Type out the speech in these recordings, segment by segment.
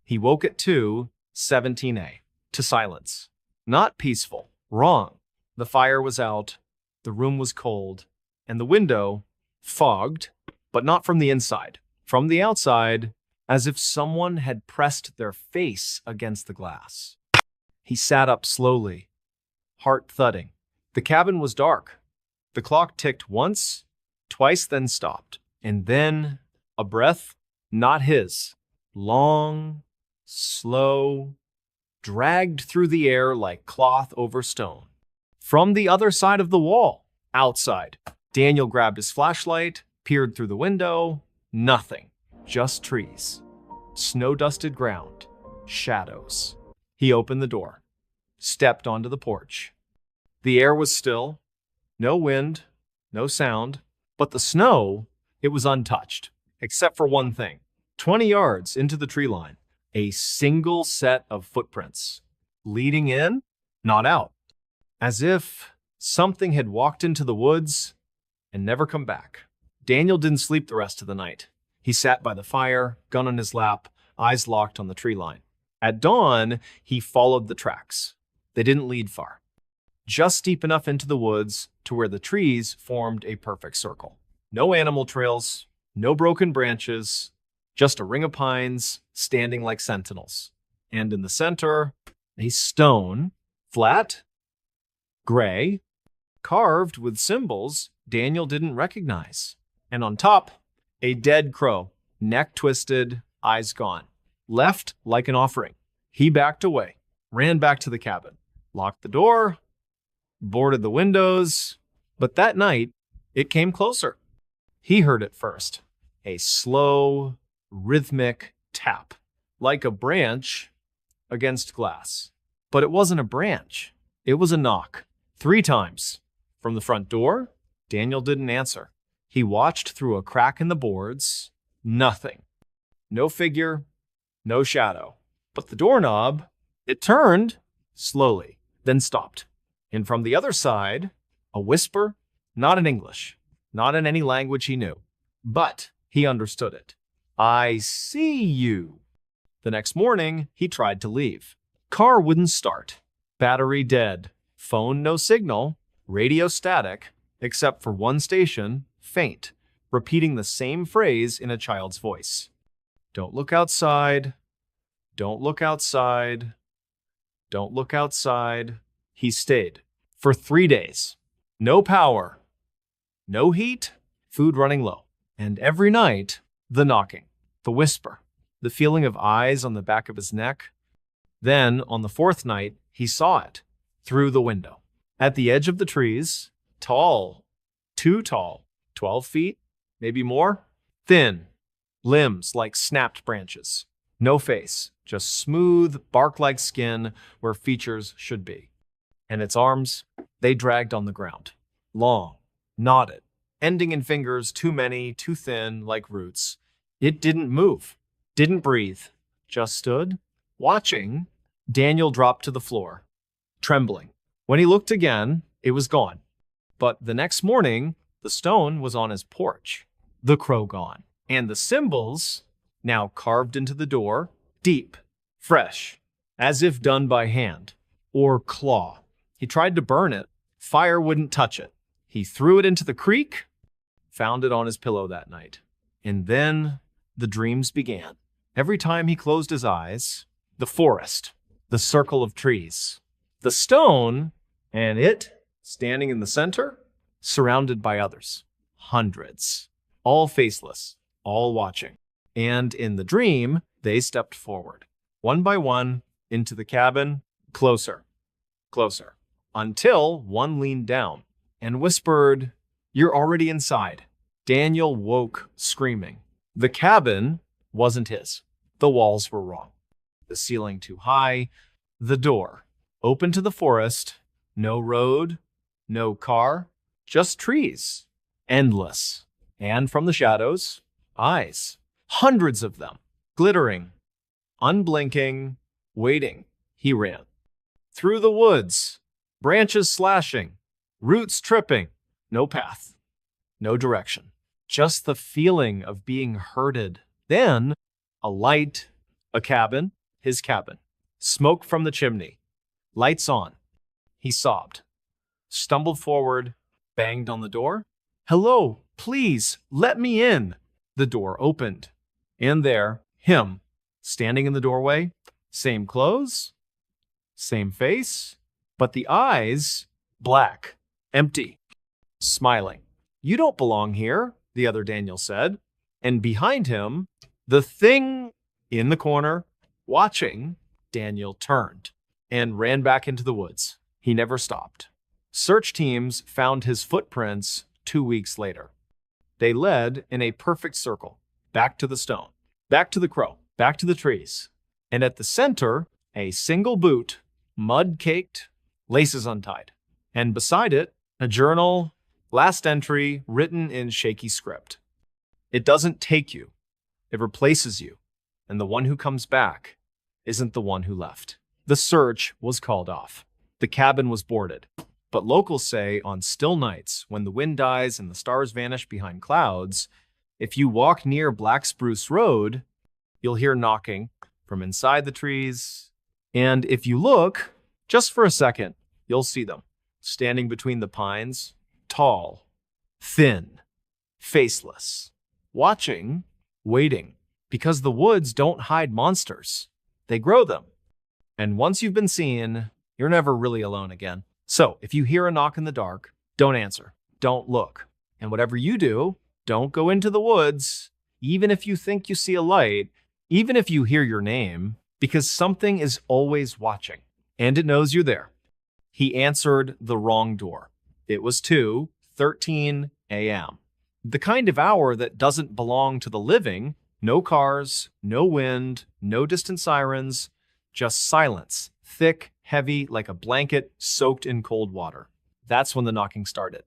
He woke at 2:17 to silence. Not peaceful. Wrong. The fire was out, the room was cold, and the window fogged, but not from the inside. From the outside, as if someone had pressed their face against the glass. He sat up slowly, heart thudding. The cabin was dark. The clock ticked once, twice, then stopped. And then a breath, not his, long, slow, dragged through the air like cloth over stone. From the other side of the wall, outside, Daniel grabbed his flashlight, peered through the window. Nothing, just trees, snow-dusted ground, shadows. He opened the door, stepped onto the porch. The air was still, no wind, no sound, but the snow, it was untouched, except for one thing. 20 yards into the tree line, a single set of footprints, leading in, not out, as if something had walked into the woods and never come back. Daniel didn't sleep the rest of the night. He sat by the fire, gun on his lap, eyes locked on the tree line. At dawn, he followed the tracks. They didn't lead far, just deep enough into the woods to where the trees formed a perfect circle. No animal trails, no broken branches, just a ring of pines standing like sentinels. And in the center, a stone, flat, gray, carved with symbols Daniel didn't recognize. And on top, a dead crow, neck twisted, eyes gone, left like an offering. He backed away, ran back to the cabin, locked the door, boarded the windows. But that night, it came closer. He heard it first, a slow, rhythmic tap, like a branch against glass. But it wasn't a branch. It was a knock, 3 times. From the front door, Daniel didn't answer. He watched through a crack in the boards. Nothing. No figure, no shadow. But the doorknob, it turned slowly, then stopped. And from the other side, a whisper, not in English, not in any language he knew, but he understood it. I see you. The next morning, he tried to leave. Car wouldn't start. Battery dead. Phone no signal. Radio static, except for one station, faint, repeating the same phrase in a child's voice. Don't look outside. Don't look outside. Don't look outside. He stayed for 3 days. No power. No heat. Food running low. And every night, the knocking, the whisper, the feeling of eyes on the back of his neck. Then, on the 4th night, he saw it through the window. At the edge of the trees, tall, too tall, 12 feet, maybe more, thin, limbs like snapped branches. No face, just smooth, bark-like skin where features should be. And its arms, they dragged on the ground, long, knotted, ending in fingers too many, too thin, like roots. It didn't move, didn't breathe, just stood, watching. Daniel dropped to the floor, trembling. When he looked again, it was gone. But the next morning, the stone was on his porch, the crow gone, and the symbols, now carved into the door, deep, fresh, as if done by hand or claw. He tried to burn it. Fire wouldn't touch it. He threw it into the creek, found it on his pillow that night. And then the dreams began. Every time he closed his eyes, the forest, the circle of trees, the stone, and it standing in the center, surrounded by others, hundreds, all faceless, all watching. And in the dream, they stepped forward, one by one, into the cabin, closer, closer, until one leaned down and whispered, "You're already inside." Daniel woke screaming. The cabin wasn't his. The walls were wrong. The ceiling too high. The door open to the forest. No road, no car, just trees. Endless. And from the shadows, eyes. Hundreds of them. Glittering. Unblinking. Waiting. He ran. Through the woods. Branches slashing. Roots tripping. No path. No direction. Just the feeling of being herded. Then, a light, a cabin, his cabin. Smoke from the chimney. Lights on. He sobbed, stumbled forward, banged on the door. "Hello, please, let me in." The door opened. And there, him, standing in the doorway, same clothes, same face, but the eyes, black, empty, smiling. "You don't belong here," the other Daniel said. And behind him, the thing in the corner, watching, Daniel turned and ran back into the woods. He never stopped. Search teams found his footprints 2 weeks later. They led in a perfect circle, back to the stone, back to the crow, back to the trees. And at the center, a single boot, mud-caked, laces untied. And beside it, a journal, last entry written in shaky script. "It doesn't take you. It replaces you. And the one who comes back isn't the one who left." The search was called off. The cabin was boarded. But locals say on still nights, when the wind dies and the stars vanish behind clouds, if you walk near Black Spruce Road, you'll hear knocking from inside the trees. And if you look, just for a second, you'll see them standing between the pines, tall, thin, faceless, watching, waiting, because the woods don't hide monsters. They grow them. And once you've been seen, you're never really alone again. So if you hear a knock in the dark, don't answer, don't look. And whatever you do, don't go into the woods, even if you think you see a light, even if you hear your name, because something is always watching, and it knows you're there. He answered the wrong door. It was 2:13 a.m. The kind of hour that doesn't belong to the living. No cars, no wind, no distant sirens, just silence, thick, heavy like a blanket soaked in cold water. That's when the knocking started.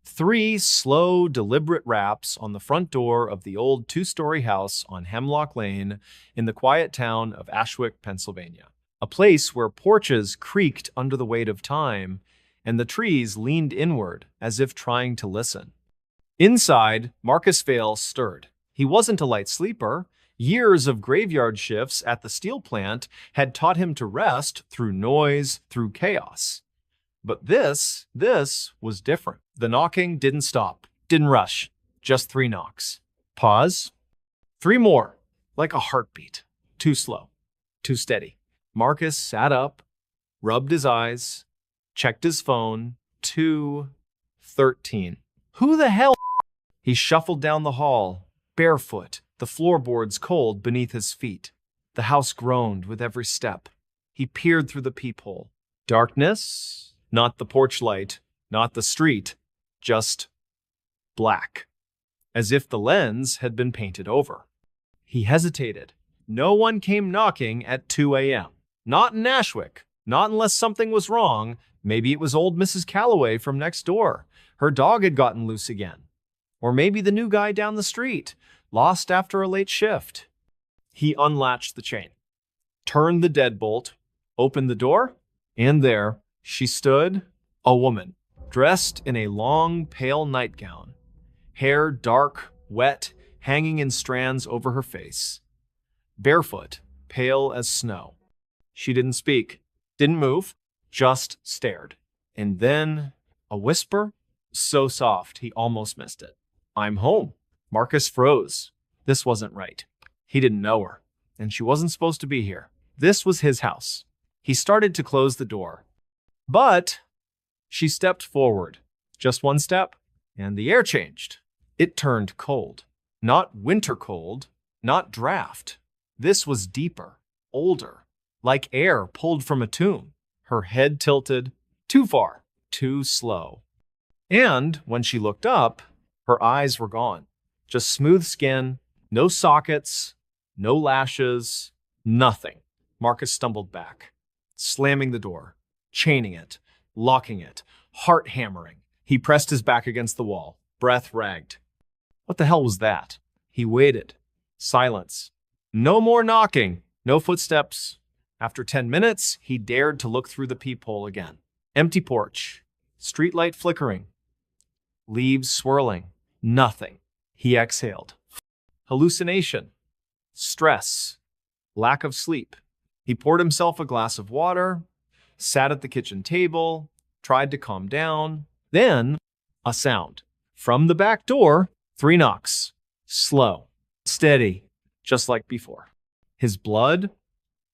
3 slow, deliberate raps on the front door of the old 2-story house on Hemlock Lane in the quiet town of Ashwick, Pennsylvania. A place where porches creaked under the weight of time and the trees leaned inward as if trying to listen. Inside, Marcus Vale stirred. He wasn't a light sleeper. Years of graveyard shifts at the steel plant had taught him to rest through noise, through chaos. But this was different. The knocking didn't stop, didn't rush, just 3 knocks. Pause. 3 more, like a heartbeat. Too slow, too steady. Marcus sat up, rubbed his eyes, checked his phone. 2:13. Who the hell? He shuffled down the hall, barefoot, the floorboards cold beneath his feet. The house groaned with every step. He peered through the peephole. Darkness, not the porch light, not the street, just black, as if the lens had been painted over. He hesitated. No one came knocking at 2 a.m. Not in Ashwick, not unless something was wrong. Maybe it was old Mrs. Calloway from next door. Her dog had gotten loose again. Or maybe the new guy down the street, lost after a late shift. He unlatched the chain, turned the deadbolt, opened the door, and there she stood, a woman, dressed in a long, pale nightgown, hair dark, wet, hanging in strands over her face, barefoot, pale as snow. She didn't speak, didn't move, just stared. And then a whisper, so soft he almost missed it. "I'm home." Marcus froze. This wasn't right. He didn't know her, and she wasn't supposed to be here. This was his house. He started to close the door. But she stepped forward. Just 1 step, and the air changed. It turned cold. Not winter cold, not draft. This was deeper, older, like air pulled from a tomb. Her head tilted, too far, too slow. And when she looked up, her eyes were gone. Just smooth skin, no sockets, no lashes, nothing. Marcus stumbled back, slamming the door, chaining it, locking it, heart hammering. He pressed his back against the wall, breath ragged. What the hell was that? He waited. Silence. No more knocking, no footsteps. After 10 minutes, he dared to look through the peephole again. Empty porch, streetlight flickering, leaves swirling, nothing. He exhaled. Hallucination, stress, lack of sleep. He poured himself a glass of water, sat at the kitchen table, tried to calm down. Then, a sound. From the back door, 3 knocks. Slow, steady, just like before. His blood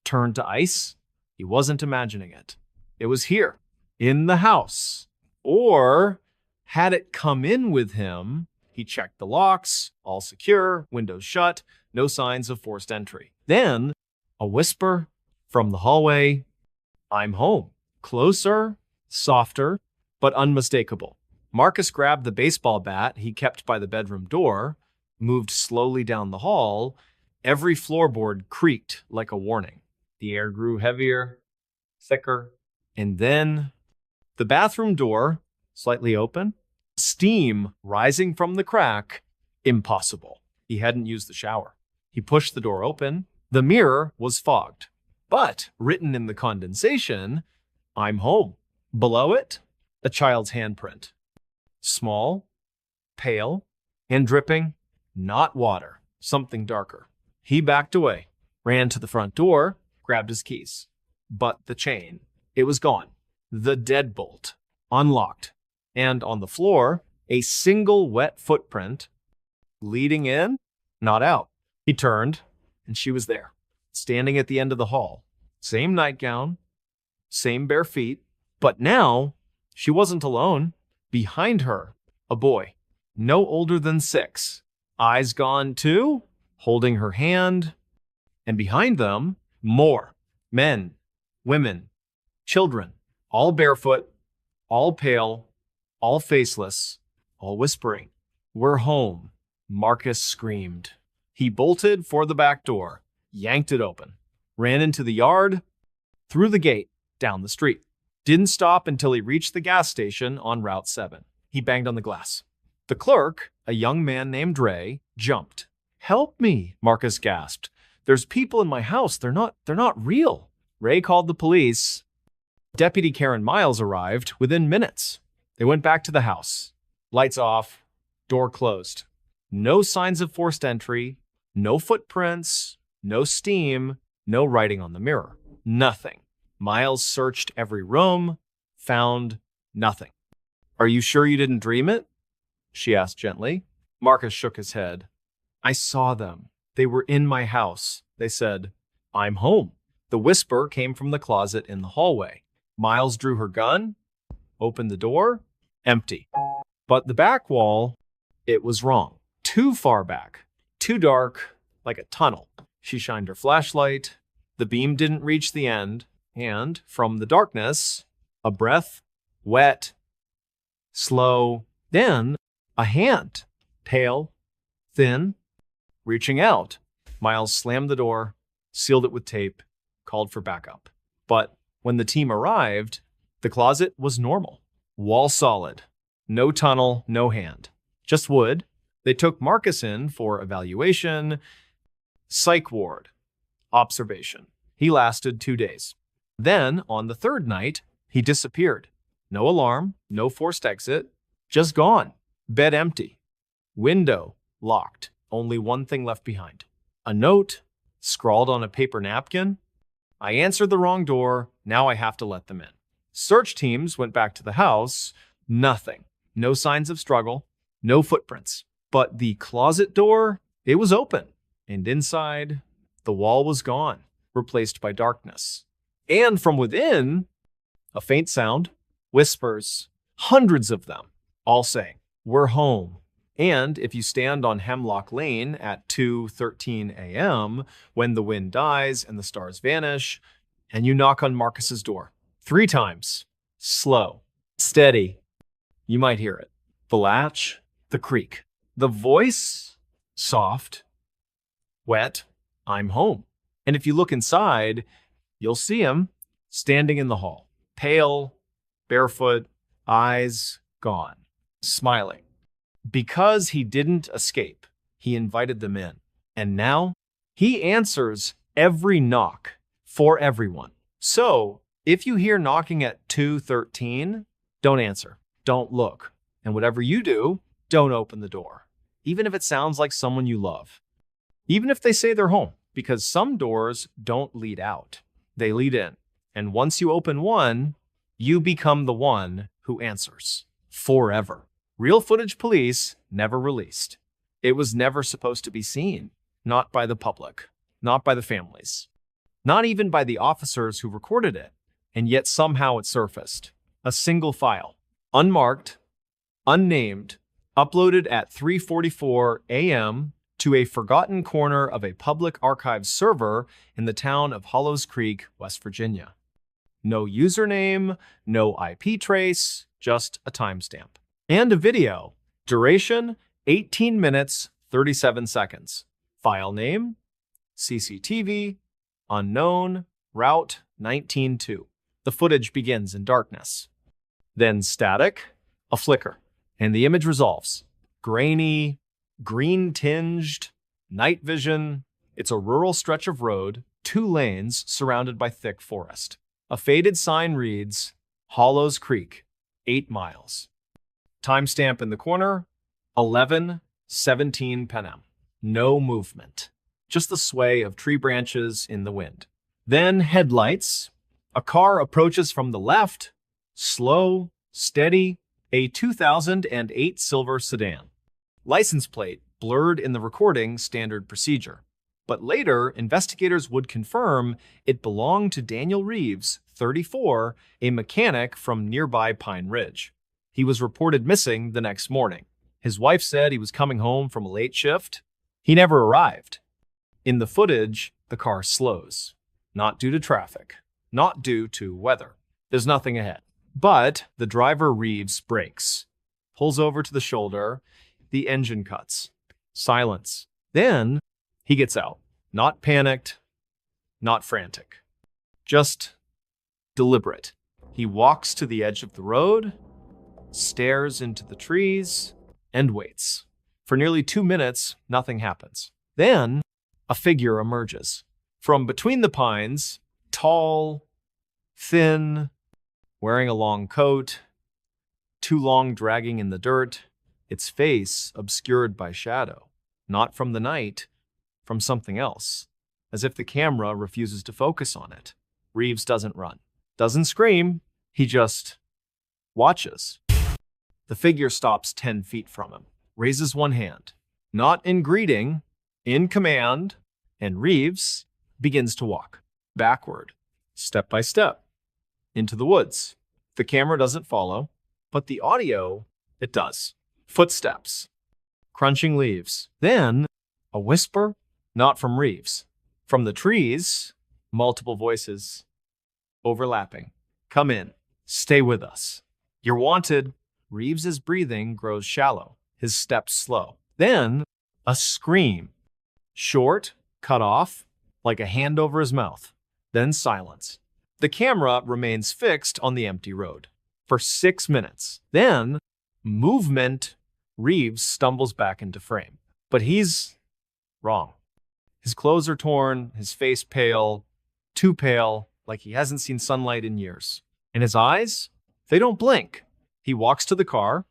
turned to ice. He wasn't imagining it. It was here, in the house. Or had it come in with him? He checked the locks, all secure, windows shut, no signs of forced entry. Then, a whisper from the hallway, "I'm home." Closer, softer, but unmistakable. Marcus grabbed the baseball bat he kept by the bedroom door, moved slowly down the hall. Every floorboard creaked like a warning. The air grew heavier, thicker, and then the bathroom door slightly open, steam rising from the crack. Impossible. He hadn't used the shower. He pushed the door open. The mirror was fogged, but written in the condensation, "I'm home." Below it, a child's handprint. Small, pale, and dripping, not water, something darker. He backed away, ran to the front door, grabbed his keys. But the chain, it was gone. The deadbolt, unlocked. And on the floor, a single wet footprint, leading in, not out. He turned, and she was there, standing at the end of the hall. Same nightgown, same bare feet, but now she wasn't alone. Behind her, a boy, no older than 6, eyes gone too, holding her hand. And behind them, more men, women, children, all barefoot, all pale, all faceless, all whispering, "We're home." Marcus screamed. He bolted for the back door, yanked it open, ran into the yard, through the gate, down the street. Didn't stop until he reached the gas station on Route 7. He banged on the glass. The clerk, a young man named Ray, jumped. "Help me," Marcus gasped. "There's people in my house. They're not real." Ray called the police. Deputy Karen Miles arrived within minutes. They went back to the house. Lights off, door closed. No signs of forced entry, no footprints, no steam, no writing on the mirror. Nothing. Miles searched every room, found nothing. "Are you sure you didn't dream it?" she asked gently. Marcus shook his head. "I saw them. They were in my house. They said, 'I'm home.'" The whisper came from the closet in the hallway. Miles drew her gun, opened the door, empty. But the back wall, it was wrong. Too far back, too dark, like a tunnel. She shined her flashlight. The beam didn't reach the end, and from the darkness, a breath, wet, slow, then a hand, pale, thin, reaching out. Miles slammed the door, sealed it with tape, called for backup. But when the team arrived, the closet was normal. Wall solid. No tunnel, no hand. Just wood. They took Marcus in for evaluation, psych ward, observation. He lasted 2 days. Then, on the 3rd night, he disappeared. No alarm, no forced exit, just gone. Bed empty. Window locked. Only one thing left behind. A note, scrawled on a paper napkin. "I answered the wrong door. Now I have to let them in." Search teams went back to the house. Nothing. No signs of struggle. No footprints. But the closet door, it was open. And inside, the wall was gone, replaced by darkness. And from within, a faint sound, whispers, hundreds of them, all saying, "We're home." And if you stand on Hemlock Lane at 2:13 a.m., when the wind dies and the stars vanish, and you knock on Marcus's door 3 times, slow, steady, you might hear it. The latch, the creak. The voice, soft, wet, "I'm home." And if you look inside, you'll see him standing in the hall, pale, barefoot, eyes gone, smiling. Because he didn't escape, he invited them in. And now, he answers every knock for everyone. So, if you hear knocking at 2:13, don't answer, don't look. And whatever you do, don't open the door, even if it sounds like someone you love. Even if they say they're home, because some doors don't lead out. They lead in. And once you open one, you become the one who answers. Forever. Real footage police never released. It was never supposed to be seen. Not by the public. Not by the families. Not even by the officers who recorded it. And yet somehow it surfaced. A single file. Unmarked. Unnamed. Uploaded at 3:44 a.m. to a forgotten corner of a public archives server in the town of Hollows Creek, West Virginia. No username, no IP trace, just a timestamp. And a video. Duration, 18 minutes, 37 seconds. File name, CCTV, unknown, route 19-2. The footage begins in darkness. Then static, a flicker, and the image resolves. Grainy, green-tinged, night vision. It's a rural stretch of road, 2 lanes surrounded by thick forest. A faded sign reads, Hollows Creek, 8 miles. Timestamp in the corner, 11:17 p.m. No movement, just the sway of tree branches in the wind. Then headlights. A car approaches from the left, slow, steady, a 2008 silver sedan. License plate blurred in the recording, standard procedure. But later, investigators would confirm it belonged to Daniel Reeves, 34, a mechanic from nearby Pine Ridge. He was reported missing the next morning. His wife said he was coming home from a late shift. He never arrived. In the footage, the car slows. Not due to traffic. Not due to weather. There's nothing ahead. But the driver Reeves brakes. Pulls over to the shoulder. The engine cuts. Silence. Then he gets out. Not panicked. Not frantic. Just deliberate. He walks to the edge of the road, stares into the trees, and waits. For nearly 2 minutes, nothing happens. Then, a figure emerges. From between the pines, tall, thin, wearing a long coat, too long dragging in the dirt, its face obscured by shadow. Not from the night, from something else. As if the camera refuses to focus on it. Reeves doesn't run. Doesn't scream. He just watches. The figure stops 10 feet from him. Raises one hand. Not in greeting, in command. And Reeves begins to walk. Backward. Step by step. Into the woods. The camera doesn't follow. But the audio, it does. Footsteps. Crunching leaves. Then, a whisper. Not from Reeves. From the trees, multiple voices. Overlapping. Come in. Stay with us. You're wanted. Reeves's breathing grows shallow. His steps slow. Then, a scream. Short, cut off, like a hand over his mouth. Then silence. The camera remains fixed on the empty road. For 6 minutes. Then, movement. Reeves stumbles back into frame. But he's wrong. His clothes are torn, his face pale, too pale, like he hasn't seen sunlight in years. And his eyes? They don't blink. He walks to the car,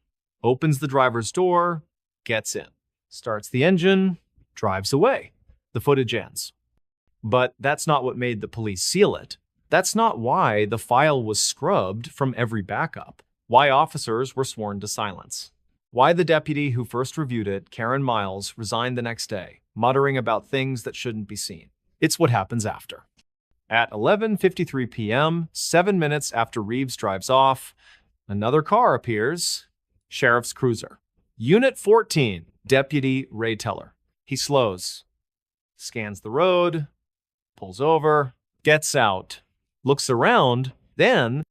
opens the driver's door, gets in, starts the engine, drives away. The footage ends. But that's not what made the police seal it. That's not why the file was scrubbed from every backup. Why officers were sworn to silence. Why the deputy who first reviewed it, Karen Miles, resigned the next day, muttering about things that shouldn't be seen. It's what happens after. At 11:53 p.m., 7 minutes after Reeves drives off, another car appears. Sheriff's cruiser. Unit 14, Deputy Ray Teller. He slows, scans the road, pulls over, gets out, looks around, then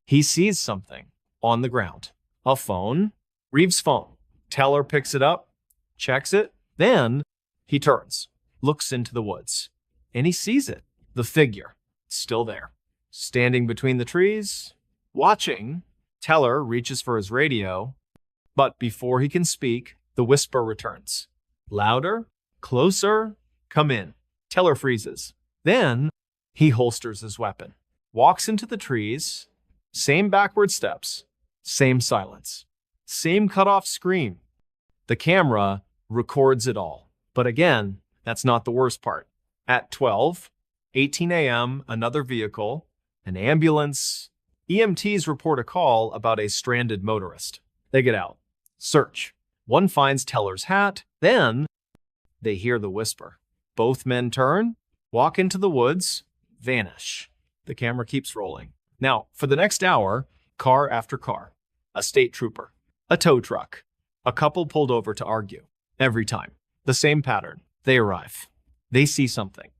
he sees something on the ground. A phone. Reeves' phone. Teller picks it up, checks it, then he turns, looks into the woods, and he sees it. The figure, still there, standing between the trees, watching. Teller reaches for his radio, but before he can speak, the whisper returns. Louder, closer, come in. Teller freezes. Then he holsters his weapon, walks into the trees, same backward steps, same silence, same cut-off scream. The camera records it all. But again, that's not the worst part. At 12, 18 a.m., another vehicle, an ambulance. EMTs report a call about a stranded motorist. They get out. Search. One finds Teller's hat. Then they hear the whisper. Both men turn, walk into the woods, vanish. The camera keeps rolling. Now, for the next hour, car after car, a state trooper, a tow truck, a couple pulled over to argue. Every time, the same pattern. They arrive. They see something.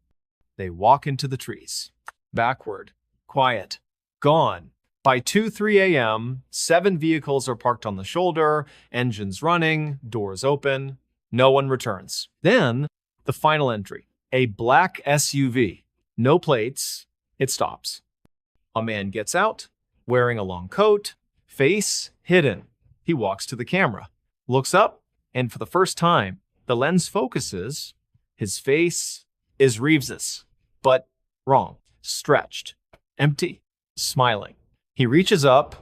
They walk into the trees. Backward, quiet, gone. By 2-3 a.m., 7 vehicles are parked on the shoulder, engines running, doors open. No one returns. Then, the final entry, a black SUV. No plates. It stops. A man gets out, wearing a long coat, face hidden. He walks to the camera, looks up, and for the first time, the lens focuses. His face is Reeves's, but wrong, stretched, empty, smiling. He reaches up,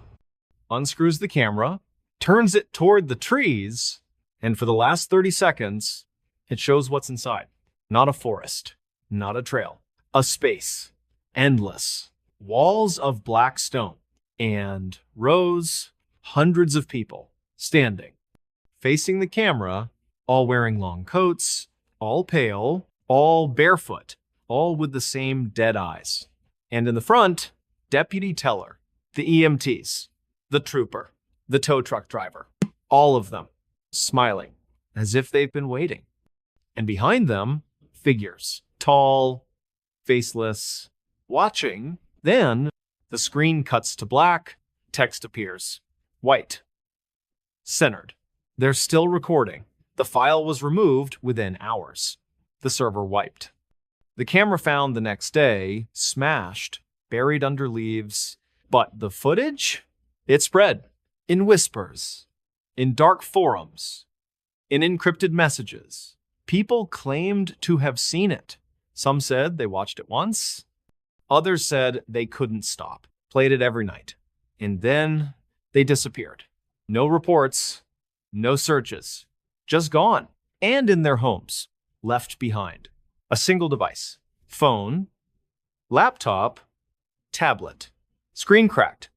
unscrews the camera, turns it toward the trees, and for the last 30 seconds, it shows what's inside. Not a forest, not a trail, a space, endless, walls of black stone, and rows, hundreds of people standing, facing the camera, all wearing long coats, all pale, all barefoot, all with the same dead eyes. And in the front, Deputy Teller, the EMTs, the trooper, the tow truck driver, all of them smiling as if they've been waiting. And behind them, figures, tall, faceless, watching. Then the screen cuts to black, text appears, white, centered. They're still recording. The file was removed within hours. The server wiped. The camera found the next day, smashed, buried under leaves. But the footage? It spread in whispers, in dark forums, in encrypted messages. People claimed to have seen it. Some said they watched it once. Others said they couldn't stop, played it every night. And then they disappeared. No reports, no searches, just gone. And in their homes, left behind. A single device, phone, laptop, tablet, screen cracked,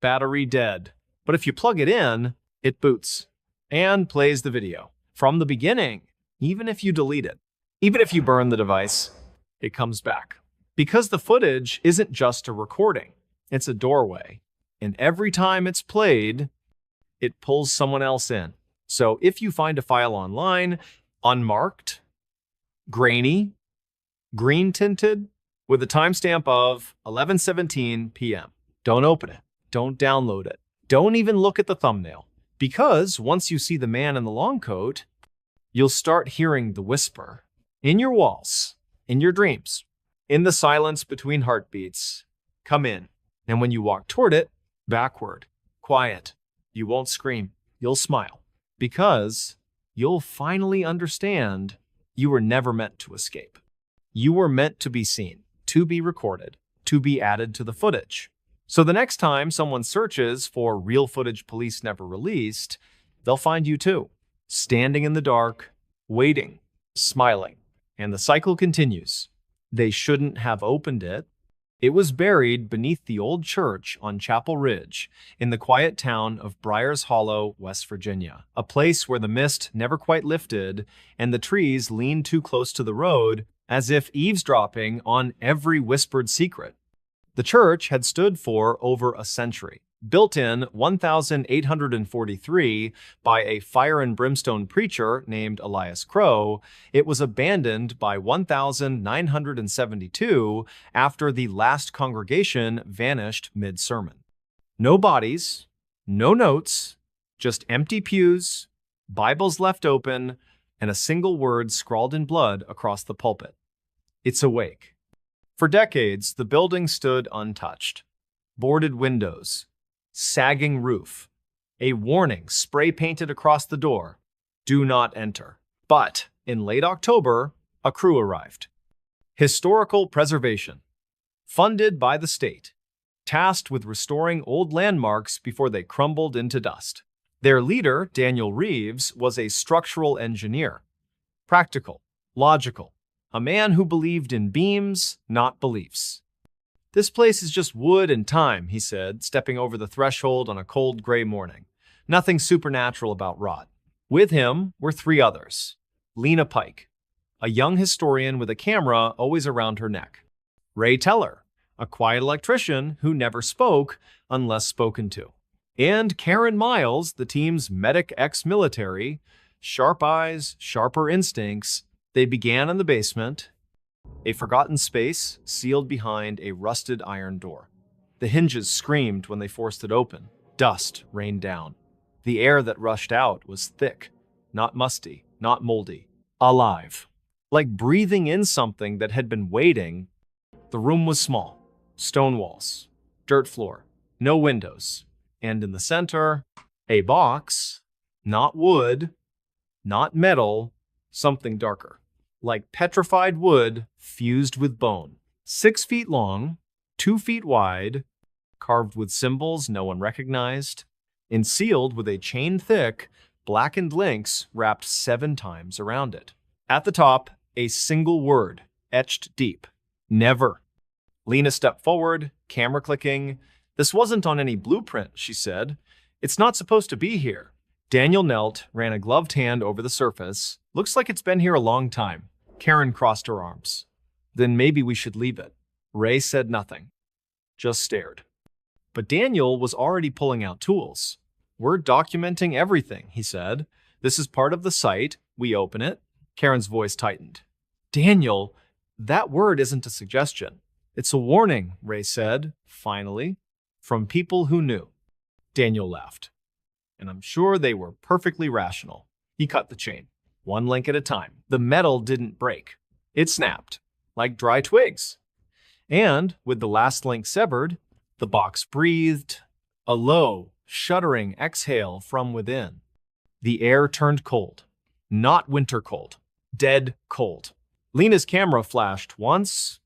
battery dead. But if you plug it in, it boots and plays the video from the beginning. Even if you delete it, even if you burn the device, it comes back. Because the footage isn't just a recording, it's a doorway. And every time it's played, it pulls someone else in. So if you find a file online, unmarked, grainy, green tinted, with a timestamp of 11:17 p.m., don't open it. Don't download it. Don't even look at the thumbnail. Because once you see the man in the long coat, you'll start hearing the whisper in your walls, in your dreams, in the silence between heartbeats. Come in. And when you walk toward it, backward, quiet. You won't scream. You'll smile. Because you'll finally understand you were never meant to escape. You were meant to be seen, to be recorded, to be added to the footage. So the next time someone searches for real footage police never released, they'll find you too, standing in the dark, waiting, smiling. And the cycle continues. They shouldn't have opened it. It was buried beneath the old church on Chapel Ridge in the quiet town of Briars Hollow, West Virginia, a place where the mist never quite lifted and the trees leaned too close to the road as if eavesdropping on every whispered secret. The church had stood for over a century. Built in 1843 by a fire and brimstone preacher named Elias Crow, it was abandoned by 1972 after the last congregation vanished mid-sermon. No bodies, no notes, just empty pews, Bibles left open, and a single word scrawled in blood across the pulpit. It's awake. For decades, the building stood untouched. Boarded windows, sagging roof, a warning spray-painted across the door, "Do not enter." But in late October, a crew arrived. Historical preservation, funded by the state, tasked with restoring old landmarks before they crumbled into dust. Their leader, Daniel Reeves, was a structural engineer. Practical, logical, A man who believed in beams, not beliefs. This place is just wood and time, he said, stepping over the threshold on a cold gray morning. Nothing supernatural about rot. With him were three others. Lena Pike, a young historian with a camera always around her neck. Ray Teller, a quiet electrician who never spoke unless spoken to. And Karen Miles, the team's medic ex-military. Sharp eyes, sharper instincts. They began in the basement, a forgotten space sealed behind a rusted iron door. The hinges screamed when they forced it open. Dust rained down. The air that rushed out was thick, not musty, not moldy, alive. Like breathing in something that had been waiting. The room was small. Stone walls, dirt floor, no windows. And in the center, a box, not wood, not metal, something darker. Like petrified wood fused with bone. 6 feet long, 2 feet wide, carved with symbols no one recognized, and sealed with a chain-thick, blackened links wrapped 7 times around it. At the top, a single word, etched deep. Never. Lena stepped forward, camera clicking. This wasn't on any blueprint, she said. It's not supposed to be here. Daniel knelt, ran a gloved hand over the surface. Looks like it's been here a long time. Karen crossed her arms. Then maybe we should leave it. Ray said nothing, just stared. But Daniel was already pulling out tools. We're documenting everything, he said. This is part of the site. We open it. Karen's voice tightened. Daniel, that word isn't a suggestion. It's a warning, Ray said, finally, from people who knew. Daniel laughed. And I'm sure they were perfectly rational. He cut the chain, 1 link at a time. The metal didn't break. It snapped, like dry twigs. And with the last link severed, the box breathed, a low, shuddering exhale from within. The air turned cold. Not winter cold. Dead cold. Lena's camera flashed once,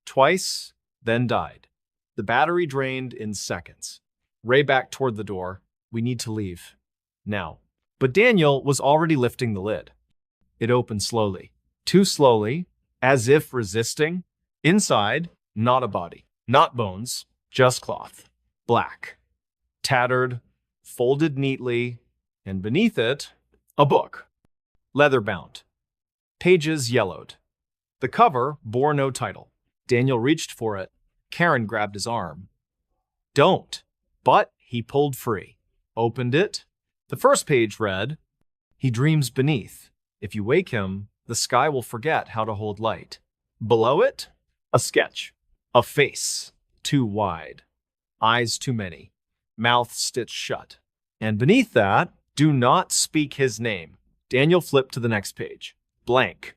twice, then died. The battery drained in seconds. Ray backed toward the door. We need to leave. Now. But Daniel was already lifting the lid. It opened slowly. Too slowly, as if resisting. Inside, not a body. Not bones, just cloth. Black. Tattered, folded neatly, and beneath it, a book. Leather-bound. Pages yellowed. The cover bore no title. Daniel reached for it. Karen grabbed his arm. Don't. But he pulled free. Opened it. The first page read, He dreams beneath. If you wake him, the sky will forget how to hold light. Below it, a sketch. A face, too wide. Eyes too many. Mouth stitched shut. And beneath that, do not speak his name. Daniel flipped to the next page. Blank.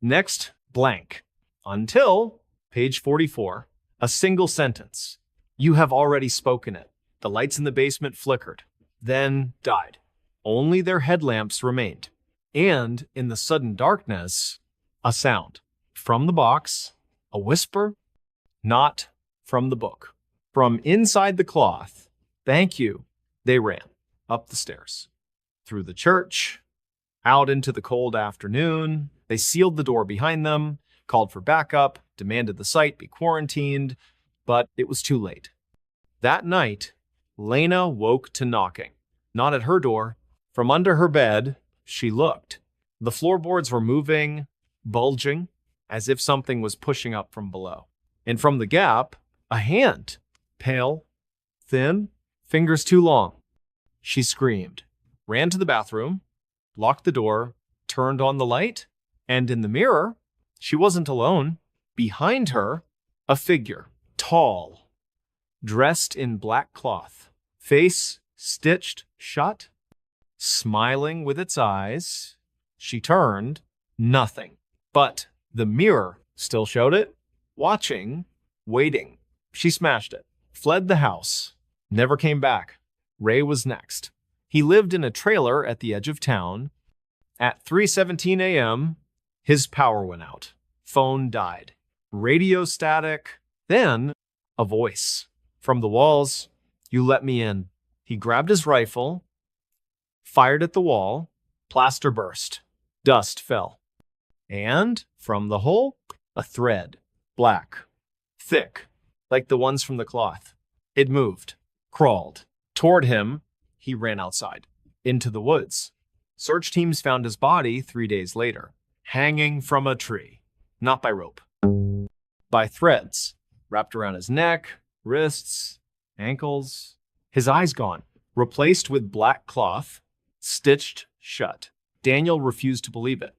Next, blank. Until page 44, a single sentence. You have already spoken it. The lights in the basement flickered, then died. Only their headlamps remained. And in the sudden darkness, a sound. From the box, a whisper, not from the book. From inside the cloth, thank you, they ran. Up the stairs. Through the church, out into the cold afternoon. They sealed the door behind them, called for backup, demanded the site be quarantined, but it was too late. That night, Lena woke to knocking. Not at her door. From under her bed, she looked. The floorboards were moving, bulging, as if something was pushing up from below. And from the gap, a hand. Pale, thin, fingers too long. She screamed, ran to the bathroom, locked the door, turned on the light, and in the mirror, she wasn't alone. Behind her, a figure, tall, dressed in black cloth, face stitched shut, smiling with its eyes. She turned, nothing. But the mirror still showed it, watching, waiting. She smashed it, fled the house, never came back. Ray was next. He lived in a trailer at the edge of town. At 3:17 a.m., his power went out. Phone died. Radio static. Then, a voice. From the walls, you let me in. He grabbed his rifle, fired at the wall. Plaster burst. Dust fell. And from the hole, a thread, black, thick, like the ones from the cloth. It moved, crawled. Toward him, he ran outside, into the woods. Search teams found his body 3 days later, hanging from a tree. Not by rope, by threads, wrapped around his neck, wrists, ankles. His eyes gone, replaced with black cloth, stitched shut. Daniel refused to believe it.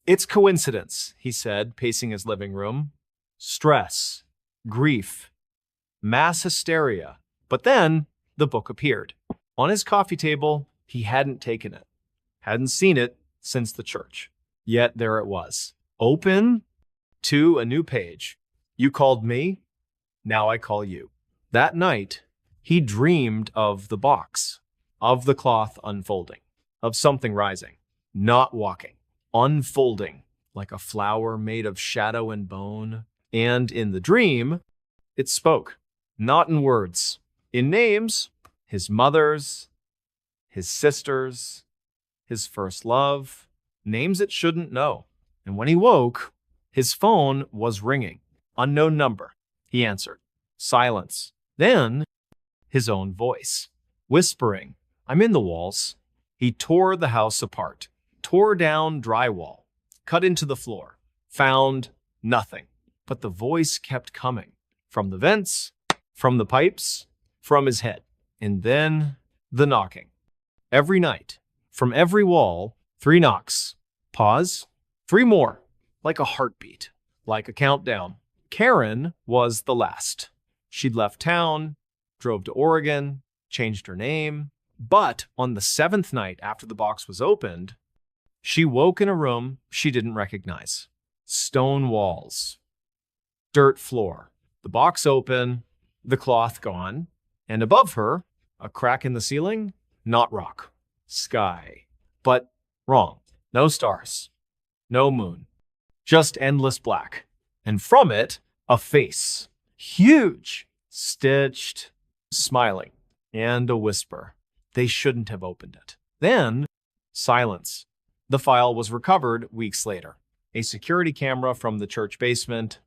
It's coincidence, he said, pacing his living room. Stress, grief, mass hysteria. But then the book appeared. On his coffee table, he hadn't taken it, hadn't seen it since the church. Yet there it was, open to a new page. You called me, now I call you. That night, he dreamed of the box, of the cloth unfolding, of something rising, not walking, unfolding like a flower made of shadow and bone. And in the dream, it spoke, not in words, in names, his mother's, his sister's, his first love, names it shouldn't know. And when he woke, his phone was ringing. Unknown number. He answered. Silence. Then, his own voice, whispering, I'm in the walls. He tore the house apart, tore down drywall, cut into the floor, found nothing. But the voice kept coming, from the vents, from the pipes, from his head. And then, the knocking. Every night, from every wall, 3 knocks. Pause. 3 more. Like a heartbeat, like a countdown. Karen was the last. She'd left town, drove to Oregon, changed her name. But on the 7th night after the box was opened, she woke in a room she didn't recognize. Stone walls, dirt floor, the box open, the cloth gone, and above her, a crack in the ceiling, not rock, sky. But wrong. No stars, no moon, just endless black. And from it, a face, huge, stitched, smiling, and a whisper. They shouldn't have opened it. Then, silence. The file was recovered weeks later. A security camera from the church basement.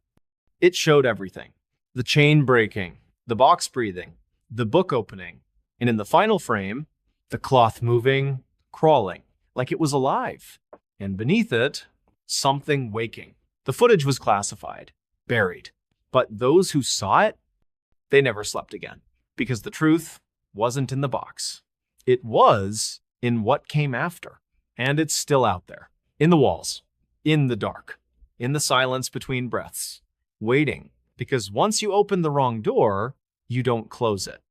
It showed everything. The chain breaking, the box breathing, the book opening, and in the final frame, the cloth moving, crawling, like it was alive. And beneath it, something waking. The footage was classified, buried. But those who saw it, they never slept again. Because the truth wasn't in the box. It was in what came after. And it's still out there. In the walls. In the dark. In the silence between breaths. Waiting. Because once you open the wrong door, you don't close it.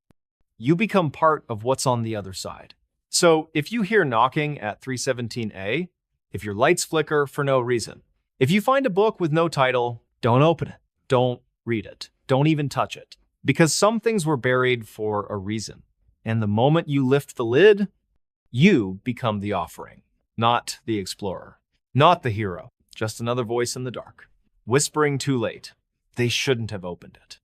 You become part of what's on the other side. So if you hear knocking at 317A, if your lights flicker for no reason, if you find a book with no title, don't open it. Don't read it. Don't even touch it. Because some things were buried for a reason. And the moment you lift the lid, you become the offering, not the explorer, not the hero, just another voice in the dark, whispering too late. They shouldn't have opened it.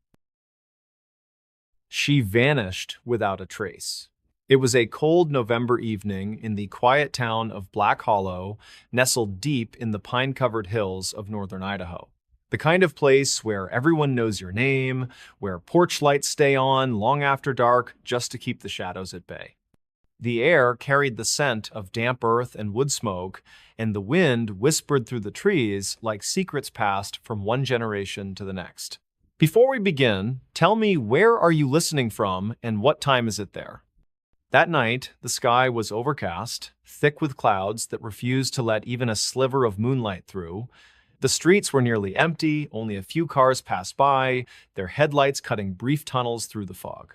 She vanished without a trace. It was a cold November evening in the quiet town of Black Hollow, nestled deep in the pine-covered hills of northern Idaho. The kind of place where everyone knows your name, where porch lights stay on long after dark just to keep the shadows at bay. The air carried the scent of damp earth and wood smoke, and the wind whispered through the trees like secrets passed from one generation to the next. Before we begin, tell me, where are you listening from and what time is it there? That night, the sky was overcast, thick with clouds that refused to let even a sliver of moonlight through. The streets were nearly empty, only a few cars passed by, their headlights cutting brief tunnels through the fog.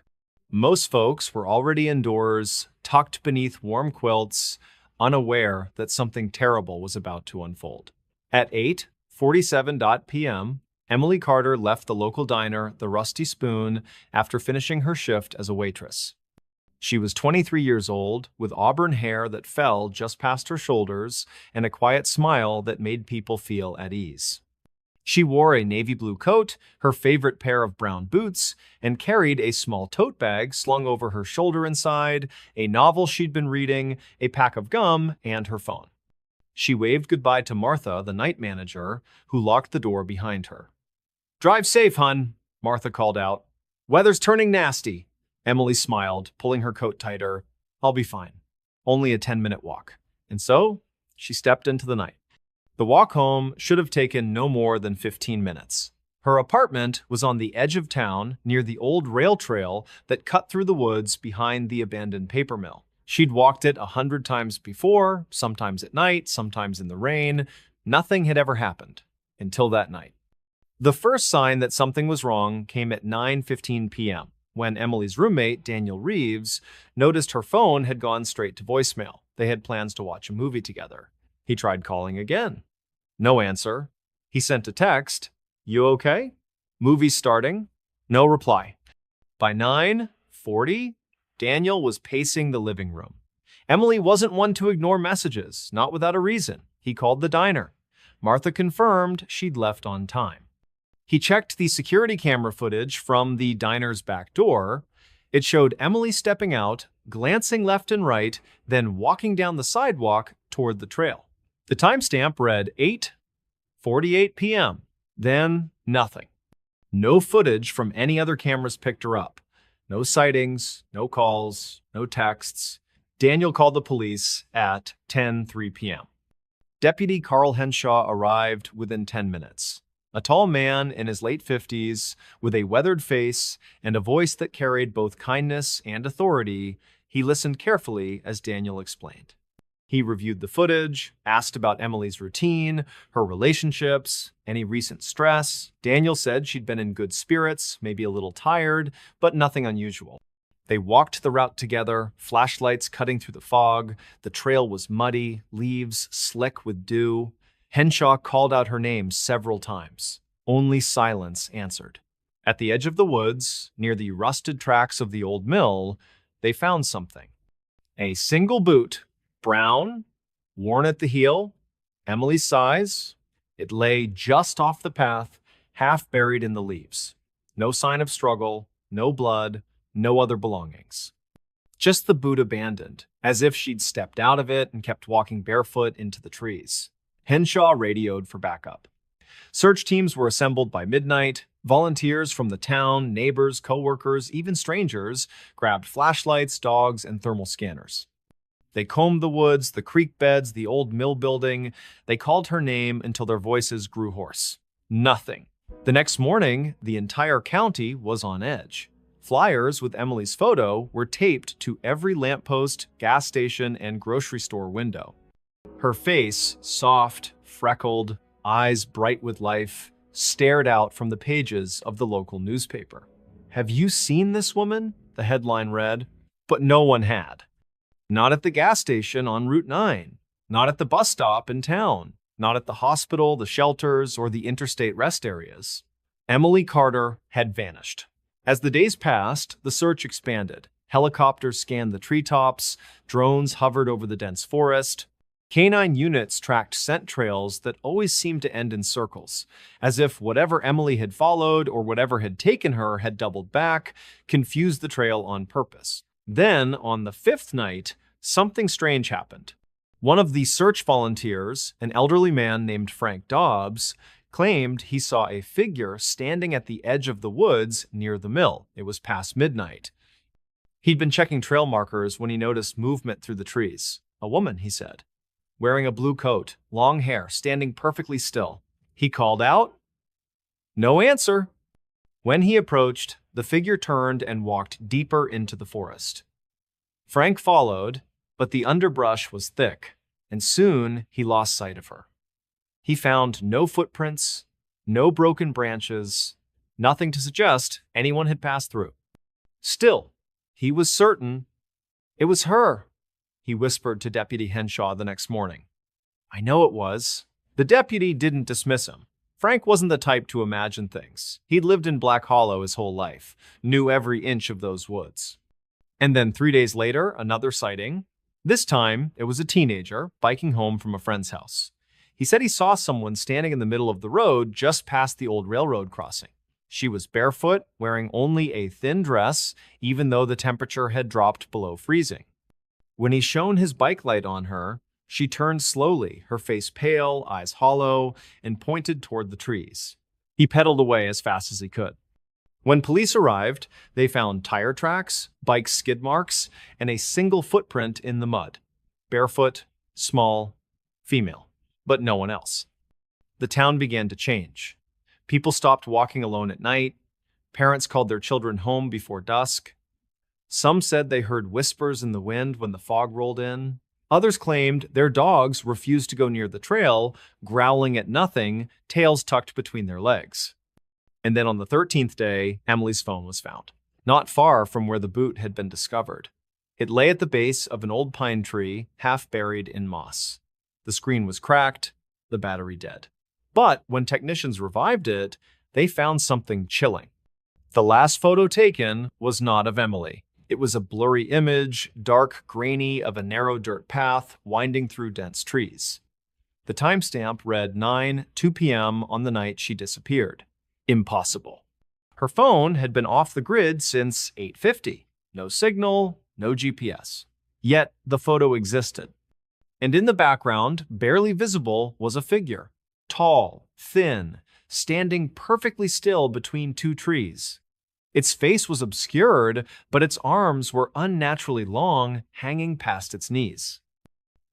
Most folks were already indoors, tucked beneath warm quilts, unaware that something terrible was about to unfold. At 8:47 p.m., Emily Carter left the local diner, the Rusty Spoon, after finishing her shift as a waitress. She was 23 years old, with auburn hair that fell just past her shoulders and a quiet smile that made people feel at ease. She wore a navy blue coat, her favorite pair of brown boots, and carried a small tote bag slung over her shoulder inside, a novel she'd been reading, a pack of gum, and her phone. She waved goodbye to Martha, the night manager, who locked the door behind her. "Drive safe, hun," Martha called out. "Weather's turning nasty." Emily smiled, pulling her coat tighter. "I'll be fine. Only a 10-minute walk." And so, she stepped into the night. The walk home should have taken no more than 15 minutes. Her apartment was on the edge of town near the old rail trail that cut through the woods behind the abandoned paper mill. She'd walked it 100 times before, sometimes at night, sometimes in the rain. Nothing had ever happened until that night. The first sign that something was wrong came at 9:15 p.m. when Emily's roommate, Daniel Reeves, noticed her phone had gone straight to voicemail. They had plans to watch a movie together. He tried calling again. No answer. He sent a text. "You okay? Movie's starting." No reply. By 9:40, Daniel was pacing the living room. Emily wasn't one to ignore messages, not without a reason. He called the diner. Martha confirmed she'd left on time. He checked the security camera footage from the diner's back door. It showed Emily stepping out, glancing left and right, then walking down the sidewalk toward the trail. The timestamp read 8:48 p.m. Then nothing. No footage from any other cameras picked her up. No sightings, no calls, no texts. Daniel called the police at 10:03 p.m. Deputy Carl Henshaw arrived within 10 minutes. A tall man in his late 50s, with a weathered face and a voice that carried both kindness and authority, he listened carefully as Daniel explained. He reviewed the footage, asked about Emily's routine, her relationships, any recent stress. Daniel said she'd been in good spirits, maybe a little tired, but nothing unusual. They walked the route together, flashlights cutting through the fog. The trail was muddy, leaves slick with dew. Henshaw called out her name several times. Only silence answered. At the edge of the woods, near the rusted tracks of the old mill, they found something. A single boot, brown, worn at the heel, Emily's size. It lay just off the path, half buried in the leaves. No sign of struggle, no blood, no other belongings. Just the boot abandoned, as if she'd stepped out of it and kept walking barefoot into the trees. Henshaw radioed for backup. Search teams were assembled by midnight. Volunteers from the town, neighbors, co-workers, even strangers, grabbed flashlights, dogs, and thermal scanners. They combed the woods, the creek beds, the old mill building. They called her name until their voices grew hoarse. Nothing. The next morning, the entire county was on edge. Flyers with Emily's photo were taped to every lamppost, gas station, and grocery store window. Her face, soft, freckled, eyes bright with life, stared out from the pages of the local newspaper. "Have you seen this woman?" the headline read. But no one had. Not at the gas station on Route 9, not at the bus stop in town, not at the hospital, the shelters, or the interstate rest areas. Emily Carter had vanished. As the days passed, the search expanded. Helicopters scanned the treetops, drones hovered over the dense forest. Canine units tracked scent trails that always seemed to end in circles, as if whatever Emily had followed or whatever had taken her had doubled back, confused the trail on purpose. Then, on the fifth night, something strange happened. One of the search volunteers, an elderly man named Frank Dobbs, claimed he saw a figure standing at the edge of the woods near the mill. It was past midnight. He'd been checking trail markers when he noticed movement through the trees. "A woman," he said, wearing a blue coat, long hair, standing perfectly still. He called out. No answer. When he approached, the figure turned and walked deeper into the forest. Frank followed, but the underbrush was thick, and soon he lost sight of her. He found no footprints, no broken branches, nothing to suggest anyone had passed through. Still, he was certain it was her, he whispered to Deputy Henshaw the next morning. "I know it was." The deputy didn't dismiss him. Frank wasn't the type to imagine things. He'd lived in Black Hollow his whole life, knew every inch of those woods. And then 3 days later, another sighting. This time, it was a teenager biking home from a friend's house. He said he saw someone standing in the middle of the road just past the old railroad crossing. She was barefoot, wearing only a thin dress, even though the temperature had dropped below freezing. When he shone his bike light on her, She turned slowly, her face pale, eyes hollow, and pointed toward the trees. He pedaled away as fast as he could. When police arrived, they found tire tracks, bike skid marks, and a single footprint in the mud. Barefoot, small, female, but no one else. The town began to change. People stopped walking alone at night. Parents called their children home before dusk. Some said they heard whispers in the wind when the fog rolled in. Others claimed their dogs refused to go near the trail, growling at nothing, tails tucked between their legs. And then on the 13th day, Emily's phone was found, not far from where the boot had been discovered. It lay at the base of an old pine tree, half buried in moss. The screen was cracked, the battery dead. But when technicians revived it, they found something chilling. The last photo taken was not of Emily. It was a blurry image, dark, grainy, of a narrow dirt path winding through dense trees. The timestamp read 9:02 p.m. on the night she disappeared. Impossible. Her phone had been off the grid since 8:50. No signal, no GPS. Yet the photo existed. And in the background, barely visible, was a figure. Tall, thin, standing perfectly still between two trees. Its face was obscured, but its arms were unnaturally long, hanging past its knees.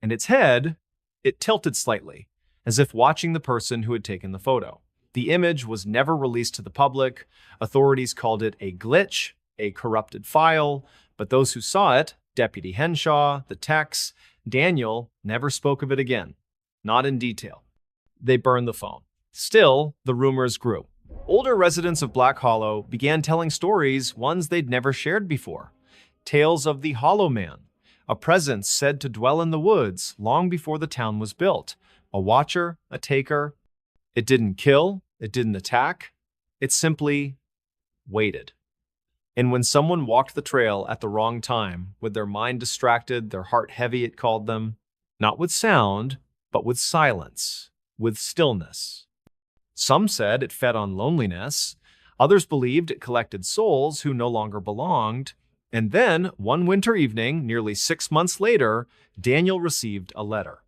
And its head, it tilted slightly, as if watching the person who had taken the photo. The image was never released to the public. Authorities called it a glitch, a corrupted file, but those who saw it, Deputy Henshaw, the techs, Daniel, never spoke of it again. Not in detail. They burned the phone. Still, the rumors grew. Older residents of Black Hollow began telling stories, ones they'd never shared before. Tales of the Hollow Man, a presence said to dwell in the woods long before the town was built. A watcher, a taker. It didn't kill, it didn't attack. It simply waited. And when someone walked the trail at the wrong time, with their mind distracted, their heart heavy, it called them, not with sound, but with silence, with stillness. Some said it fed on loneliness. Others believed it collected souls who no longer belonged. And then, one winter evening, nearly 6 months later, Daniel received a letter.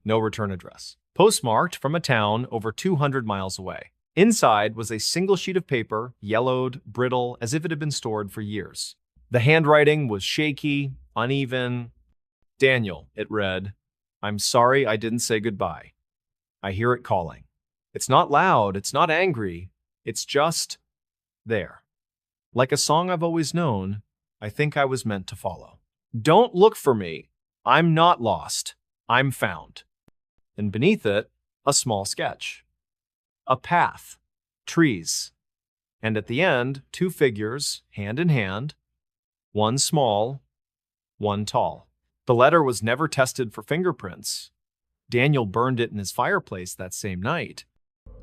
No return address. Postmarked from a town over 200 miles away. Inside was a single sheet of paper, yellowed, brittle, as if it had been stored for years. The handwriting was shaky, uneven. Daniel, it read, I'm sorry I didn't say goodbye. I hear it calling. It's not loud, it's not angry, it's just there. Like a song I've always known, I think I was meant to follow. Don't look for me. I'm not lost. I'm found. And beneath it, a small sketch. A path, trees, and at the end, two figures, hand in hand, one small, one tall. The letter was never tested for fingerprints. Daniel burned it in his fireplace that same night.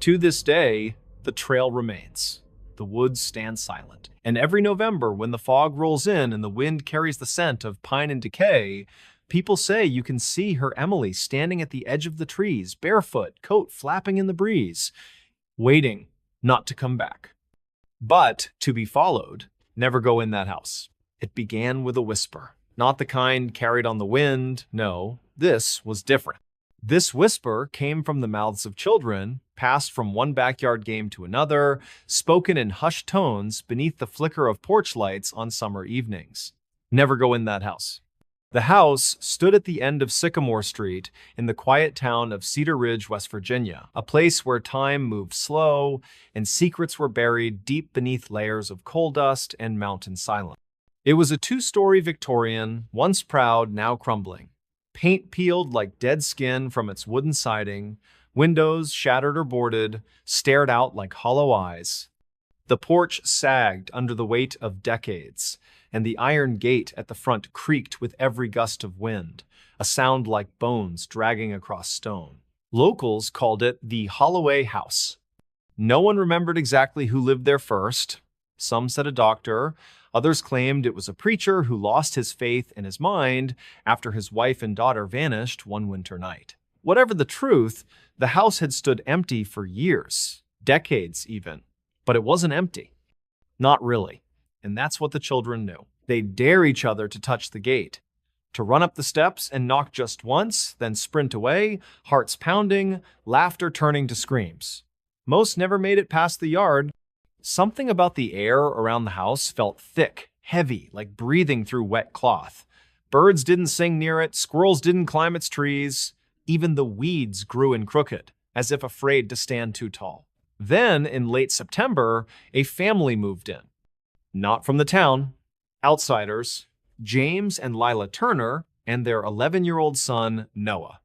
To this day, the trail remains. The woods stand silent. And every November, when the fog rolls in and the wind carries the scent of pine and decay, people say you can see her Emily standing at the edge of the trees, barefoot, coat flapping in the breeze, waiting not to come back. But to be followed, never go in that house. It began with a whisper, not the kind carried on the wind. No, this was different. This whisper came from the mouths of children, passed from one backyard game to another, spoken in hushed tones beneath the flicker of porch lights on summer evenings. Never go in that house. The house stood at the end of Sycamore Street in the quiet town of Cedar Ridge, West Virginia, a place where time moved slow and secrets were buried deep beneath layers of coal dust and mountain silence. It was a two-story Victorian, once proud, now crumbling. Paint peeled like dead skin from its wooden siding, windows, shattered or boarded, stared out like hollow eyes. The porch sagged under the weight of decades, and the iron gate at the front creaked with every gust of wind, a sound like bones dragging across stone. Locals called it the Holloway House. No one remembered exactly who lived there first. Some said a doctor. Others claimed it was a preacher who lost his faith and his mind after his wife and daughter vanished one winter night. Whatever the truth, the house had stood empty for years, decades even. But it wasn't empty. Not really. And that's what the children knew. They'd dare each other to touch the gate. To run up the steps and knock just once, then sprint away, hearts pounding, laughter turning to screams. Most never made it past the yard. Something about the air around the house felt thick, heavy, like breathing through wet cloth. Birds didn't sing near it, squirrels didn't climb its trees. Even the weeds grew in crooked, as if afraid to stand too tall. Then, in late September, a family moved in. Not from the town, outsiders, James and Lila Turner and their 11-year-old son, Noah.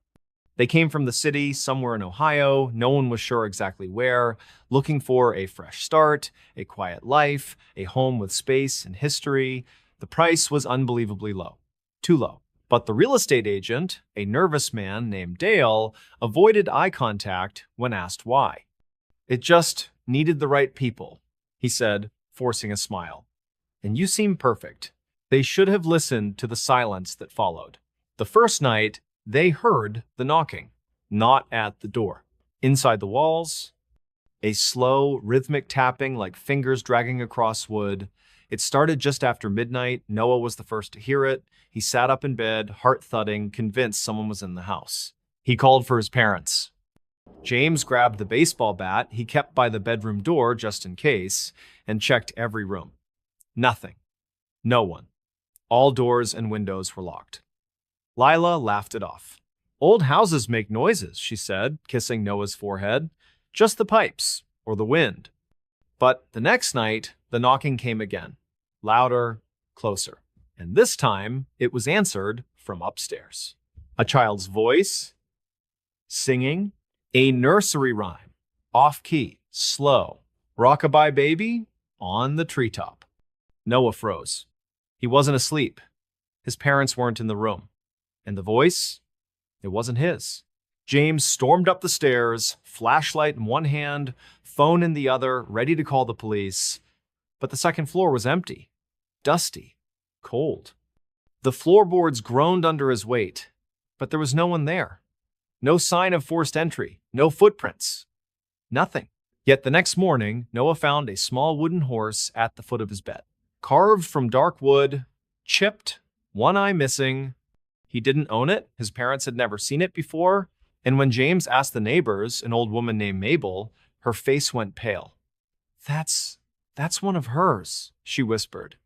They came from the city, somewhere in Ohio, no one was sure exactly where, looking for a fresh start, a quiet life, a home with space and history. The price was unbelievably low. Too low. But the real estate agent, a nervous man named Dale, avoided eye contact when asked why. "It just needed the right people," he said, forcing a smile. "And you seem perfect." They should have listened to the silence that followed. The first night, they heard the knocking, not at the door. Inside the walls, a slow, rhythmic tapping like fingers dragging across wood. It started just after midnight. Noah was the first to hear it. He sat up in bed, heart thudding, convinced someone was in the house. He called for his parents. James grabbed the baseball bat he kept by the bedroom door just in case and checked every room. Nothing. No one. All doors and windows were locked. Lila laughed it off. "Old houses make noises," she said, kissing Noah's forehead. "Just the pipes, or the wind." But the next night, the knocking came again. Louder, closer. And this time, it was answered from upstairs. A child's voice, singing, a nursery rhyme, off-key, slow. "Rockabye baby" on the treetop. Noah froze. He wasn't asleep. His parents weren't in the room. And the voice? It wasn't his. James stormed up the stairs, flashlight in one hand, phone in the other, ready to call the police. But the second floor was empty, dusty, cold. The floorboards groaned under his weight, but there was no one there. No sign of forced entry, no footprints, nothing. Yet the next morning, Noah found a small wooden horse at the foot of his bed. Carved from dark wood, chipped, one eye missing. He didn't own it, his parents had never seen it before, and when James asked the neighbors, an old woman named Mabel, her face went pale. That's one of hers," she whispered.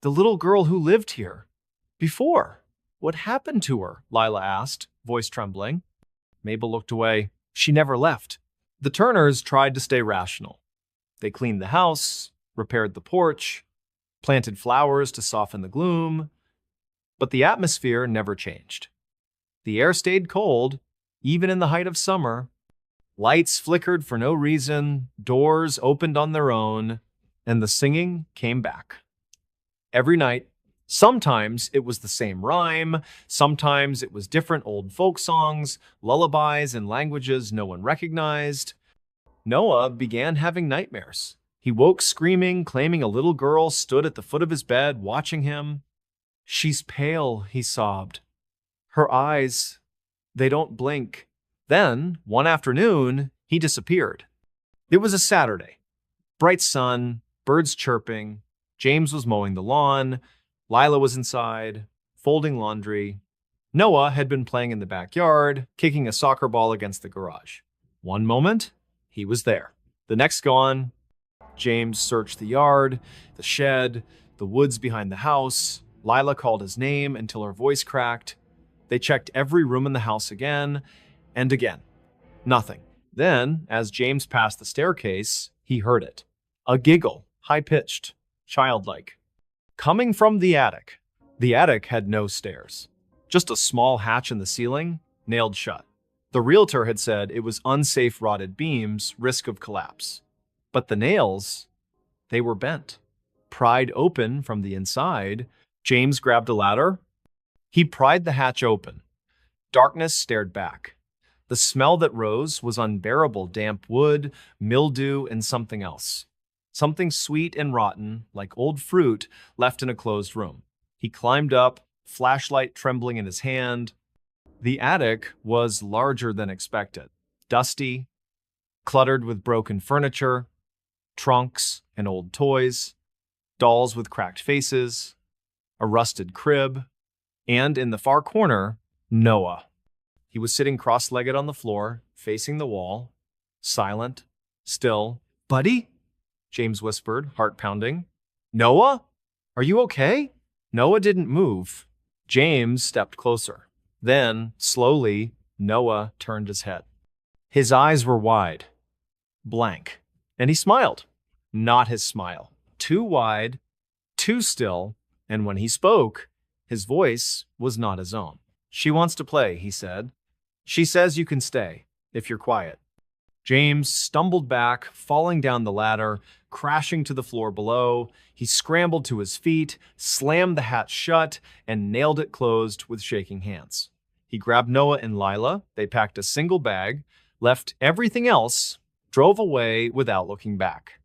"The little girl who lived here. Before. What happened to her?" Lila asked, voice trembling. Mabel looked away. "She never left." The Turners tried to stay rational. They cleaned the house, repaired the porch, planted flowers to soften the gloom, but the atmosphere never changed. The air stayed cold, even in the height of summer. Lights flickered for no reason, doors opened on their own, and the singing came back. Every night, sometimes it was the same rhyme, sometimes it was different old folk songs, lullabies in languages no one recognized. Noah began having nightmares. He woke screaming, claiming a little girl stood at the foot of his bed watching him. "She's pale," he sobbed. "Her eyes, they don't blink." Then, one afternoon, he disappeared. It was a Saturday. Bright sun, birds chirping. James was mowing the lawn. Lila was inside, folding laundry. Noah had been playing in the backyard, kicking a soccer ball against the garage. One moment, he was there. The next gone. James searched the yard, the shed, the woods behind the house. Lila called his name until her voice cracked. They checked every room in the house again and again. Nothing. Then, as James passed the staircase, he heard it. A giggle, high-pitched, childlike. Coming from the attic. The attic had no stairs. Just a small hatch in the ceiling, nailed shut. The realtor had said it was unsafe rotted beams, risk of collapse. But the nails, they were bent. Pried open from the inside, James grabbed a ladder. He pried the hatch open. Darkness stared back. The smell that rose was unbearable: damp wood, mildew, and something else. Something sweet and rotten, like old fruit left in a closed room. He climbed up, flashlight trembling in his hand. The attic was larger than expected. Dusty, cluttered with broken furniture, trunks and old toys, dolls with cracked faces, a rusted crib, And in the far corner, Noah. He was sitting cross-legged on the floor, facing the wall, silent, still. "Buddy?" James whispered, heart pounding. "Noah? Are you okay?" Noah didn't move. James stepped closer. Then, slowly, Noah turned his head. His eyes were wide, blank, and he smiled. Not his smile. Too wide, too still, and when he spoke, his voice was not his own. "She wants to play," he said. "She says you can stay, if you're quiet." James stumbled back, falling down the ladder, crashing to the floor below. He scrambled to his feet, slammed the hatch shut, and nailed it closed with shaking hands. He grabbed Noah and Lila. They packed a single bag, left everything else, drove away without looking back.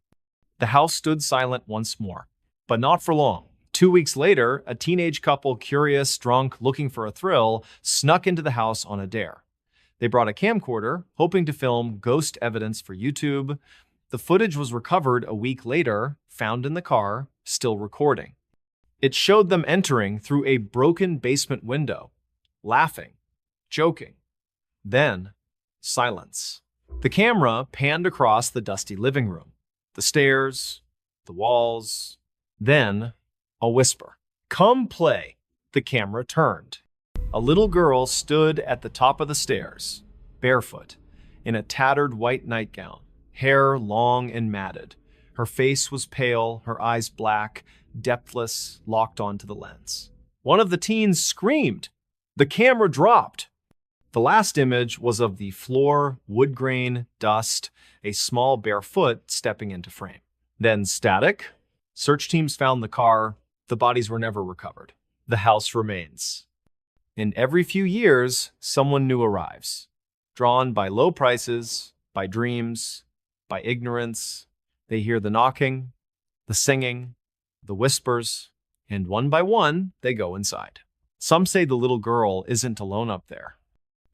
The house stood silent once more, but not for long. 2 weeks later, a teenage couple, curious, drunk, looking for a thrill, snuck into the house on a dare. They brought a camcorder, hoping to film ghost evidence for YouTube. The footage was recovered a week later, found in the car, still recording. It showed them entering through a broken basement window, laughing, joking. Then, silence. The camera panned across the dusty living room, the stairs, the walls. Then, a whisper. "Come play." The camera turned. A little girl stood at the top of the stairs, barefoot, in a tattered white nightgown, hair long and matted. Her face was pale, her eyes black, depthless, locked onto the lens. One of the teens screamed. The camera dropped. The last image was of the floor, wood grain, dust, a small bare foot stepping into frame. Then static. Search teams found the car. The bodies were never recovered. The house remains. And every few years, someone new arrives, drawn by low prices, by dreams, by ignorance. They hear the knocking, the singing, the whispers, and one by one, they go inside. Some say the little girl isn't alone up there,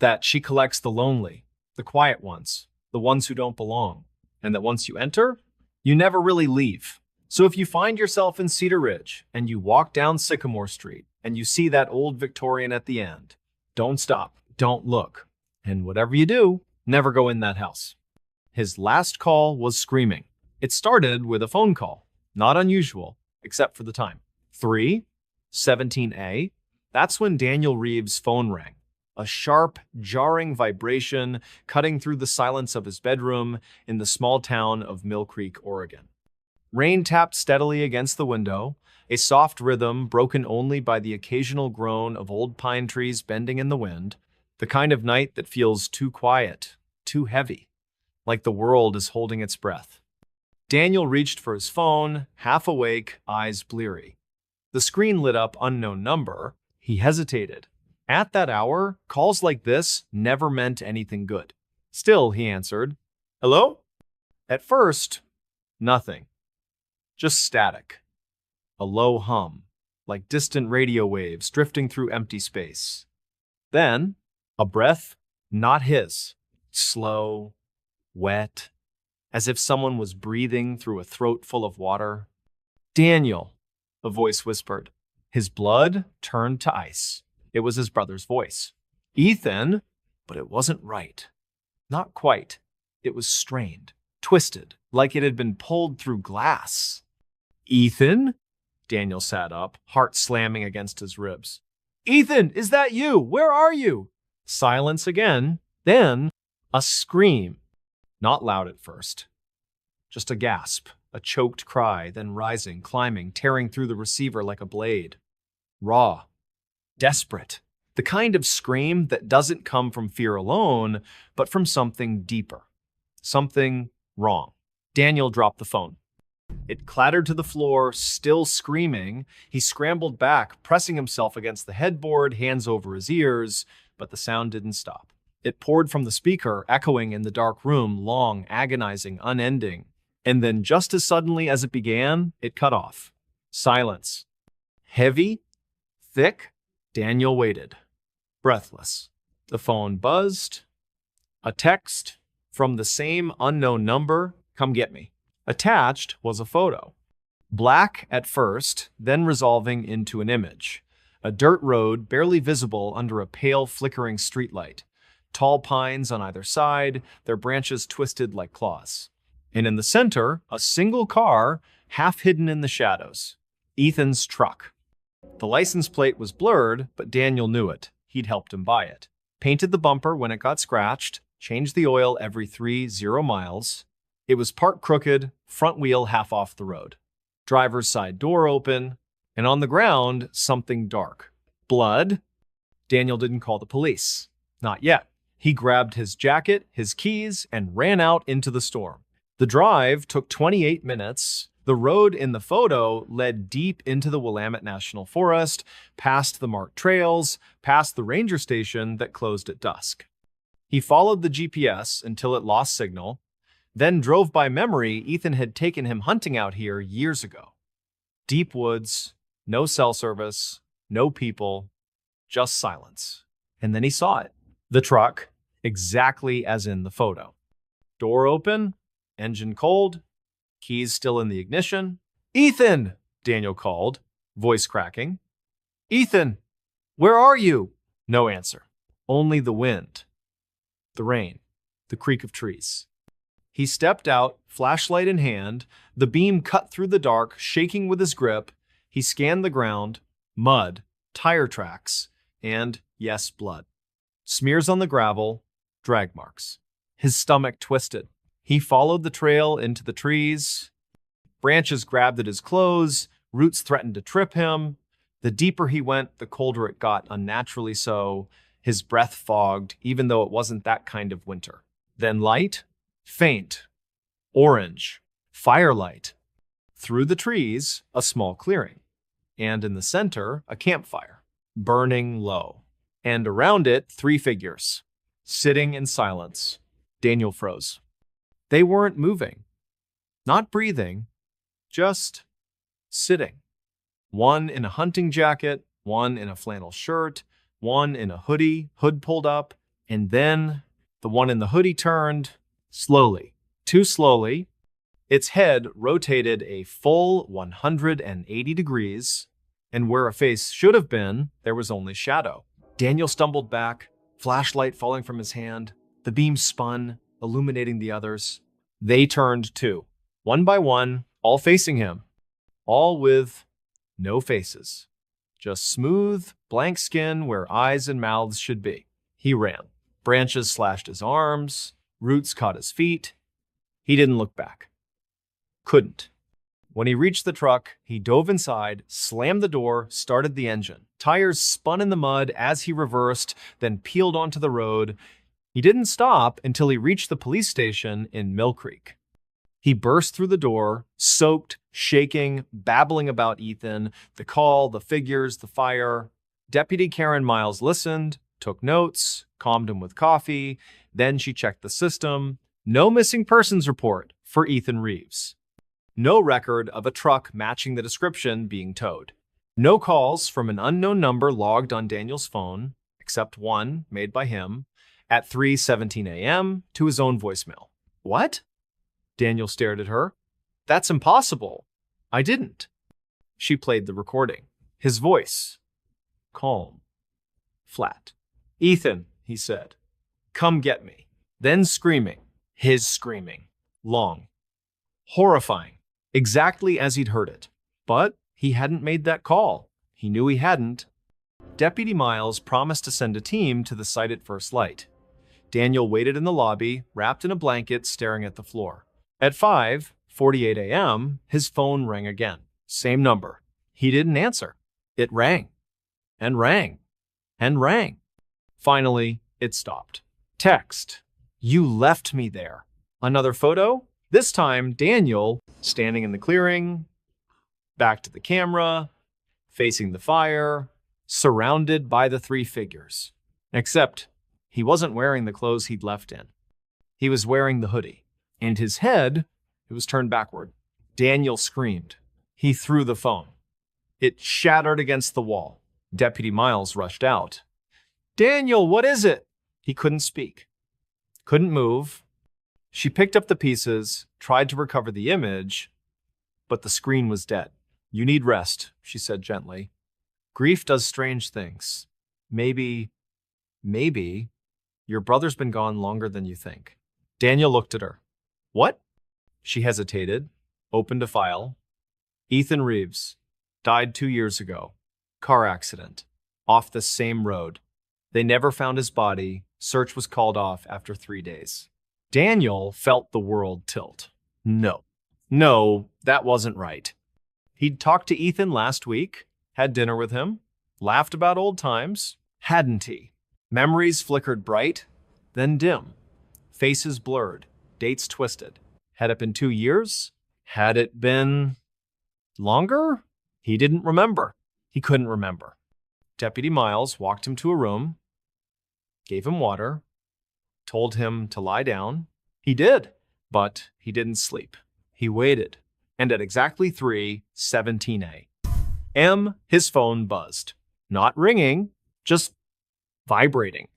that she collects the lonely, the quiet ones, the ones who don't belong, and that once you enter, you never really leave. So if you find yourself in Cedar Ridge and you walk down Sycamore Street and you see that old Victorian at the end, don't stop, don't look, and whatever you do, never go in that house. His last call was screaming. It started with a phone call, not unusual, except for the time. 3:17 That's when Daniel Reeves' phone rang. A sharp, jarring vibration cutting through the silence of his bedroom in the small town of Mill Creek, Oregon. Rain tapped steadily against the window, a soft rhythm broken only by the occasional groan of old pine trees bending in the wind, the kind of night that feels too quiet, too heavy, like the world is holding its breath. Daniel reached for his phone, half awake, eyes bleary. The screen lit up unknown number. He hesitated. At that hour, calls like this never meant anything good. Still, he answered, "Hello?" At first, nothing. Just static. A low hum, like distant radio waves drifting through empty space. Then, a breath, not his, slow, wet, as if someone was breathing through a throat full of water. "Daniel," a voice whispered. His blood turned to ice. It was his brother's voice. "Ethan," but it wasn't right. Not quite. It was strained, twisted, like it had been pulled through glass. "Ethan?" Daniel sat up, heart slamming against his ribs. "Ethan, is that you? Where are you?" Silence again, then a scream. Not loud at first. Just a gasp, a choked cry, then rising, climbing, tearing through the receiver like a blade. Raw. Desperate. The kind of scream that doesn't come from fear alone, but from something deeper. Something wrong. Daniel dropped the phone. It clattered to the floor, still screaming. He scrambled back, pressing himself against the headboard, hands over his ears, but the sound didn't stop. It poured from the speaker, echoing in the dark room, long, agonizing, unending. And then just as suddenly as it began, it cut off. Silence. Heavy, thick. Daniel waited, breathless. The phone buzzed. A text from the same unknown number, "Come get me." Attached was a photo. Black at first, then resolving into an image. A dirt road barely visible under a pale, flickering streetlight. Tall pines on either side, their branches twisted like claws. And in the center, a single car, half hidden in the shadows. Ethan's truck. The license plate was blurred, but Daniel knew it. He'd helped him buy it. Painted the bumper when it got scratched, changed the oil every 30 miles. It was parked crooked, front wheel half off the road. Driver's side door open, and on the ground, something dark. Blood? Daniel didn't call the police. Not yet. He grabbed his jacket, his keys, and ran out into the storm. The drive took 28 minutes. The road in the photo led deep into the Willamette National Forest, past the marked trails, past the ranger station that closed at dusk. He followed the GPS until it lost signal, then drove by memory Ethan had taken him hunting out here years ago. Deep woods, no cell service, no people, just silence. And then he saw it. The truck, exactly as in the photo. Door open, engine cold, keys still in the ignition. "Ethan!" Daniel called, voice cracking. "Ethan, where are you?" No answer. Only the wind, the rain, the creak of trees. He stepped out, flashlight in hand. The beam cut through the dark, shaking with his grip. He scanned the ground, mud, tire tracks, and, yes, blood. Smears on the gravel, drag marks. His stomach twisted. He followed the trail into the trees. Branches grabbed at his clothes. Roots threatened to trip him. The deeper he went, the colder it got, unnaturally so. His breath fogged, even though it wasn't that kind of winter. Then light, faint, orange, firelight. Through the trees, a small clearing. And in the center, a campfire, burning low. And around it, 3 figures, sitting in silence. Daniel froze. They weren't moving, not breathing, just sitting. One in a hunting jacket, one in a flannel shirt, one in a hoodie, hood pulled up, and then the one in the hoodie turned, slowly, too slowly. Its head rotated a full 180 degrees, and where a face should have been, there was only shadow. Daniel stumbled back, flashlight falling from his hand. The beam spun, illuminating the others. They turned too, one by one, all facing him, all with no faces, just smooth, blank skin where eyes and mouths should be. He ran. Branches slashed his arms, roots caught his feet. He didn't look back. Couldn't. When he reached the truck, he dove inside, slammed the door, started the engine. Tires spun in the mud as he reversed, then peeled onto the road. He didn't stop until he reached the police station in Mill Creek. He burst through the door, soaked, shaking, babbling about Ethan, the call, the figures, the fire. Deputy Karen Miles listened, took notes, calmed him with coffee. Then she checked the system. No missing persons report for Ethan Reeves. No record of a truck matching the description being towed. No calls from an unknown number logged on Daniel's phone, except one made by him at 3:17 a.m. to his own voicemail. What? Daniel stared at her. That's impossible. I didn't. She played the recording. His voice. Calm. Flat. Ethan, he said. Come get me. Then screaming. His screaming. Long. Horrifying. Exactly as he'd heard it. But he hadn't made that call. He knew he hadn't. Deputy Miles promised to send a team to the site at first light. Daniel waited in the lobby, wrapped in a blanket, staring at the floor. At 5:48 a.m., his phone rang again. Same number. He didn't answer. It rang. And rang. And rang. Finally, it stopped. Text. You left me there. Another photo? This time, Daniel, standing in the clearing, back to the camera, facing the fire, surrounded by the 3 figures. Except he wasn't wearing the clothes he'd left in. He was wearing the hoodie, and his head, it was turned backward. Daniel screamed. He threw the phone. It shattered against the wall. Deputy Miles rushed out. Daniel, what is it? He couldn't speak. Couldn't move. She picked up the pieces, tried to recover the image, but the screen was dead. You need rest, she said gently. Grief does strange things. Maybe, maybe, your brother's been gone longer than you think. Daniel looked at her. What? She hesitated, opened a file. Ethan Reeves died 2 years ago. Car accident. Off the same road. They never found his body. Search was called off after 3 days. Daniel felt the world tilt. No, that wasn't right. He'd talked to Ethan last week, had dinner with him, laughed about old times, hadn't he? Memories flickered bright, then dim. Faces blurred, dates twisted. Had it been 2 years? Had it been longer? He didn't remember. He couldn't remember. Deputy Miles walked him to a room, gave him water, told him to lie down. He did, but he didn't sleep. He waited, and at exactly 3:17 a.m., his phone buzzed. Not ringing, just vibrating.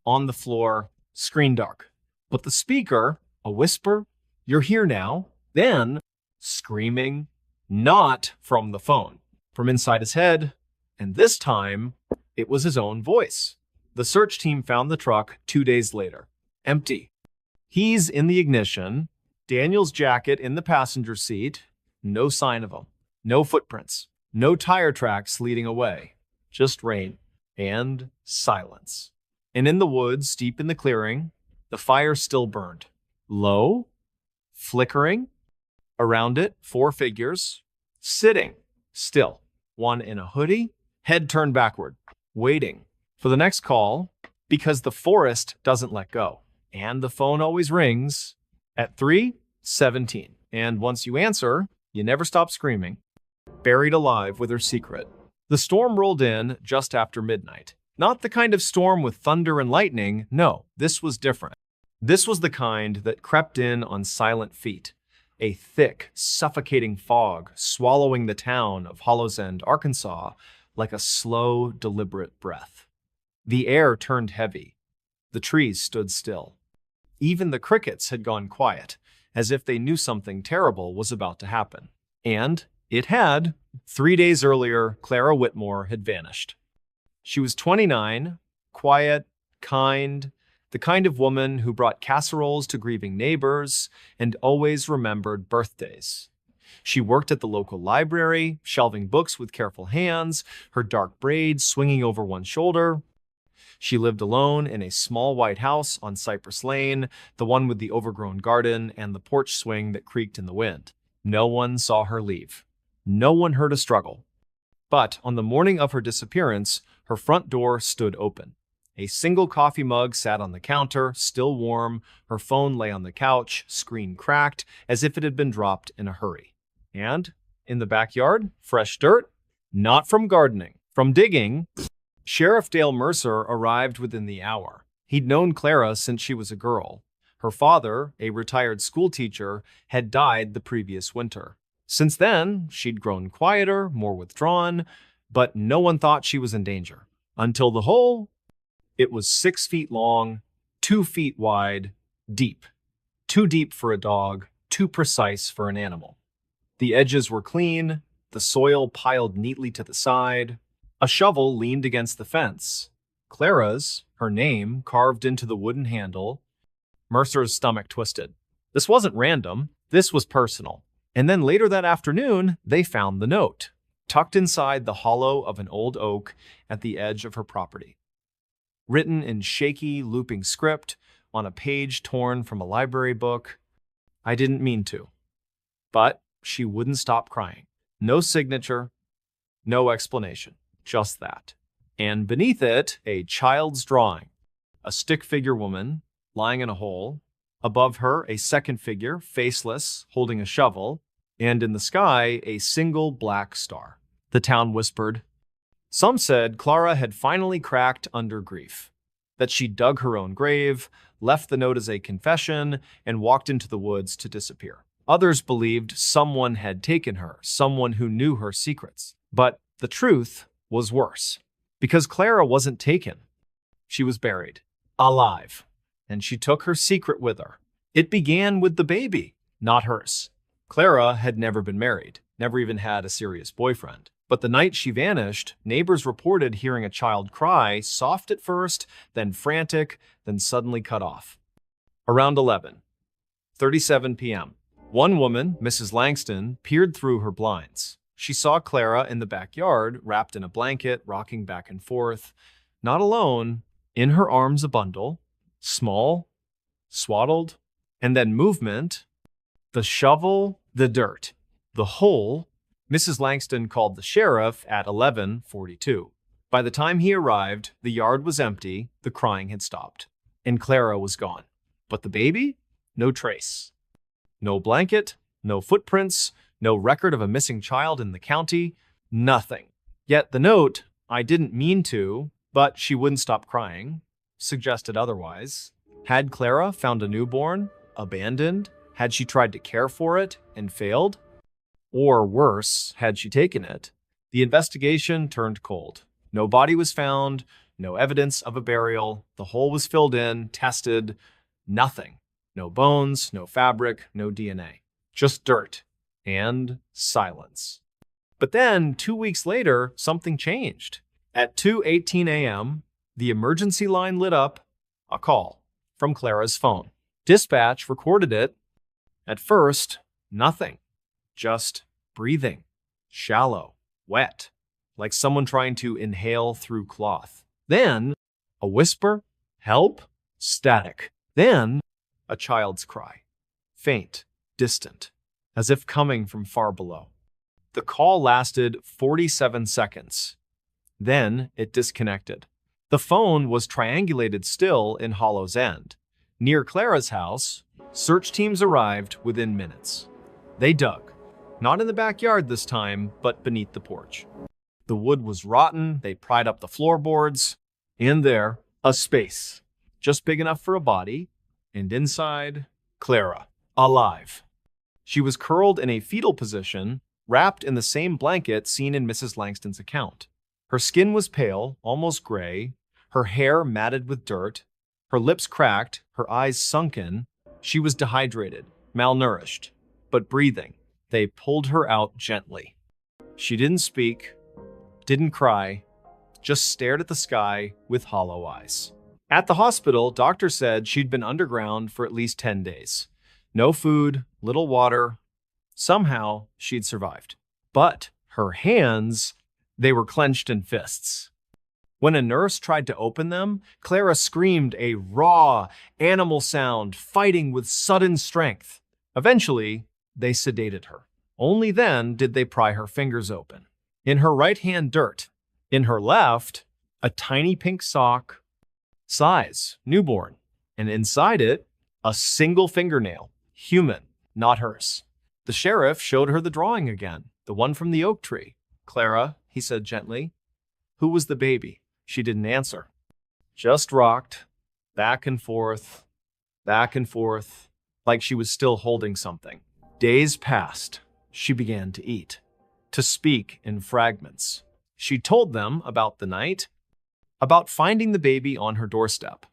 On the floor, screen dark. But the speaker, a whisper, "You're here now." Then, screaming, not from the phone, from inside his head, and this time, it was his own voice. The search team found the truck 2 days later. Empty. He's in the ignition, Daniel's jacket in the passenger seat, no sign of him, no footprints, no tire tracks leading away, just rain and silence. And in the woods, deep in the clearing, the fire still burned. Low, flickering. Around it, 4 figures, sitting still. One in a hoodie, head turned backward, waiting for the next call, because the forest doesn't let go. And the phone always rings at 3:17. And once you answer, you never stop screaming. Buried alive with her secret. The storm rolled in just after midnight. Not the kind of storm with thunder and lightning. No, this was different. This was the kind that crept in on silent feet. A thick, suffocating fog swallowing the town of Hollows End, Arkansas, like a slow, deliberate breath. The air turned heavy. The trees stood still. Even the crickets had gone quiet, as if they knew something terrible was about to happen. And it had. 3 days earlier, Clara Whitmore had vanished. She was 29, quiet, kind, the kind of woman who brought casseroles to grieving neighbors and always remembered birthdays. She worked at the local library, shelving books with careful hands, her dark braids swinging over one shoulder. She lived alone in a small white house on Cypress Lane, the one with the overgrown garden and the porch swing that creaked in the wind. No one saw her leave. No one heard a struggle. But on the morning of her disappearance, her front door stood open. A single coffee mug sat on the counter, still warm. Her phone lay on the couch, screen cracked, as if it had been dropped in a hurry. And in the backyard, fresh dirt, not from gardening, from digging. Sheriff Dale Mercer arrived within the hour. He'd known Clara since she was a girl. Her father, a retired schoolteacher, had died the previous winter. Since then, she'd grown quieter, more withdrawn, but no one thought she was in danger. Until the hole. It was 6 feet long, 2 feet wide, deep. Too deep for a dog, too precise for an animal. The edges were clean, the soil piled neatly to the side. A shovel leaned against the fence. Clara's, her name, carved into the wooden handle. Mercer's stomach twisted. This wasn't random. This was personal. And then later that afternoon, they found the note, tucked inside the hollow of an old oak at the edge of her property. Written in shaky, looping script on a page torn from a library book. I didn't mean to. But she wouldn't stop crying. No signature, no explanation, just that. And beneath it, a child's drawing. A stick figure woman lying in a hole. Above her, a second figure, faceless, holding a shovel. And in the sky, a single black star. The town whispered. Some said Clara had finally cracked under grief, that she dug her own grave, left the note as a confession, and walked into the woods to disappear. Others believed someone had taken her, someone who knew her secrets. But the truth was worse, because Clara wasn't taken. She was buried, alive, and she took her secret with her. It began with the baby, not hers. Clara had never been married, never even had a serious boyfriend. But the night she vanished, neighbors reported hearing a child cry, soft at first, then frantic, then suddenly cut off. Around 11:37 p.m., one woman, Mrs. Langston, peered through her blinds. She saw Clara in the backyard, wrapped in a blanket, rocking back and forth. Not alone, in her arms a bundle, small, swaddled, and then movement. The shovel, the dirt, the hole. Mrs. Langston called the sheriff at 11:42. By the time he arrived, the yard was empty, the crying had stopped, and Clara was gone. But the baby? No trace. No blanket, no footprints, no record of a missing child in the county, nothing. Yet the note, "I didn't mean to, but she wouldn't stop crying," suggested otherwise. Had Clara found a newborn, abandoned? Had she tried to care for it and failed? Or worse, had she taken it? The investigation turned cold. No body was found, no evidence of a burial. The hole was filled in, tested, nothing. No bones, no fabric, no DNA. Just dirt and silence. But then, 2 weeks later, something changed. At 2:18 a.m., the emergency line lit up, a call from Clara's phone. Dispatch recorded it. At first, nothing. Just breathing. Shallow. Wet. Like someone trying to inhale through cloth. Then, a whisper. Help. Static. Then, a child's cry. Faint. Distant. As if coming from far below. The call lasted 47 seconds. Then, it disconnected. The phone was triangulated still in Hollow's End. Near Clara's house, search teams arrived within minutes. They dug. Not in the backyard this time, but beneath the porch. The wood was rotten, they pried up the floorboards. In there, a space, just big enough for a body, and inside, Clara, alive. She was curled in a fetal position, wrapped in the same blanket seen in Mrs. Langston's account. Her skin was pale, almost gray, her hair matted with dirt, her lips cracked, her eyes sunken. She was dehydrated, malnourished, but breathing. They pulled her out gently. She didn't speak, didn't cry, just stared at the sky with hollow eyes. At the hospital, doctors said she'd been underground for at least 10 days. No food, little water. Somehow, she'd survived. But her hands, they were clenched in fists. When a nurse tried to open them, Clara screamed a raw, animal sound, fighting with sudden strength. Eventually, they sedated her. Only then did they pry her fingers open. In her right hand, dirt. In her left, a tiny pink sock, size, newborn. And inside it, a single fingernail, human, not hers. The sheriff showed her the drawing again, the one from the oak tree. "Clara," he said gently, "who was the baby?" She didn't answer. Just rocked, back and forth, like she was still holding something. Days passed. She began to eat, to speak in fragments. She told them about the night, about finding the baby on her doorstep.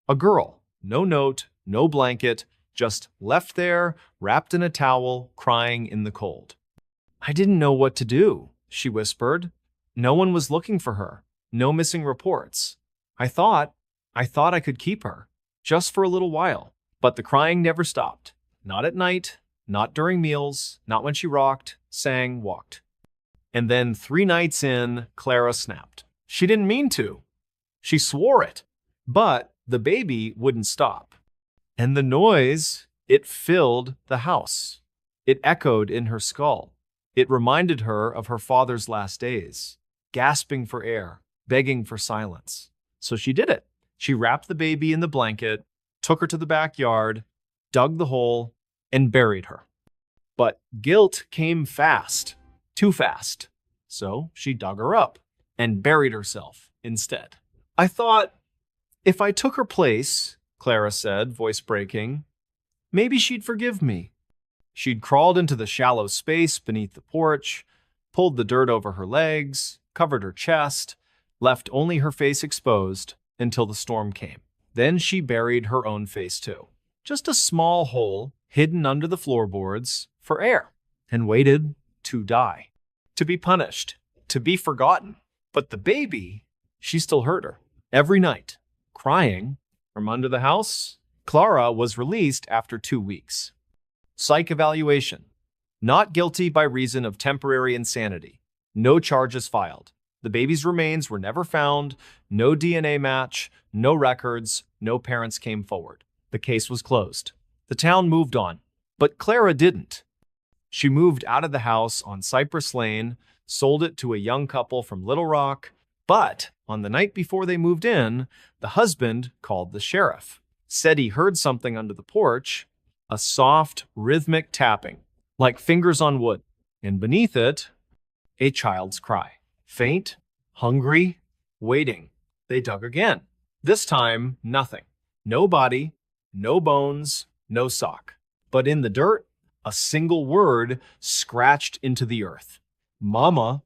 A girl, no note, no blanket, just left there, wrapped in a towel, crying in the cold. "I didn't know what to do," she whispered. "No one was looking for her. No missing reports. I thought I could keep her, just for a little while." But the crying never stopped. Not at night, not during meals, not when she rocked, sang, walked. And then 3 nights in, Clara snapped. She didn't mean to. She swore it. But the baby wouldn't stop. And the noise, it filled the house. It echoed in her skull. It reminded her of her father's last days, gasping for air, begging for silence. So she did it. She wrapped the baby in the blanket, took her to the backyard, dug the hole, and buried her. But guilt came fast, too fast. So she dug her up and buried herself instead. "I thought if I took her place," Clara said, voice breaking, "maybe she'd forgive me." She'd crawled into the shallow space beneath the porch, pulled the dirt over her legs, covered her chest, left only her face exposed until the storm came. Then she buried her own face too. Just a small hole hidden under the floorboards for air, and waited to die, to be punished, to be forgotten. But the baby, she still heard her. Every night, crying from under the house. Clara was released after 2 weeks. Psych evaluation. Not guilty by reason of temporary insanity. No charges filed. The baby's remains were never found, no DNA match, no records, no parents came forward. The case was closed. The town moved on, but Clara didn't. She moved out of the house on Cypress Lane, sold it to a young couple from Little Rock, but on the night before they moved in, the husband called the sheriff, said he heard something under the porch, a soft, rhythmic tapping, like fingers on wood, and beneath it, a child's cry. Faint, hungry, waiting. They dug again. This time, nothing. No body, no bones, no sock. But in the dirt, a single word scratched into the earth. Mama.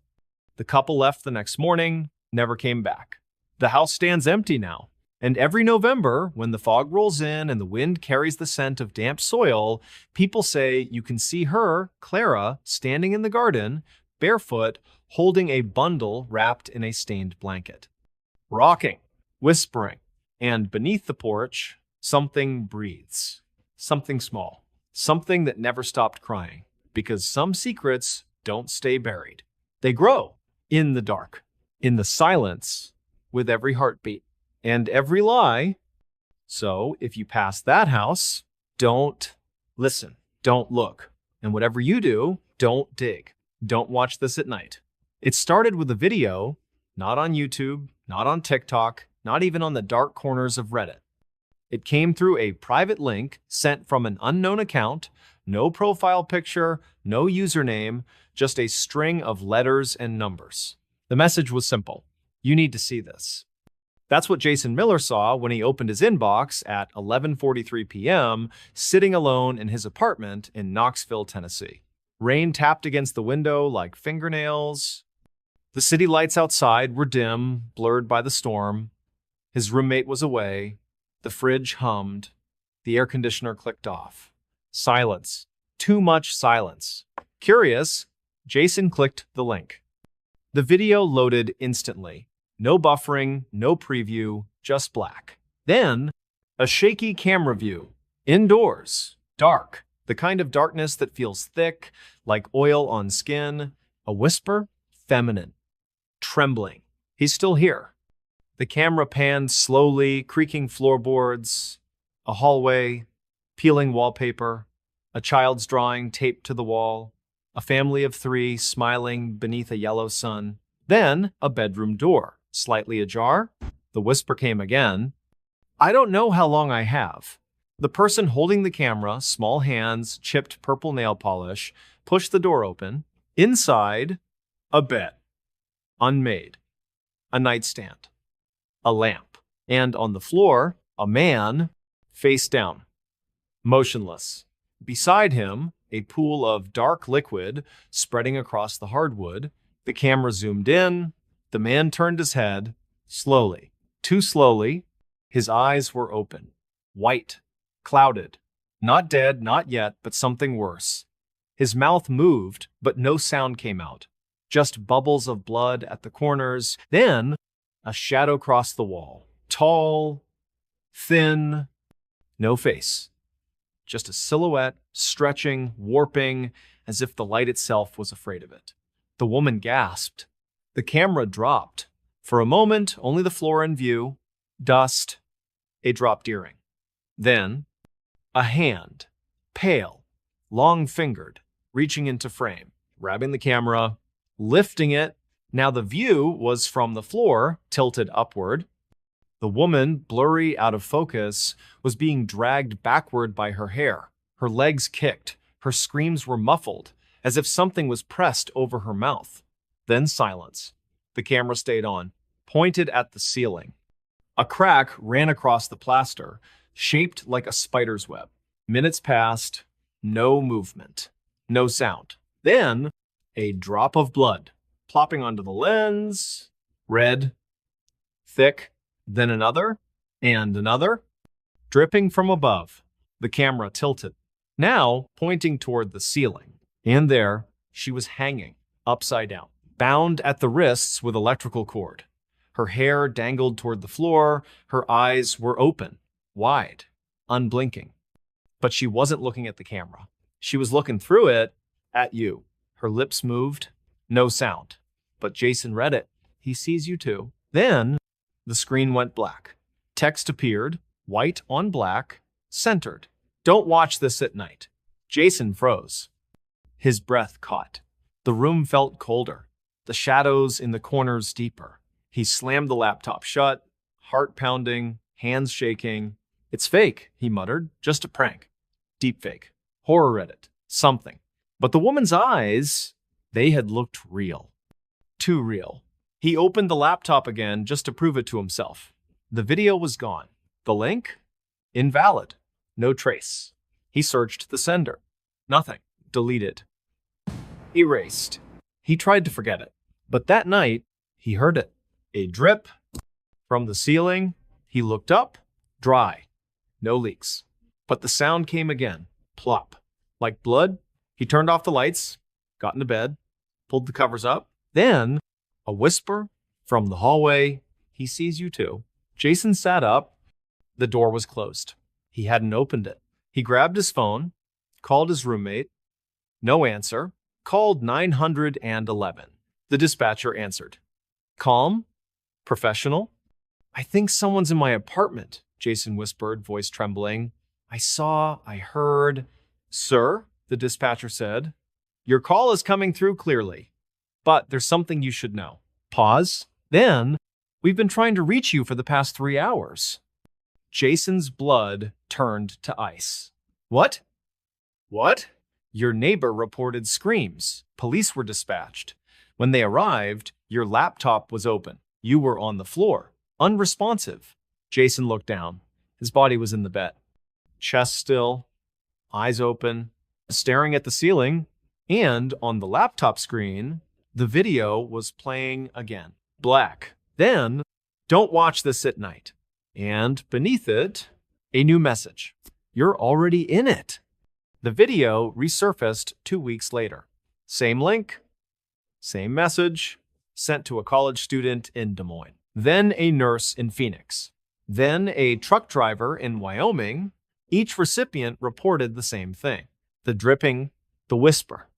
The couple left the next morning, never came back. The house stands empty now. And every November, when the fog rolls in and the wind carries the scent of damp soil, people say you can see her, Clara, standing in the garden, barefoot, holding a bundle wrapped in a stained blanket. Rocking, whispering, and beneath the porch, something breathes. Something small. Something that never stopped crying. Because some secrets don't stay buried. They grow in the dark, in the silence, with every heartbeat and every lie. So if you pass that house, don't listen, don't look. And whatever you do, don't dig. Don't watch this at night. It started with a video, not on YouTube, not on TikTok, not even on the dark corners of Reddit. It came through a private link sent from an unknown account, no profile picture, no username, just a string of letters and numbers. The message was simple. You need to see this. That's what Jason Miller saw when he opened his inbox at 11:43 p.m., sitting alone in his apartment in Knoxville, Tennessee. Rain tapped against the window like fingernails. The city lights outside were dim, blurred by the storm. His roommate was away. The fridge hummed. The air conditioner clicked off. Silence. Too much silence. Curious, Jason clicked the link. The video loaded instantly. No buffering, no preview, just black. Then, a shaky camera view. Indoors. Dark. The kind of darkness that feels thick, like oil on skin. A whisper. Feminine. Trembling. He's still here. The camera panned slowly, creaking floorboards. A hallway. Peeling wallpaper. A child's drawing taped to the wall. A family of 3 smiling beneath a yellow sun. Then, a bedroom door. Slightly ajar. The whisper came again. I don't know how long I have. The person holding the camera, small hands, chipped purple nail polish, pushed the door open. Inside, a bed. Unmade. A nightstand. A lamp. And on the floor, a man, face down. Motionless. Beside him, a pool of dark liquid spreading across the hardwood. The camera zoomed in. The man turned his head, slowly, too slowly. His eyes were open, white, clouded. Not dead, not yet, but something worse. His mouth moved, but no sound came out. Just bubbles of blood at the corners. Then, a shadow crossed the wall. Tall, thin, no face. Just a silhouette, stretching, warping, as if the light itself was afraid of it. The woman gasped. The camera dropped. For a moment, only the floor in view. Dust. A dropped earring. Then, a hand. Pale. Long-fingered. Reaching into frame. Grabbing the camera. Lifting it. Now the view was from the floor, tilted upward. The woman, blurry out of focus, was being dragged backward by her hair. Her legs kicked. Her screams were muffled, as if something was pressed over her mouth. Then silence. The camera stayed on, pointed at the ceiling. A crack ran across the plaster, shaped like a spider's web. Minutes passed, no movement, no sound. Then, a drop of blood, plopping onto the lens, red, thick, then another, and another, dripping from above. The camera tilted, now pointing toward the ceiling. And there, she was hanging, upside down. bound at the wrists with electrical cord. Her hair dangled toward the floor, her eyes were open, wide, unblinking. But she wasn't looking at the camera. She was looking through it at you. Her lips moved, no sound. But Jason read it. He sees you too. Then the screen went black. Text appeared, white on black, centered. Don't watch this at night. Jason froze. His breath caught. The room felt colder, the shadows in the corners deeper. He slammed the laptop shut, heart pounding, hands shaking. It's fake, he muttered. Just a prank. Deep fake. Horror edit. Something. But the woman's eyes, they had looked real. Too real. He opened the laptop again just to prove it to himself. The video was gone. The link? Invalid. No trace. He searched the sender. Nothing. Deleted. Erased. He tried to forget it. But that night, he heard it. A drip from the ceiling. He looked up. Dry. No leaks. But the sound came again. Plop. Like blood. He turned off the lights, got into bed, pulled the covers up. Then, a whisper from the hallway. He sees you too. Jason sat up. The door was closed. He hadn't opened it. He grabbed his phone, called his roommate. No answer. Called 911. The dispatcher answered. Calm? Professional? I think someone's in my apartment, Jason whispered, voice trembling. I heard. Sir, the dispatcher said, your call is coming through clearly, but there's something you should know. Pause. Then, we've been trying to reach you for the past 3 hours. Jason's blood turned to ice. What? What? Your neighbor reported screams. Police were dispatched. When they arrived, your laptop was open. You were on the floor, unresponsive. Jason looked down. His body was in the bed. Chest still, eyes open, staring at the ceiling, and on the laptop screen, the video was playing again. Black. Then, don't watch this at night. And beneath it, a new message. You're already in it. The video resurfaced 2 weeks later. Same link, same message, sent to a college student in Des Moines. Then a nurse in Phoenix. Then a truck driver in Wyoming. Each recipient reported the same thing. The dripping, the whisper,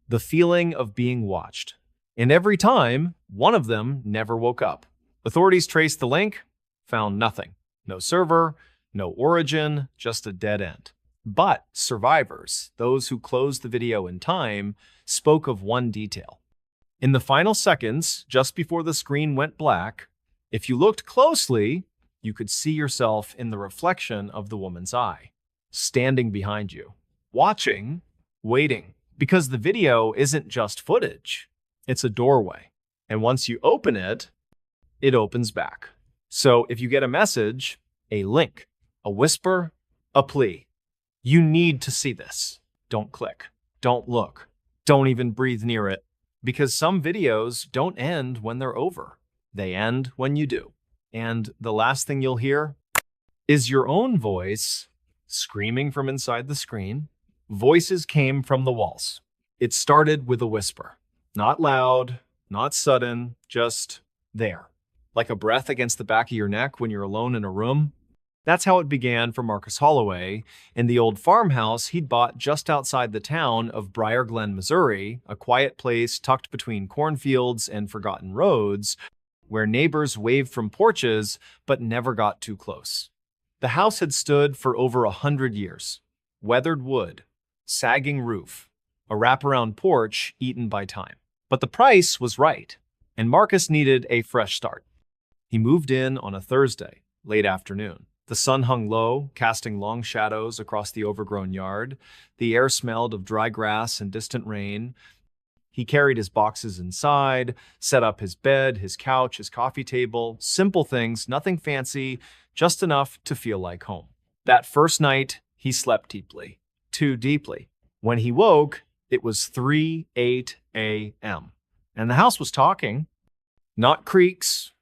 the feeling of being watched. And every time, one of them never woke up. Authorities traced the link, found nothing. No server, no origin, just a dead end. But survivors, those who closed the video in time, spoke of one detail. In the final seconds, just before the screen went black, if you looked closely, you could see yourself in the reflection of the woman's eye, standing behind you, watching, waiting, because the video isn't just footage, it's a doorway. And once you open it, it opens back. So if you get a message, a link, a whisper, a plea, you need to see this. Don't click, don't look, don't even breathe near it, because some videos don't end when they're over. They end when you do. And the last thing you'll hear is your own voice screaming from inside the screen. Voices came from the walls. It started with a whisper. Not loud, not sudden, just there. Like a breath against the back of your neck when you're alone in a room. That's how it began for Marcus Holloway in the old farmhouse he'd bought just outside the town of Briar Glen, Missouri, a quiet place tucked between cornfields and forgotten roads, where neighbors waved from porches but never got too close. The house had stood for over 100 years. Weathered wood, sagging roof, a wraparound porch eaten by time. But the price was right, and Marcus needed a fresh start. He moved in on a Thursday, late afternoon. The sun hung low, casting long shadows across the overgrown yard. The air smelled of dry grass and distant rain. He carried his boxes inside, set up his bed, his couch, his coffee table. Simple things, nothing fancy, just enough to feel like home. That first night, he slept deeply. Too deeply. When he woke, it was 3:08 a.m. And the house was talking. Not creaks,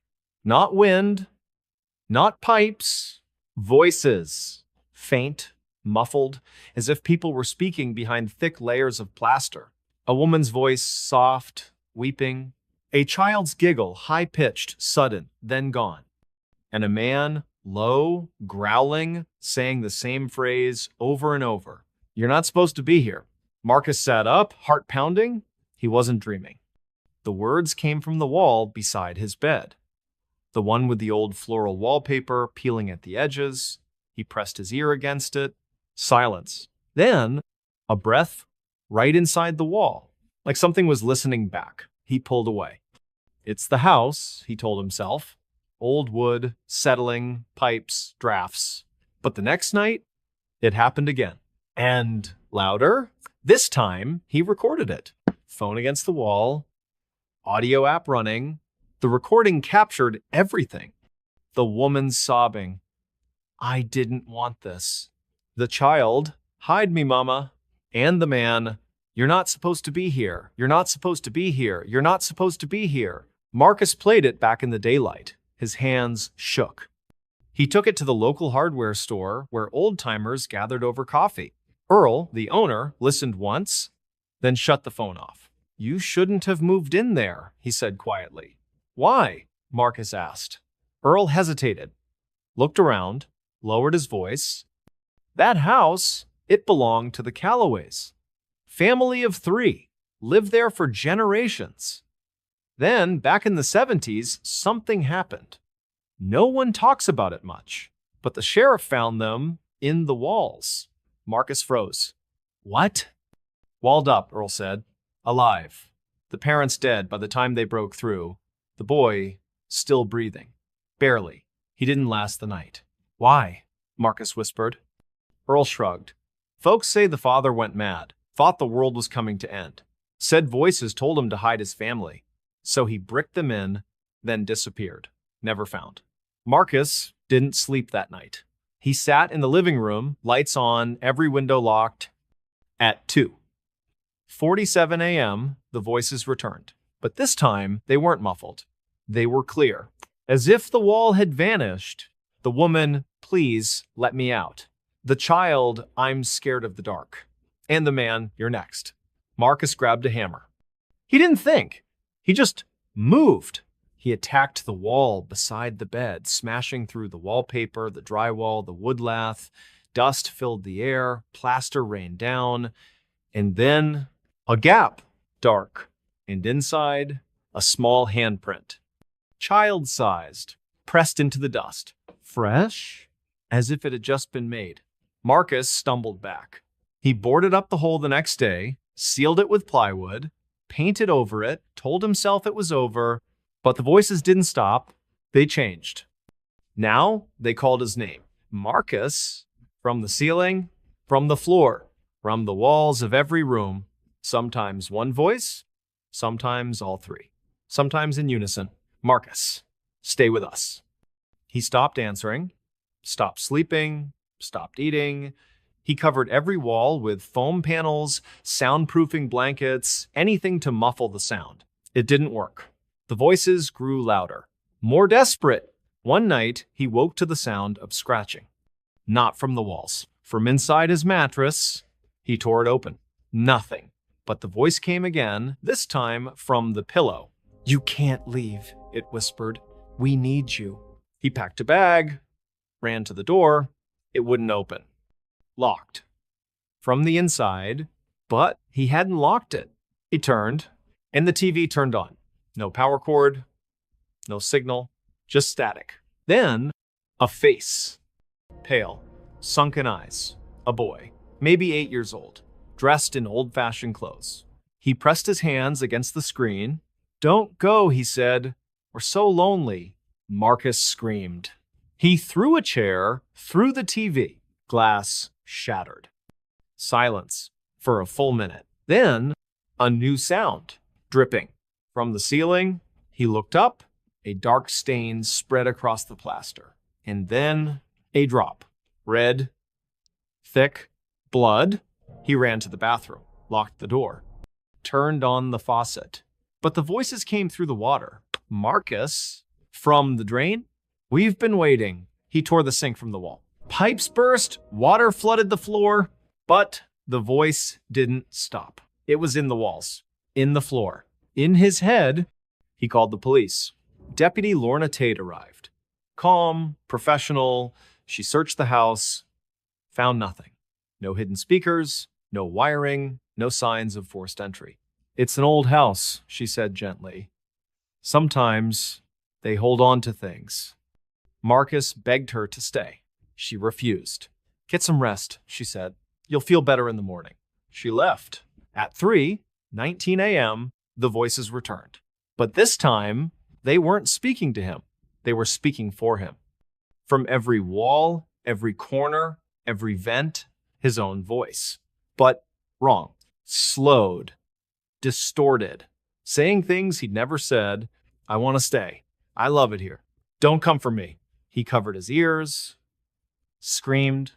not wind, not pipes, voices. Faint, muffled, as if people were speaking behind thick layers of plaster. A woman's voice, soft, weeping, A child's giggle, high-pitched, sudden, then gone. And a man, low, growling, saying the same phrase over and over. You're not supposed to be here. Marcus sat up, heart pounding. He wasn't dreaming. The words came from the wall beside his bed. The one with the old floral wallpaper peeling at the edges. He pressed his ear against it. Silence. Then, a breath right inside the wall, like something was listening back. He pulled away. It's the house, he told himself. Old wood, settling, pipes, drafts. But the next night, it happened again. And louder. This time, he recorded it. Phone against the wall. Audio app running. The recording captured everything. The woman sobbing. I didn't want this. The child, hide me, mama. And the man, you're not supposed to be here. You're not supposed to be here. You're not supposed to be here. Marcus played it back in the daylight. His hands shook. He took it to the local hardware store where old-timers gathered over coffee. Earl, the owner, listened once, then shut the phone off. You shouldn't have moved in there, he said quietly. Why? Marcus asked. Earl hesitated, looked around, lowered his voice. That house, it belonged to the Callaways. Family of 3, lived there for generations. Then, back in the 70s, something happened. No one talks about it much, but the sheriff found them in the walls. Marcus froze. What? Walled up, Earl said. Alive. The parents dead by the time they broke through. The boy still breathing. Barely. He didn't last the night. Why? Marcus whispered. Earl shrugged. Folks say the father went mad, thought the world was coming to end. Said voices told him to hide his family. So he bricked them in, then disappeared. Never found. Marcus didn't sleep that night. He sat in the living room, lights on, every window locked. At 2:47 a.m., the voices returned. But this time, they weren't muffled. They were clear. As if the wall had vanished. The woman, please let me out. The child, I'm scared of the dark. And the man, you're next. Marcus grabbed a hammer. He didn't think. He just moved. He attacked the wall beside the bed, smashing through the wallpaper, the drywall, the wood lath. Dust filled the air, plaster rained down, and then a gap, dark, and inside, a small handprint. Child-sized, pressed into the dust. Fresh? As if it had just been made. Marcus stumbled back. He boarded up the hole the next day, sealed it with plywood, painted over it, told himself it was over, but the voices didn't stop. They changed. Now they called his name. Marcus, from the ceiling, from the floor, from the walls of every room, sometimes one voice, sometimes all 3, sometimes in unison. Marcus, stay with us. He stopped answering, stopped sleeping, stopped eating. He covered every wall with foam panels, soundproofing blankets, anything to muffle the sound. It didn't work. The voices grew louder, more desperate. One night, he woke to the sound of scratching. Not from the walls. From inside his mattress, he tore it open. Nothing. But the voice came again, this time from the pillow. You can't leave, it whispered. We need you. He packed a bag, ran to the door. It wouldn't open. Locked. From the inside, but he hadn't locked it. He turned, and the TV turned on. No power cord, no signal, just static. Then, a face. Pale, sunken eyes. A boy, maybe 8 years old, dressed in old-fashioned clothes. He pressed his hands against the screen. Don't go, he said. We're so lonely. Marcus screamed. He threw a chair through the TV. Glass shattered. Silence for a full minute. Then, a new sound, dripping. From the ceiling, he looked up. A dark stain spread across the plaster. And then, a drop. Red, thick, blood. He ran to the bathroom, locked the door, turned on the faucet. But the voices came through the water. Marcus, from the drain? We've been waiting. He tore the sink from the wall. Pipes burst, water flooded the floor, but the voice didn't stop. It was in the walls, in the floor, in his head. He called the police. Deputy Lorna Tate arrived. Calm, professional, she searched the house, found nothing. No hidden speakers, no wiring, no signs of forced entry. It's an old house, she said gently. Sometimes they hold on to things. Marcus begged her to stay. She refused. Get some rest, she said. You'll feel better in the morning. She left. At 3:19 a.m., the voices returned. But this time, they weren't speaking to him. They were speaking for him. From every wall, every corner, every vent, his own voice. But wrong. Slowed. Distorted. Saying things he'd never said. I want to stay. I love it here. Don't come for me. He covered his ears, screamed,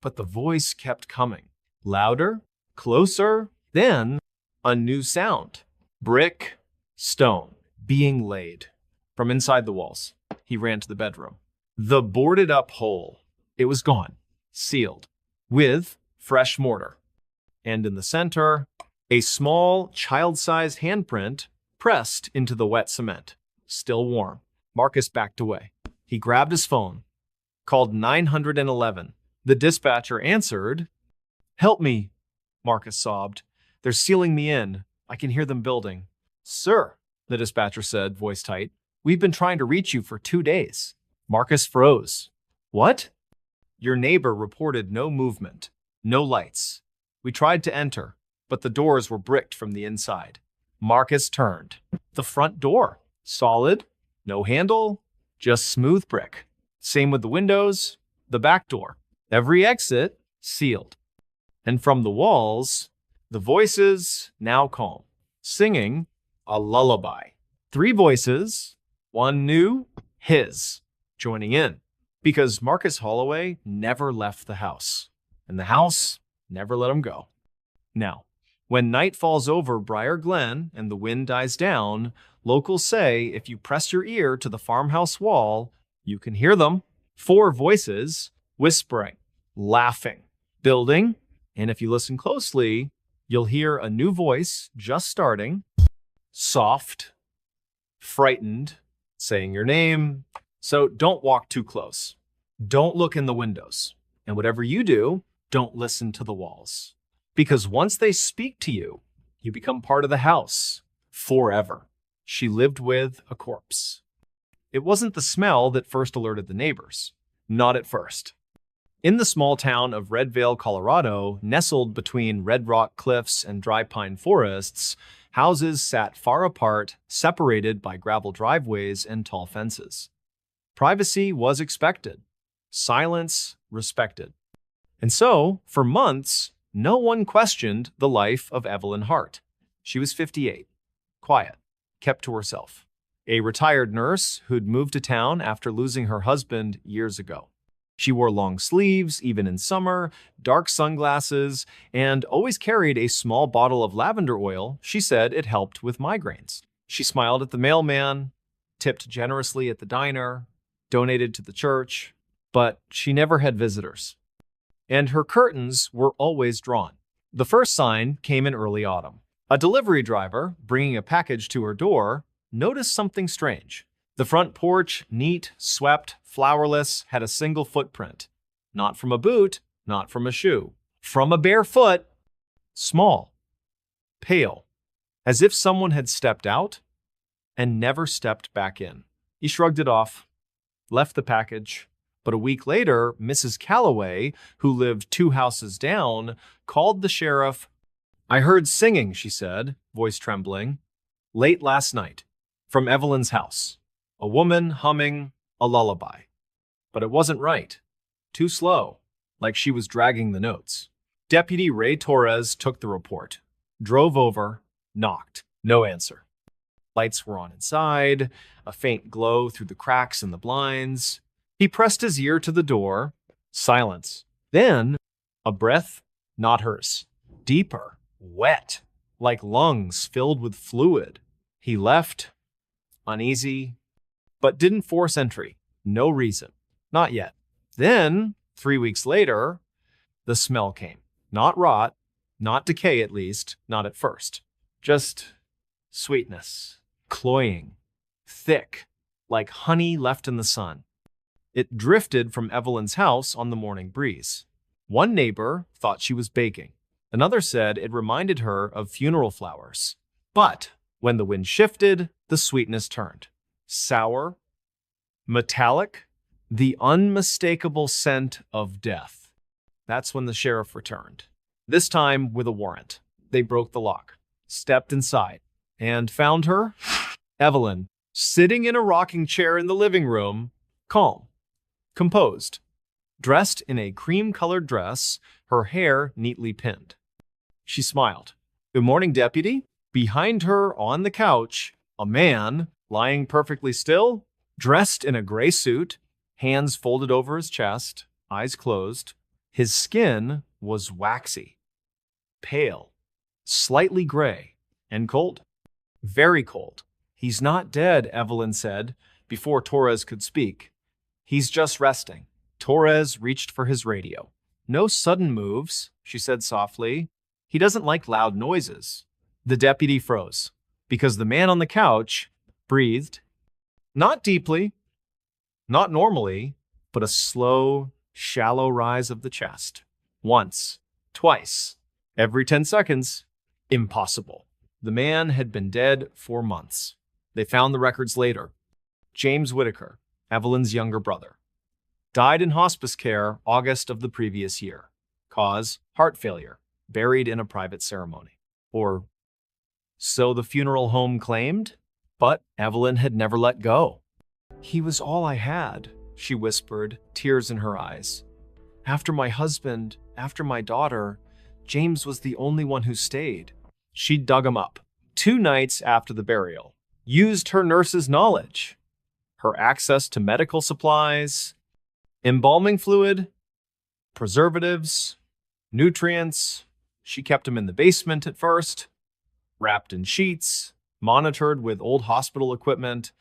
but the voice kept coming. Louder, closer, then a new sound. Brick, stone, being laid. From inside the walls, he ran to the bedroom. The boarded up hole. It was gone, sealed, with fresh mortar. And in the center, a small, child-sized handprint pressed into the wet cement. Still warm. Marcus backed away. He grabbed his phone, called 911. The dispatcher answered. Help me, Marcus sobbed. They're sealing me in. I can hear them building. Sir, the dispatcher said, voice tight, we've been trying to reach you for 2 days. Marcus froze. What? Your neighbor reported no movement, no lights. We tried to enter, but the doors were bricked from the inside. Marcus turned. The front door. Solid, no handle, just smooth brick. Same with the windows, the back door. Every exit sealed. And from the walls, the voices, now calm, singing a lullaby. 3 voices, one new, his, joining in. Because Marcus Holloway never left the house. And the house never let him go. Now, when night falls over Briar Glen and the wind dies down, locals say if you press your ear to the farmhouse wall, you can hear them. 4 voices, whispering, laughing, building, and if you listen closely, you'll hear a new voice just starting, soft, frightened, saying your name. So don't walk too close. Don't look in the windows. And whatever you do, don't listen to the walls. Because once they speak to you, you become part of the house forever. She lived with a corpse. It wasn't the smell that first alerted the neighbors. Not at first. In the small town of Red Vale, Colorado, nestled between red rock cliffs and dry pine forests, houses sat far apart, separated by gravel driveways and tall fences. Privacy was expected. Silence respected. And so, for months, no one questioned the life of Evelyn Hart. She was 58, quiet, kept to herself. A retired nurse who'd moved to town after losing her husband years ago. She wore long sleeves, even in summer, dark sunglasses, and always carried a small bottle of lavender oil. She said it helped with migraines. She smiled at the mailman, tipped generously at the diner, donated to the church, but she never had visitors. And her curtains were always drawn. The first sign came in early autumn. A delivery driver, bringing a package to her door, noticed something strange. The front porch, neat, swept, flowerless, had a single footprint. Not from a boot, not from a shoe. From a bare foot. Small. Pale. As if someone had stepped out and never stepped back in. He shrugged it off, left the package. But a week later, Mrs. Calloway, who lived 2 houses down, called the sheriff. I heard singing, she said, voice trembling, late last night, from Evelyn's house. A woman humming a lullaby. But it wasn't right. Too slow, like she was dragging the notes. Deputy Ray Torres took the report, drove over, knocked. No answer. Lights were on inside, a faint glow through the cracks in the blinds. He pressed his ear to the door. Silence. Then, a breath, not hers. Deeper, wet, like lungs filled with fluid. He left, uneasy, but didn't force entry. No reason. Not yet. Then, 3 weeks later, the smell came. Not rot, not decay at least, not at first. Just sweetness. cloying, thick, like honey left in the sun. It drifted from Evelyn's house on the morning breeze. One neighbor thought she was baking. Another said it reminded her of funeral flowers. But when the wind shifted, the sweetness turned. Sour, metallic, the unmistakable scent of death. That's when the sheriff returned. This time with a warrant. They broke the lock, stepped inside, and found her, Evelyn, sitting in a rocking chair in the living room, calm, composed, dressed in a cream-colored dress, her hair neatly pinned. She smiled. "Good morning, deputy." Behind her on the couch, a man, lying perfectly still, dressed in a gray suit, hands folded over his chest, eyes closed. His skin was waxy, pale, slightly gray, and cold. Very cold. "He's not dead," Evelyn said, before Torres could speak. "He's just resting." Torres reached for his radio. "No sudden moves," she said softly. "He doesn't like loud noises." The deputy froze, because the man on the couch breathed, not deeply, not normally, but a slow, shallow rise of the chest. Once, twice, every 10 seconds. Impossible. The man had been dead for months. They found the records later. James Whitaker, Evelyn's younger brother, died in hospice care August of the previous year. Cause, heart failure, buried in a private ceremony. Or so the funeral home claimed, but Evelyn had never let go. "He was all I had," she whispered, tears in her eyes. "After my husband, after my daughter, James was the only one who stayed." She dug him up 2 nights after the burial, used her nurse's knowledge, her access to medical supplies, embalming fluid, preservatives, nutrients. She kept him in the basement at first, wrapped in sheets, monitored with old hospital equipment.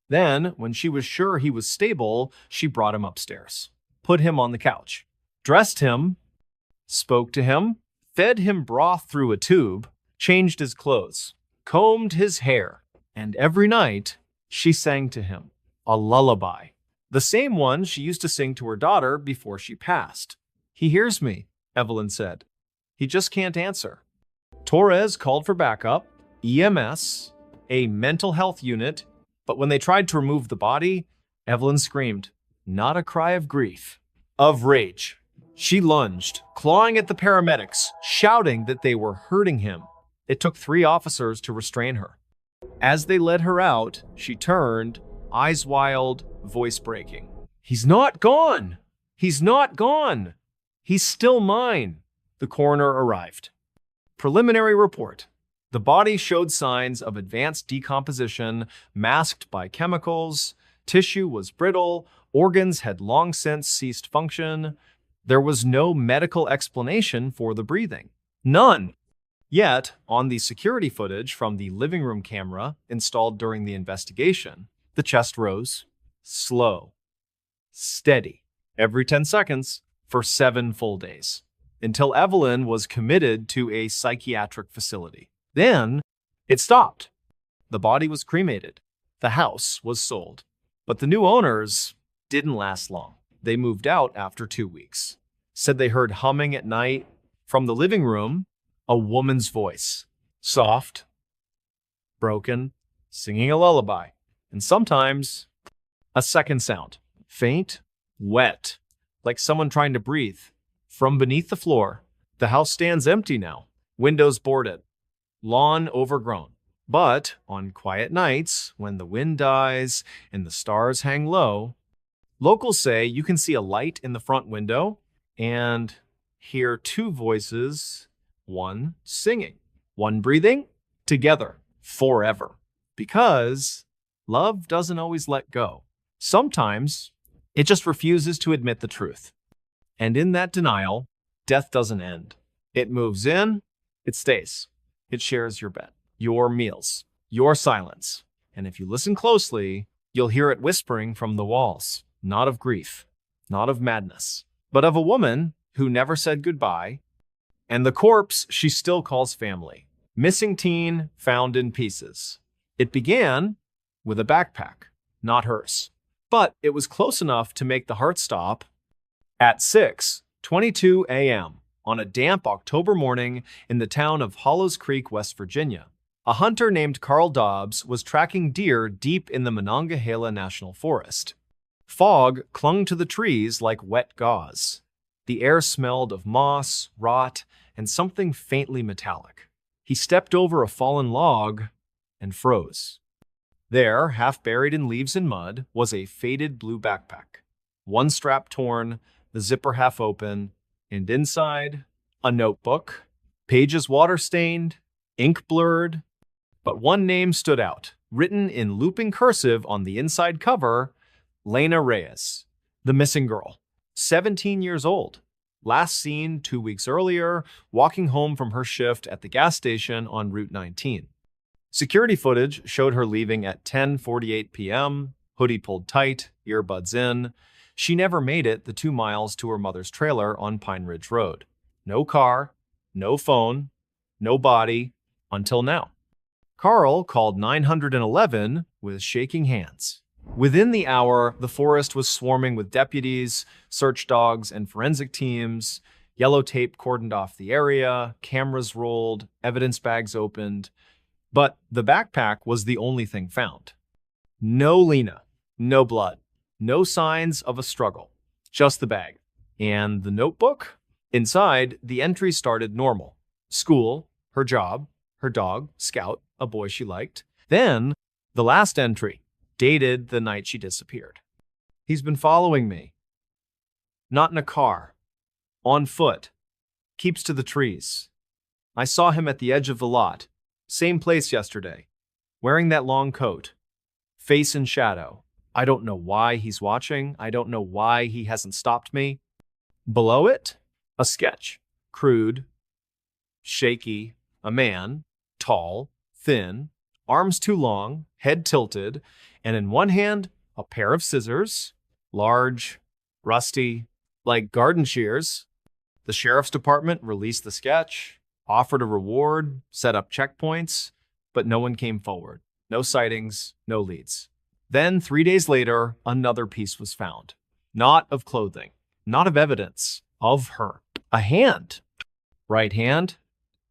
Then, when she was sure he was stable, she brought him upstairs, put him on the couch, dressed him, spoke to him, fed him broth through a tube, changed his clothes, combed his hair, and every night she sang to him a lullaby, the same one she used to sing to her daughter before she passed. "He hears me," Evelyn said. "He just can't answer." Torres called for backup, EMS, a mental health unit, but when they tried to remove the body, Evelyn screamed, not a cry of grief, of rage. She lunged, clawing at the paramedics, shouting that they were hurting him. It took 3 officers to restrain her. As they led her out, she turned, eyes wild, voice breaking. "He's not gone! He's not gone! He's still mine!" The coroner arrived. Preliminary report. The body showed signs of advanced decomposition, masked by chemicals. Tissue was brittle. Organs had long since ceased function. There was no medical explanation for the breathing. None. Yet, on the security footage from the living room camera installed during the investigation, the chest rose, slow, steady, every 10 seconds for 7 full days, until Evelyn was committed to a psychiatric facility. Then, it stopped. The body was cremated. The house was sold. But the new owners didn't last long. They moved out after 2 weeks. Said they heard humming at night. From the living room, a woman's voice. Soft, broken, singing a lullaby. And sometimes, a second sound. Faint, wet, like someone trying to breathe. From beneath the floor, the house stands empty now. Windows boarded. Lawn overgrown. But on quiet nights, when the wind dies and the stars hang low, locals say you can see a light in the front window and hear 2 voices, one singing, one breathing, together, forever. Because love doesn't always let go. Sometimes it just refuses to admit the truth. And in that denial, death doesn't end. It moves in, it stays. It shares your bed, your meals, your silence. And if you listen closely, you'll hear it whispering from the walls, not of grief, not of madness, but of a woman who never said goodbye, and the corpse she still calls family. Missing teen found in pieces. It began with a backpack, not hers. But it was close enough to make the heart stop at 6:22 a.m. on a damp October morning in the town of Hollows Creek, West Virginia. A hunter named Carl Dobbs was tracking deer deep in the Monongahela National Forest. Fog clung to the trees like wet gauze. The air smelled of moss, rot, and something faintly metallic. He stepped over a fallen log and froze. There, half buried in leaves and mud, was a faded blue backpack. One strap torn, the zipper half open, and inside, a notebook, pages water-stained, ink blurred. But one name stood out, written in looping cursive on the inside cover: Lena Reyes, the missing girl, 17 years old. Last seen 2 weeks earlier, walking home from her shift at the gas station on Route 19. Security footage showed her leaving at 10:48 p.m., hoodie pulled tight, earbuds in. She never made it the 2 miles to her mother's trailer on Pine Ridge Road. No car, no phone, no body, until now. Carl called 911 with shaking hands. Within the hour, the forest was swarming with deputies, search dogs, and forensic teams. Yellow tape cordoned off the area, cameras rolled, evidence bags opened. But the backpack was the only thing found. No Lena, no blood, no signs of a struggle, just the bag. And the notebook? Inside, the entries started normal. School, her job, her dog, Scout, a boy she liked. Then, the last entry, dated the night she disappeared. He's been following me. Not in a car. On foot. Keeps to the trees. I saw him at the edge of the lot. Same place yesterday. Wearing that long coat. Face in shadow. I don't know why he's watching. I don't know why he hasn't stopped me. Below it, a sketch. Crude. Shaky. A man. Tall. Thin. Arms too long. Head tilted. And in one hand, a pair of scissors. Large. Rusty. Like garden shears. The sheriff's department released the sketch, offered a reward, set up checkpoints, but no one came forward. No sightings, no leads. Then, 3 days later, another piece was found. Not of clothing, not of evidence, of her. A hand. Right hand,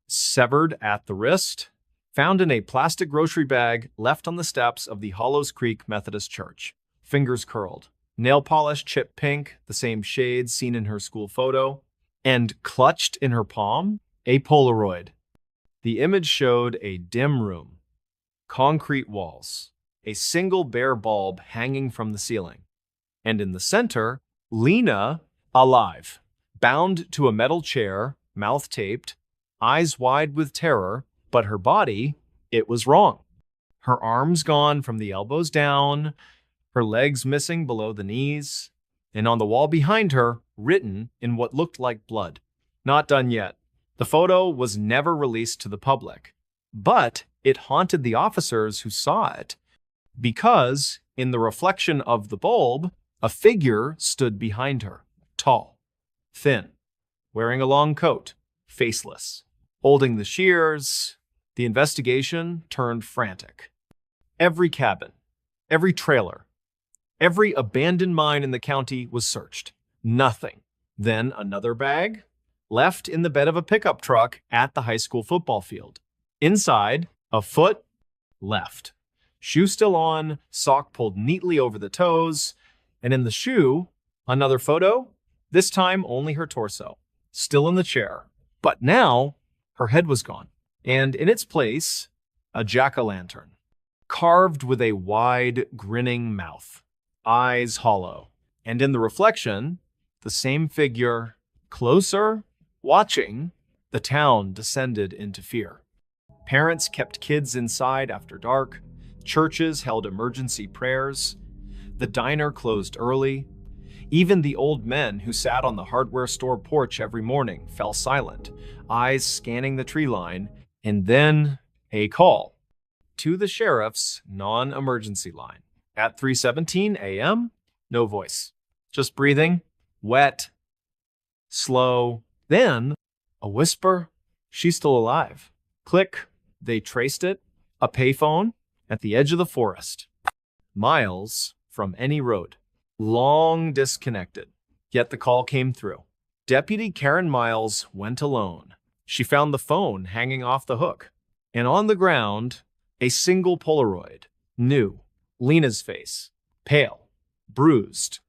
severed at the wrist, found in a plastic grocery bag left on the steps of the Hollows Creek Methodist Church. Fingers curled. Nail polish chipped pink, the same shade seen in her school photo. And clutched in her palm, a Polaroid. The image showed a dim room, concrete walls, a single bare bulb hanging from the ceiling. And in the center, Lena, alive, bound to a metal chair, mouth taped, eyes wide with terror, but her body, it was wrong. Her arms gone from the elbows down, her legs missing below the knees, and on the wall behind her, written in what looked like blood. Not done yet. The photo was never released to the public, but it haunted the officers who saw it because, in the reflection of the bulb, a figure stood behind her, tall, thin, wearing a long coat, faceless. Holding the shears, the investigation turned frantic. Every cabin, every trailer, every abandoned mine in the county was searched. Nothing. Then another bag, left in the bed of a pickup truck at the high school football field. Inside, a foot, left. Shoe still on, sock pulled neatly over the toes, and in the shoe, another photo, this time only her torso, still in the chair. But now, her head was gone, and in its place, a jack-o'-lantern, carved with a wide, grinning mouth. Eyes hollow, and in the reflection, the same figure, closer, watching. The town descended into fear. Parents kept kids inside after dark. Churches held emergency prayers. The diner closed early. Even the old men who sat on the hardware store porch every morning fell silent, eyes scanning the tree line, and then a call to the sheriff's non-emergency line. At 3:17 a.m., no voice. Just breathing, wet, slow. Then, a whisper, she's still alive. Click, they traced it. A payphone, at the edge of the forest, miles from any road, long disconnected. Yet the call came through. Deputy Karen Miles went alone. She found the phone hanging off the hook, and on the ground, a single Polaroid. New. Lena's face. Pale. Bruised.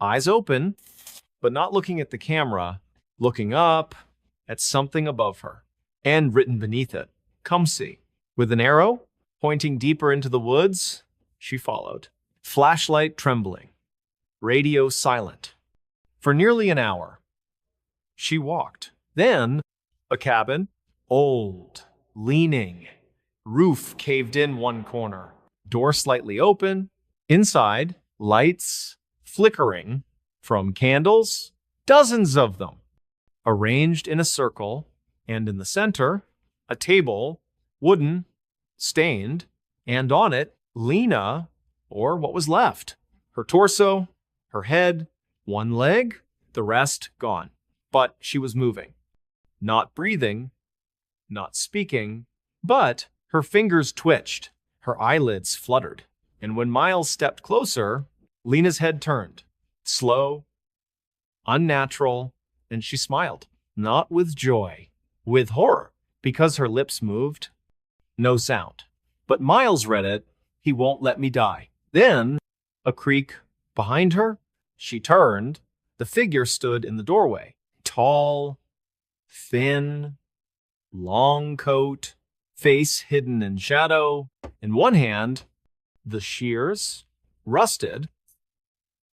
Eyes open, but not looking at the camera, looking up at something above her. And written beneath it, "Come see." With an arrow pointing deeper into the woods, she followed. Flashlight trembling. Radio silent. For nearly an hour, she walked. Then, a cabin, old, leaning, roof caved in one corner, door slightly open. Inside, lights flickering from candles, dozens of them, arranged in a circle, and in the center, a table, wooden, stained, and on it, Lena, or what was left. Her torso, her head, one leg, the rest gone. But she was moving. Not breathing, not speaking, but her fingers twitched, her eyelids fluttered. And when Miles stepped closer, Lena's head turned, slow, unnatural, and she smiled. Not with joy, with horror, because her lips moved. No sound. But Miles read it, "He won't let me die." Then, a creak behind her. She turned. The figure stood in the doorway. Tall, thin, long coat, face hidden in shadow. In one hand, the shears, rusted,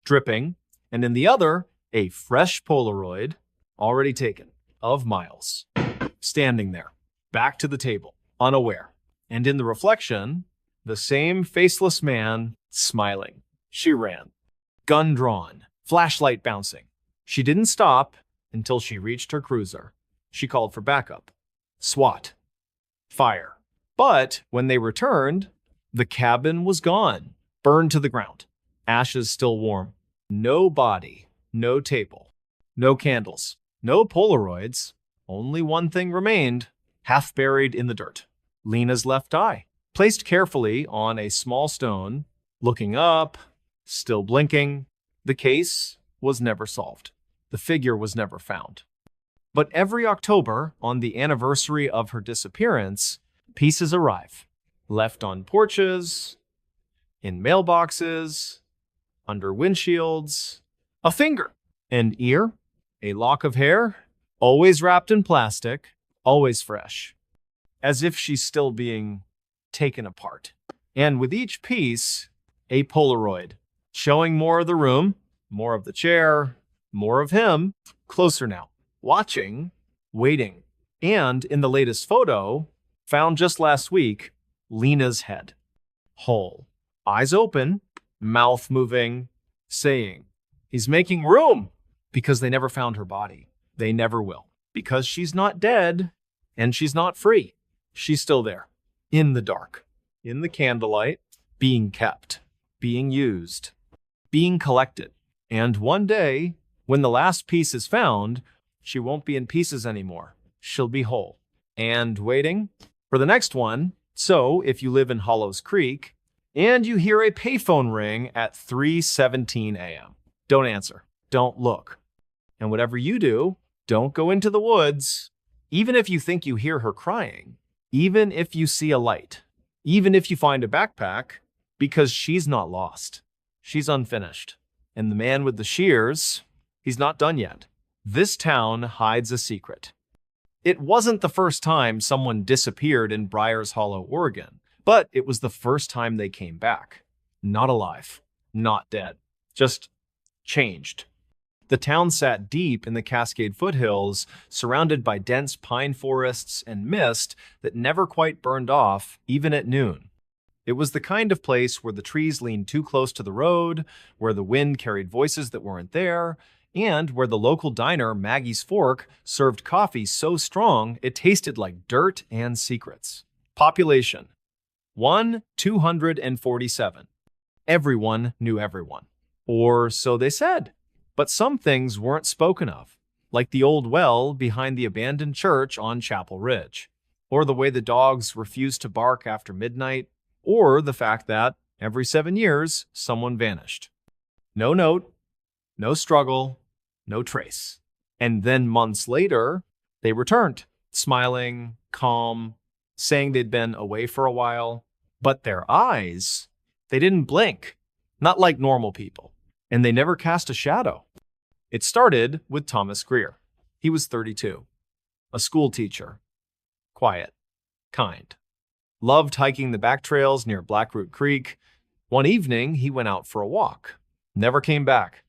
dripping, and in the other, a fresh Polaroid, already taken, of Miles, standing there, back to the table, unaware. And in the reflection, the same faceless man, smiling. She ran, gun drawn, flashlight bouncing. She didn't stop until she reached her cruiser. She called for backup. SWAT. Fire. But when they returned, the cabin was gone, burned to the ground. Ashes still warm. No body, no table, no candles, no Polaroids. Only one thing remained, half buried in the dirt. Lena's left eye, placed carefully on a small stone, looking up, still blinking. The case was never solved. The figure was never found. But every October, on the anniversary of her disappearance, pieces arrive, left on porches, in mailboxes, under windshields. A finger, an ear, a lock of hair, always wrapped in plastic, always fresh, as if she's still being taken apart. And with each piece, a Polaroid, showing more of the room, more of the chair, more of him, closer now, watching, waiting. And in the latest photo, found just last week, Lena's head, whole, eyes open, mouth moving, saying, "He's making room," because they never found her body. They never will, because she's not dead and she's not free. She's still there, in the dark, in the candlelight, being kept, being used, being collected. And one day, when the last piece is found, she won't be in pieces anymore. She'll be whole and waiting for the next one. So if you live in Hollows Creek and you hear a payphone ring at 3:17 a.m., don't answer. Don't look. And whatever you do, don't go into the woods. Even if you think you hear her crying, even if you see a light, even if you find a backpack, because she's not lost. She's unfinished. And the man with the shears, he's not done yet. This town hides a secret. It wasn't the first time someone disappeared in Briars Hollow, Oregon, but it was the first time they came back. Not alive, not dead, just changed. The town sat deep in the Cascade foothills, surrounded by dense pine forests and mist that never quite burned off, even at noon. It was the kind of place where the trees leaned too close to the road, where the wind carried voices that weren't there, and where the local diner, Maggie's Fork, served coffee so strong it tasted like dirt and secrets. Population: 1,247. Everyone knew everyone. Or so they said. But some things weren't spoken of, like the old well behind the abandoned church on Chapel Ridge, or the way the dogs refused to bark after midnight, or the fact that every 7 years, someone vanished. No note, no struggle, no trace. And then months later, they returned, smiling, calm, saying they'd been away for a while. But their eyes, they didn't blink, not like normal people, and they never cast a shadow. It started with Thomas Greer. He was 32, a school teacher, quiet, kind, loved hiking the back trails near Blackroot Creek. One evening, he went out for a walk, never came back.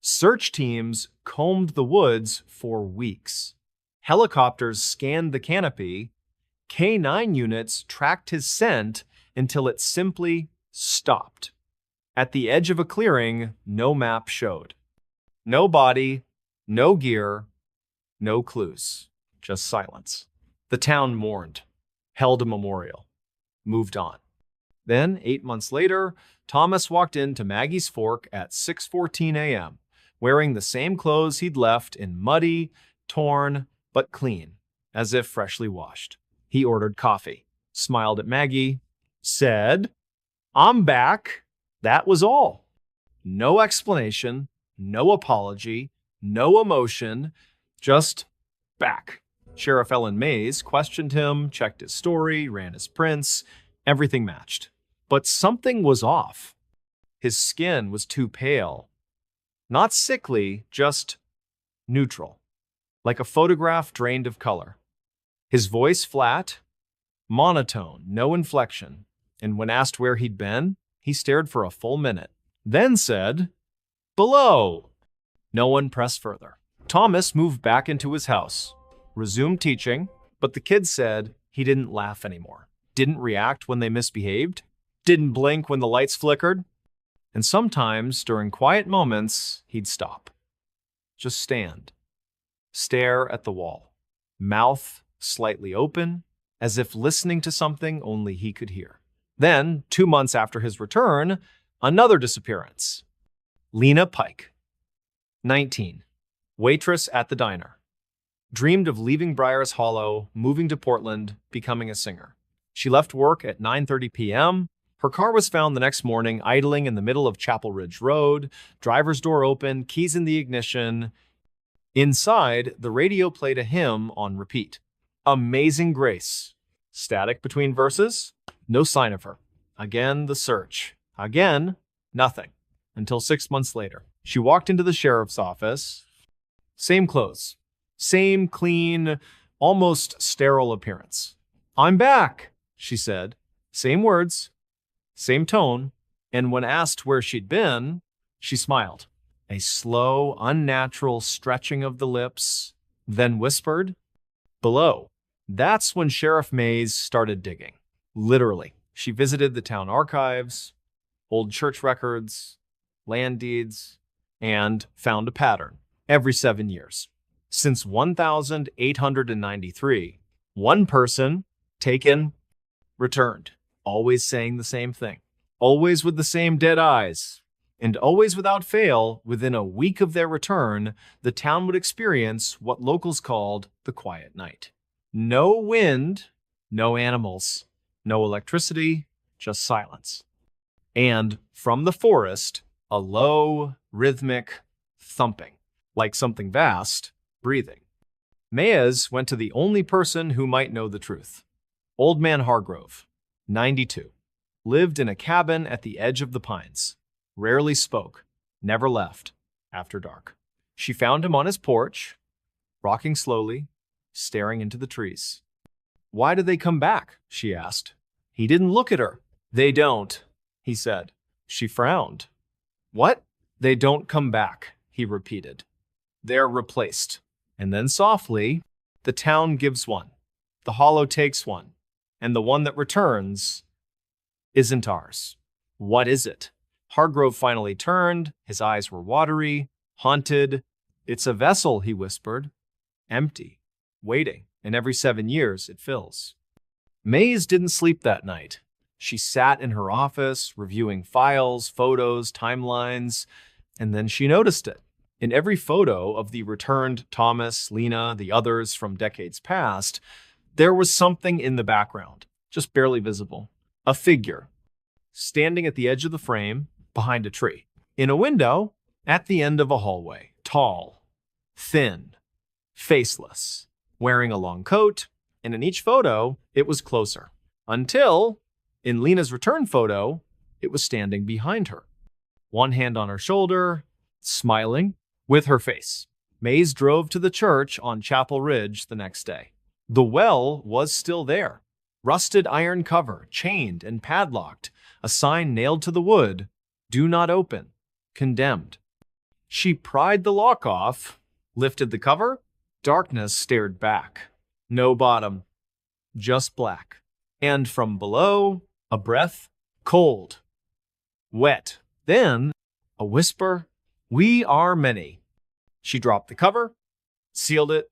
Search teams combed the woods for weeks. Helicopters scanned the canopy. K-9 units tracked his scent until it simply stopped. At the edge of a clearing, no map showed. No body, no gear, no clues, just silence. The town mourned, held a memorial, moved on. Then, 8 months later, Thomas walked into Maggie's Fork at 6:14 a.m., wearing the same clothes he'd left in muddy, torn, but clean, as if freshly washed. He ordered coffee, smiled at Maggie, said, "I'm back." That was all. No explanation, no apology, no emotion, just back. Sheriff Ellen Mays questioned him, checked his story, ran his prints. Everything matched. But something was off. His skin was too pale. Not sickly, just neutral, like a photograph drained of color. His voice flat, monotone, no inflection. And when asked where he'd been, he stared for a full minute, then said, "Below." No one pressed further. Thomas moved back into his house, resumed teaching, but the kids said he didn't laugh anymore, didn't react when they misbehaved, didn't blink when the lights flickered. And sometimes, during quiet moments, he'd stop. Just stand. Stare at the wall. Mouth slightly open, as if listening to something only he could hear. Then, 2 months after his return, another disappearance. Lena Pike, 19, waitress at the diner. Dreamed of leaving Briars Hollow, moving to Portland, becoming a singer. She left work at 9:30 p.m. Her car was found the next morning idling in the middle of Chapel Ridge Road, driver's door open, keys in the ignition. Inside, the radio played a hymn on repeat. Amazing Grace. Static between verses. No sign of her. Again, the search. Again, nothing. Until 6 months later. She walked into the sheriff's office. Same clothes. Same clean, almost sterile appearance. "I'm back," she said. Same words, same tone, and when asked where she'd been, she smiled. A slow, unnatural stretching of the lips, then whispered, "Below." That's when Sheriff Mays started digging. Literally, she visited the town archives, old church records, land deeds, and found a pattern every 7 years. Since 1893, one person taken, returned, always saying the same thing, always with the same dead eyes, and always without fail, within a week of their return, the town would experience what locals called the quiet night. No wind, no animals, no electricity, just silence. And from the forest, a low, rhythmic thumping, like something vast, breathing. Maez went to the only person who might know the truth. Old Man Hargrove, 92, lived in a cabin at the edge of the pines, rarely spoke, never left after dark. She found him on his porch, rocking slowly, staring into the trees. "Why do they come back?" she asked. He didn't look at her. "They don't," he said. She frowned. "What?" "They don't come back," he repeated. "They're replaced." And then softly, "The town gives one, the hollow takes one, and the one that returns isn't ours. What is it?" Hargrove finally turned. His eyes were watery, haunted. "It's a vessel," he whispered. "Empty, waiting, and every 7 years it fills." Mays didn't sleep that night. She sat in her office, reviewing files, photos, timelines, and then she noticed it. In every photo of the returned Thomas, Lena, the others from decades past, there was something in the background, just barely visible. A figure, standing at the edge of the frame, behind a tree. In a window, at the end of a hallway. Tall, thin, faceless, wearing a long coat, and in each photo, it was closer. Until, in Lena's return photo, it was standing behind her. One hand on her shoulder, smiling, with her face. Mays drove to the church on Chapel Ridge the next day. The well was still there. Rusted iron cover, chained and padlocked, a sign nailed to the wood, "Do not open, condemned." She pried the lock off, lifted the cover. Darkness stared back. No bottom, just black. And from below, a breath, cold, wet. Then, a whisper, "We are many." She dropped the cover, sealed it,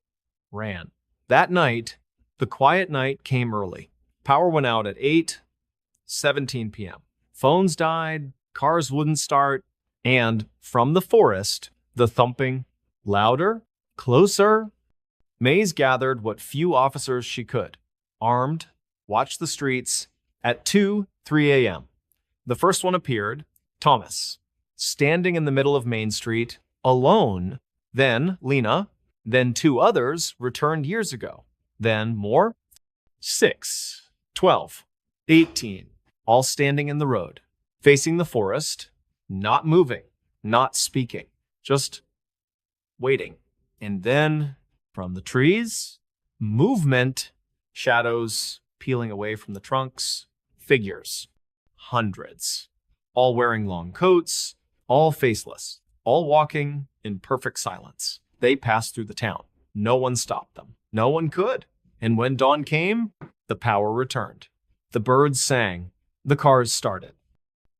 ran. That night, the quiet night came early. Power went out at 8:17 p.m. Phones died, cars wouldn't start, and from the forest, the thumping, louder, closer. Mays gathered what few officers she could, armed, watched the streets. At 2:03 a.m., the first one appeared, Thomas, standing in the middle of Main Street, alone. Then Lena, then two others returned years ago. Then more. 6, 12, 18, all standing in the road, facing the forest, not moving, not speaking, just waiting. And then, from the trees, movement, shadows peeling away from the trunks, figures, hundreds, all wearing long coats, all faceless, all walking in perfect silence. They passed through the town. No one stopped them. No one could. And when dawn came, the power returned. The birds sang. The cars started.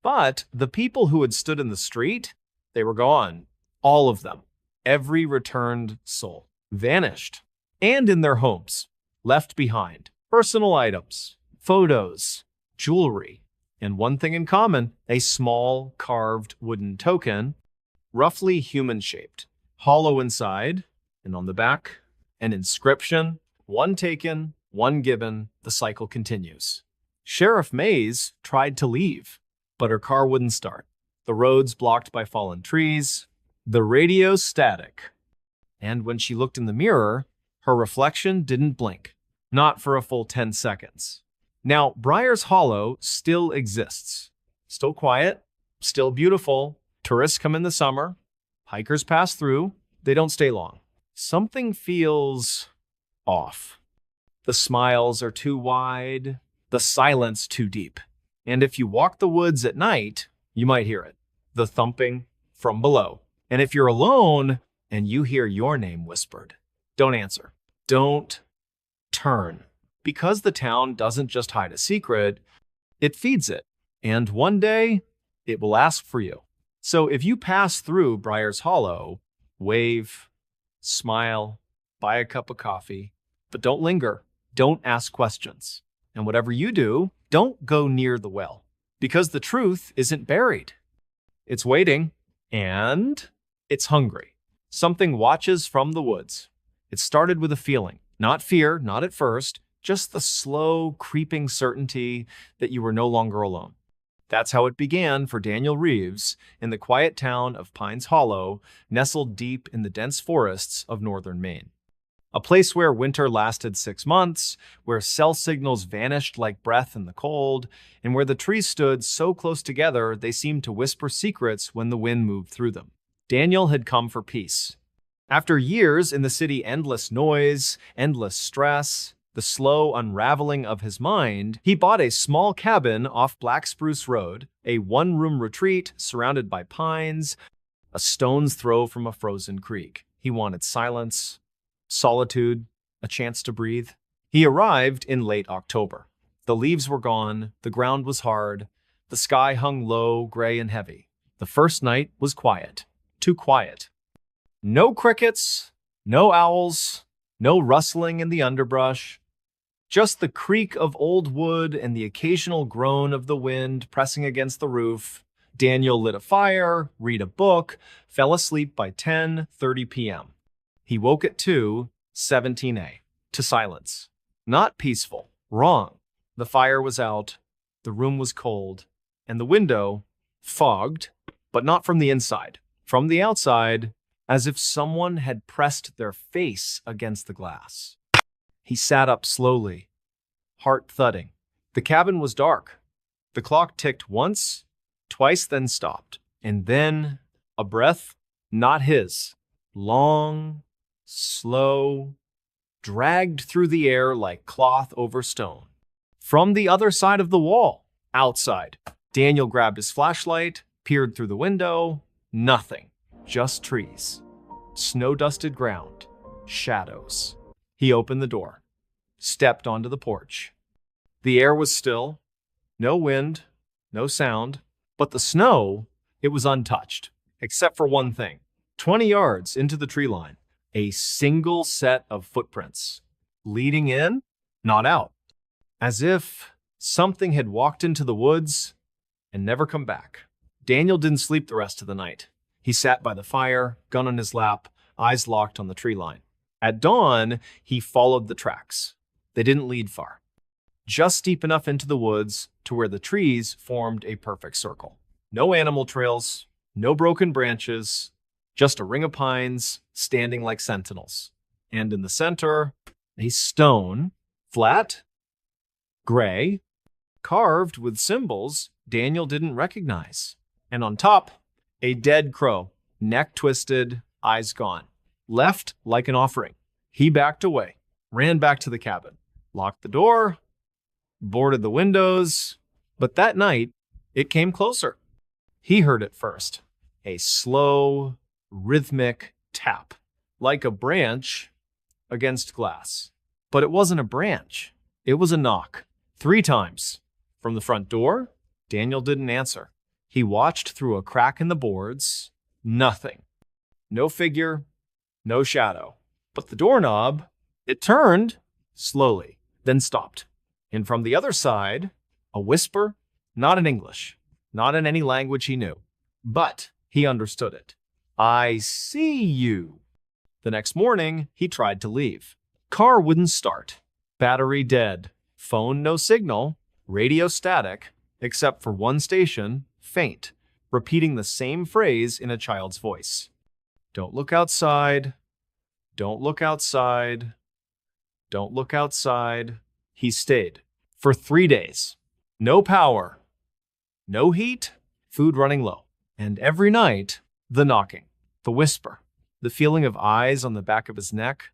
But the people who had stood in the street, they were gone. All of them. Every returned soul. Vanished. And in their homes. Left behind. Personal items. Photos. Jewelry. And one thing in common, a small carved wooden token, roughly human-shaped. Hollow inside, and on the back, an inscription. One taken, one given, the cycle continues. Sheriff Mays tried to leave, but her car wouldn't start. The roads blocked by fallen trees, the radio static. And when she looked in the mirror, her reflection didn't blink. Not for a full 10 seconds. Now, Briar's Hollow still exists. Still quiet, still beautiful. Tourists come in the summer. Hikers pass through. They don't stay long. Something feels off. The smiles are too wide, the silence too deep. And if you walk the woods at night, you might hear it. The thumping from below. And if you're alone and you hear your name whispered, don't answer. Don't turn. Because the town doesn't just hide a secret, it feeds it. And one day, it will ask for you. So if you pass through Briar's Hollow, wave, smile, buy a cup of coffee, but don't linger. Don't ask questions. And whatever you do, don't go near the well. Because the truth isn't buried. It's waiting, and it's hungry. Something watches from the woods. It started with a feeling. Not fear, not at first, just the slow, creeping certainty that you were no longer alone. That's how it began for Daniel Reeves in the quiet town of Pines Hollow, nestled deep in the dense forests of northern Maine. A place where winter lasted 6 months, where cell signals vanished like breath in the cold, and where the trees stood so close together they seemed to whisper secrets when the wind moved through them. Daniel had come for peace. After years in the city, endless noise, endless stress, the slow unraveling of his mind, he bought a small cabin off Black Spruce Road, a one-room retreat surrounded by pines, a stone's throw from a frozen creek. He wanted silence, solitude, a chance to breathe. He arrived in late October. The leaves were gone, the ground was hard, the sky hung low, gray and heavy. The first night was quiet, too quiet. No crickets, no owls, no rustling in the underbrush, just the creak of old wood and the occasional groan of the wind pressing against the roof. Daniel lit a fire, read a book, fell asleep by 10:30 p.m. He woke at 2:17 a. to silence. Not peaceful. Wrong. The fire was out. The the room was cold, and the window fogged, but not from the inside, from the outside, as if someone had pressed their face against the glass. He sat up slowly, heart thudding. The cabin was dark. The clock ticked once, twice, then stopped. And then a breath, not his, long, slow, dragged through the air like cloth over stone. From the other side of the wall, outside, Daniel grabbed his flashlight, peered through the window. Nothing, just trees, snow-dusted ground, shadows. He opened the door, stepped onto the porch. The air was still, no wind, no sound, but the snow, it was untouched, except for one thing. 20 yards into the tree line, a single set of footprints, leading in, not out, as if something had walked into the woods and never come back. Daniel didn't sleep the rest of the night. He sat by the fire, gun on his lap, eyes locked on the tree line. At dawn, he followed the tracks. They didn't lead far, just deep enough into the woods to where the trees formed a perfect circle. No animal trails, no broken branches, just a ring of pines standing like sentinels. And in the center, a stone, flat, gray, carved with symbols Daniel didn't recognize. And on top, a dead crow, neck twisted, eyes gone, left like an offering. He backed away, ran back to the cabin, locked the door, boarded the windows. But that night, it came closer. He heard it first, a slow, rhythmic tap, like a branch against glass. But it wasn't a branch. It was a knock. 3 times. From the front door, Daniel didn't answer. He watched through a crack in the boards. Nothing. No figure, no shadow. But the doorknob, it turned slowly, then stopped. And from the other side, a whisper, not in English, not in any language he knew, but he understood it. I see you. The next morning, he tried to leave. Car wouldn't start. Battery dead. Phone no signal. Radio static, except for one station, faint, repeating the same phrase in a child's voice. Don't look outside. Don't look outside. Don't look outside. He stayed for 3 days. No power. No heat. Food running low. And every night, the knocking, the whisper, the feeling of eyes on the back of his neck.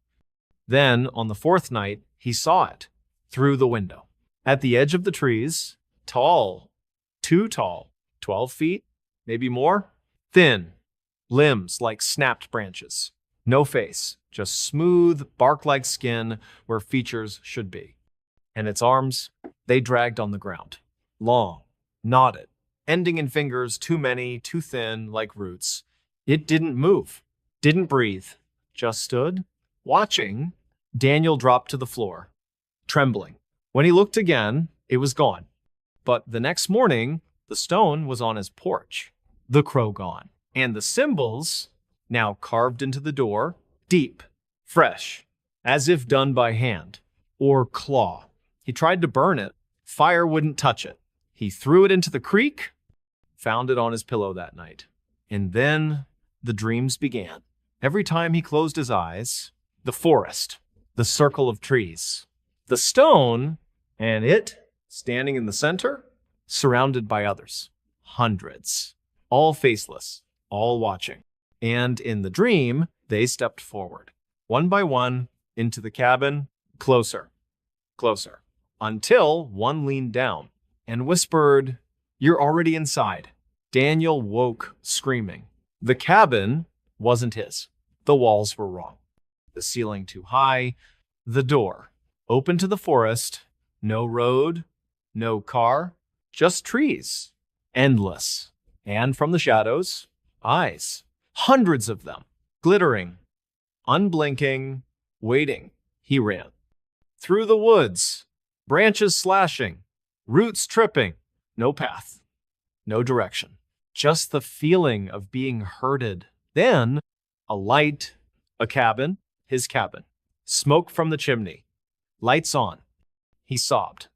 Then, on the 4th night, he saw it through the window. At the edge of the trees, tall, too tall, 12 feet, maybe more, thin, limbs like snapped branches. No face, just smooth, bark-like skin where features should be. And its arms, they dragged on the ground, long, knotted, ending in fingers too many, too thin, like roots. It didn't move, didn't breathe, just stood, watching. Daniel dropped to the floor, trembling. When he looked again, it was gone. But the next morning, the stone was on his porch, the crow gone, and the symbols, now carved into the door, deep, fresh, as if done by hand or claw. He tried to burn it. Fire wouldn't touch it. He threw it into the creek, found it on his pillow that night. And then the dreams began. Every time he closed his eyes, the forest, the circle of trees, the stone, and it standing in the center, surrounded by others, hundreds, all faceless, all watching. And in the dream, they stepped forward, one by one, into the cabin, closer, closer, until one leaned down and whispered, "You're already inside." Daniel woke screaming. The cabin wasn't his. The walls were wrong. The ceiling too high. The door open to the forest. No road, no car, just trees. Endless. And from the shadows, eyes. Hundreds of them. Glittering. Unblinking. Waiting. He ran. Through the woods. Branches slashing. Roots tripping. No path. No direction. Just the feeling of being herded. Then, a light. A cabin. His cabin. Smoke from the chimney. Lights on. He sobbed,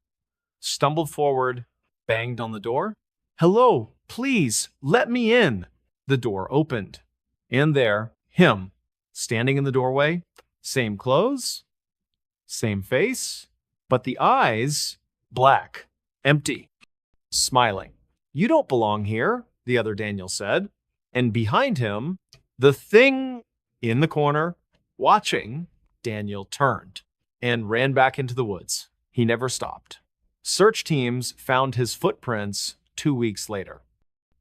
stumbled forward, banged on the door. "Hello, please, let me in." The door opened. And there, him, standing in the doorway, same clothes, same face, but the eyes, black, empty, smiling. "You don't belong here," the other Daniel said. And behind him, the thing in the corner, watching, Daniel turned and ran back into the woods. He never stopped. Search teams found his footprints 2 weeks later.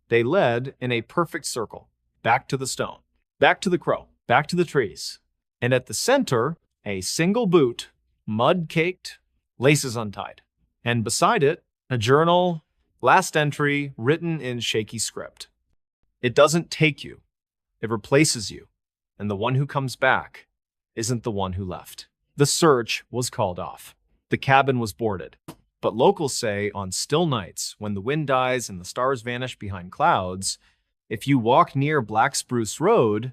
They led in a perfect circle, back to the stone, back to the crow, back to the trees. And at the center, a single boot, mud-caked, laces untied. And beside it, a journal, last entry written in shaky script. "It doesn't take you, it replaces you, and the one who comes back isn't the one who left." The search was called off. The cabin was boarded. But locals say on still nights, when the wind dies and the stars vanish behind clouds, if you walk near Black Spruce Road,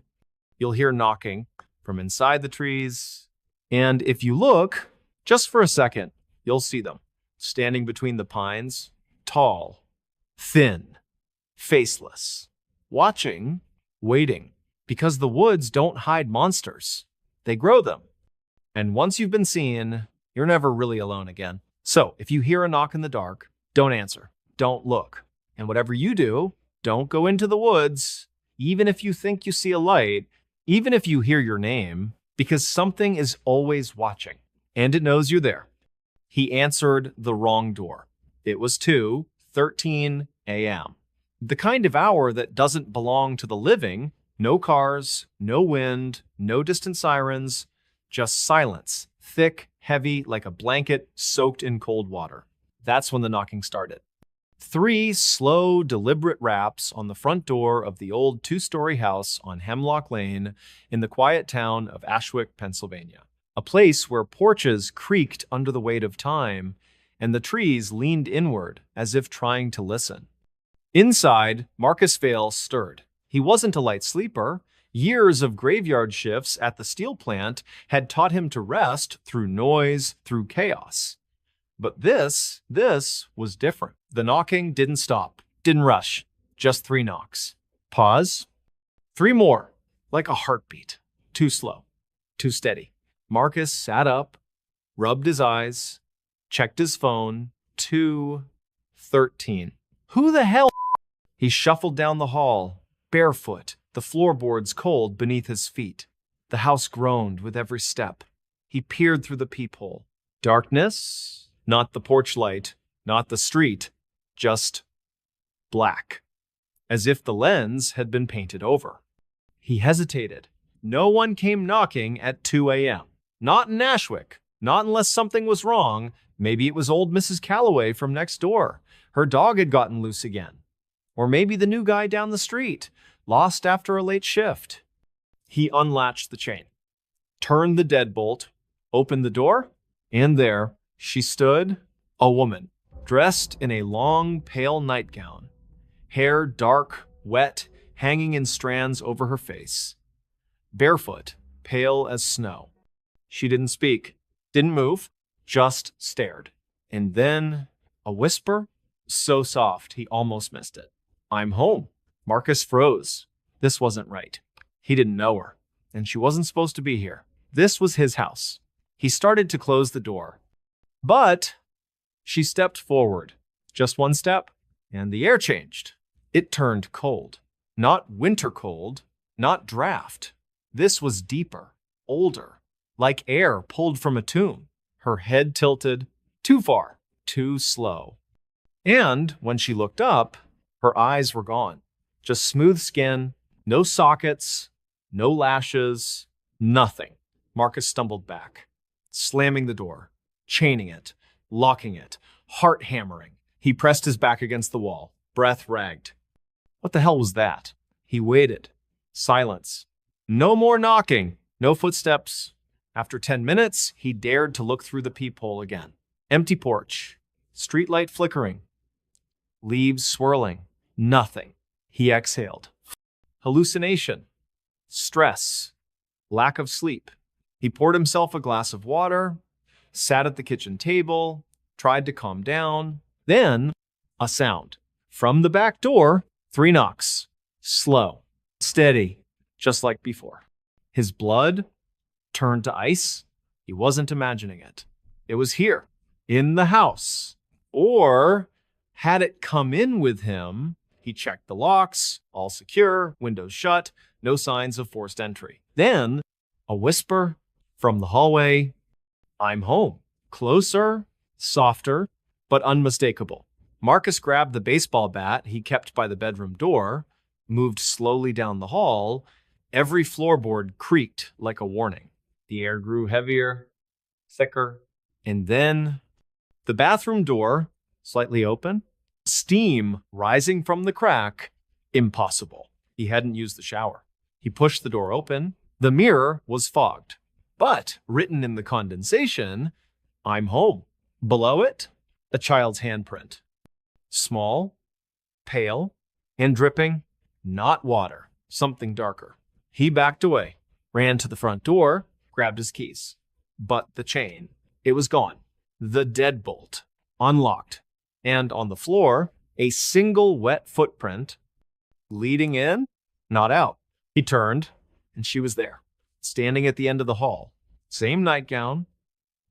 you'll hear knocking from inside the trees. And if you look, just for a second, you'll see them standing between the pines, tall, thin, faceless, watching, waiting, because the woods don't hide monsters. They grow them. And once you've been seen, you're never really alone again. So, if you hear a knock in the dark, don't answer, don't look. And whatever you do, don't go into the woods, even if you think you see a light, even if you hear your name, because something is always watching, and it knows you're there. He answered the wrong door. It was 2:13 a.m. The kind of hour that doesn't belong to the living. No cars, no wind, no distant sirens, just silence, thick, heavy like a blanket soaked in cold water. That's when the knocking started. 3 slow, deliberate raps on the front door of the old 2-story house on Hemlock Lane in the quiet town of Ashwick, Pennsylvania. A place where porches creaked under the weight of time and the trees leaned inward as if trying to listen. Inside, Marcus Vale stirred. He wasn't a light sleeper. Years of graveyard shifts at the steel plant had taught him to rest through noise, through chaos. But this was different. The knocking didn't stop, didn't rush, just 3 knocks. Pause. 3 more, like a heartbeat. Too slow, too steady. Marcus sat up, rubbed his eyes, checked his phone. 2:13. Who the hell? He shuffled down the hall, barefoot, the floorboards cold beneath his feet. The house groaned with every step. He peered through the peephole. Darkness, not the porch light, not the street, just black, as if the lens had been painted over. He hesitated. No one came knocking at 2 a.m. Not in Ashwick, not unless something was wrong. Maybe it was old Mrs. Calloway from next door. Her dog had gotten loose again. Or maybe the new guy down the street, lost after a late shift. He unlatched the chain, turned the deadbolt, opened the door, and there she stood, a woman, dressed in a long, pale nightgown, hair dark, wet, hanging in strands over her face, barefoot, pale as snow. She didn't speak, didn't move, just stared. And then a whisper, so soft he almost missed it. "I'm home." Marcus froze. This wasn't right. He didn't know her, and she wasn't supposed to be here. This was his house. He started to close the door. But she stepped forward. Just one step, and the air changed. It turned cold. Not winter cold, not draft. This was deeper, older, like air pulled from a tomb. Her head tilted, too far, too slow. And when she looked up, her eyes were gone. Just smooth skin, no sockets, no lashes, nothing. Marcus stumbled back, slamming the door, chaining it, locking it, heart hammering. He pressed his back against the wall, breath ragged. What the hell was that? He waited. Silence. No more knocking, no footsteps. After 10 minutes, he dared to look through the peephole again. Empty porch, streetlight flickering, leaves swirling, nothing. He exhaled. Hallucination, stress, lack of sleep. He poured himself a glass of water, sat at the kitchen table, tried to calm down. Then A sound. From the back door, 3 knocks. Slow, steady, just like before. His blood turned to ice. He wasn't imagining it. It was here, in the house. Or had it come in with him? He checked the locks, all secure, windows shut, no signs of forced entry. Then, a whisper from the hallway, "I'm home." Closer, softer, but unmistakable. Marcus grabbed the baseball bat he kept by the bedroom door, moved slowly down the hall. Every floorboard creaked like a warning. The air grew heavier, thicker, and then the bathroom door slightly open, steam rising from the crack. Impossible. He hadn't used the shower. He pushed the door open. The mirror was fogged, but written in the condensation, "I'm home." Below it, a child's handprint. Small, pale, and dripping, not water, something darker. He backed away, ran to the front door, grabbed his keys. But the chain, it was gone. The deadbolt, unlocked. And on the floor, a single wet footprint, leading in, not out. He turned, and she was there, standing at the end of the hall. Same nightgown,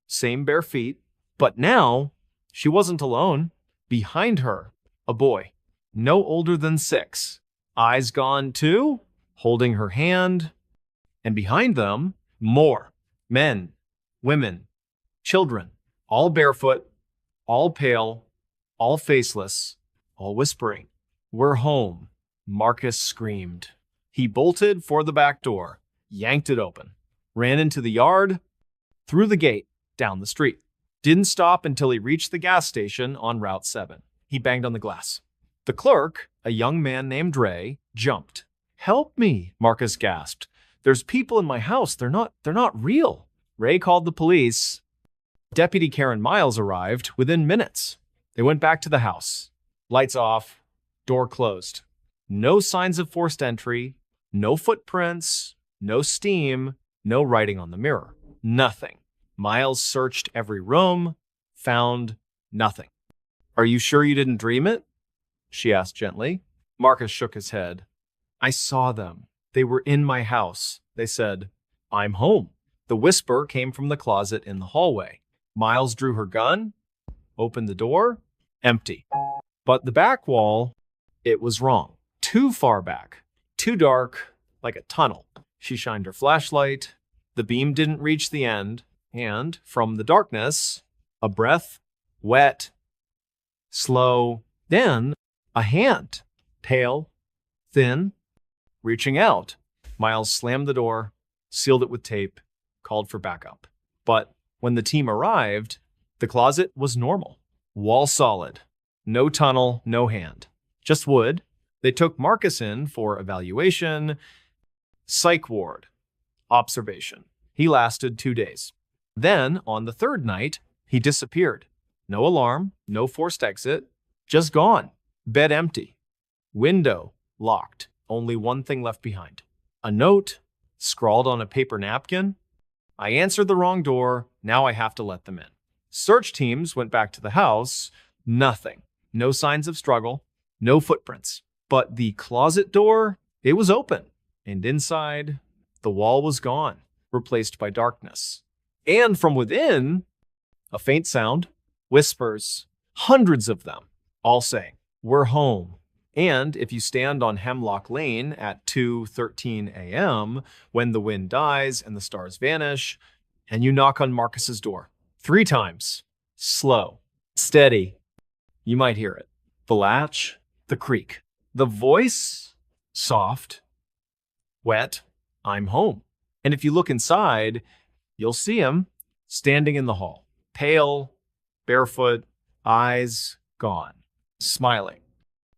same bare feet, but now she wasn't alone. Behind her, a boy, no older than 6, eyes gone too, holding her hand. And behind them, more men, women, children, all barefoot, all pale, all faceless, all whispering, "We're home." Marcus screamed. He bolted for the back door, yanked it open, ran into the yard, through the gate, down the street. Didn't stop until he reached the gas station on Route 7. He banged on the glass. The clerk, a young man named Ray, jumped. "Help me," Marcus gasped. "There's people in my house. They're not real." Ray called the police. Deputy Karen Miles arrived within minutes. They went back to the house. Lights off, door closed. No signs of forced entry, no footprints, no steam, no writing on the mirror. Nothing. Miles searched every room, found nothing. "Are you sure you didn't dream it?" she asked gently. Marcus shook his head. "I saw them. They were in my house. They said, 'I'm home.'" The whisper came from the closet in the hallway. Miles drew her gun, opened the door, empty. But the back wall, it was wrong. Too far back, too dark, like a tunnel. She shined her flashlight. The beam didn't reach the end. And from the darkness, a breath, wet, slow, then a hand, pale, thin, reaching out. Miles slammed the door, sealed it with tape, called for backup. But when the team arrived, the closet was normal. Wall solid. No tunnel, no hand. Just wood. They took Marcus in for evaluation, psych ward, observation. He lasted 2 days. Then, on the 3rd night, he disappeared. No alarm, no forced exit, just gone. Bed empty. Window locked. Only one thing left behind. A note, scrawled on a paper napkin. "I answered the wrong door. Now I have to let them in." Search teams went back to the house. Nothing. No signs of struggle. No footprints. But the closet door, it was open. And inside, the wall was gone, replaced by darkness. And from within, a faint sound, whispers, hundreds of them, all saying, "We're home." And if you stand on Hemlock Lane at 2:13 a.m., when the wind dies and the stars vanish, and you knock on Marcus's door 3 times, slow, steady, you might hear it. The latch, the creak. The voice, soft, wet, "I'm home." And if you look inside, you'll see him standing in the hall, pale, barefoot, eyes gone, smiling.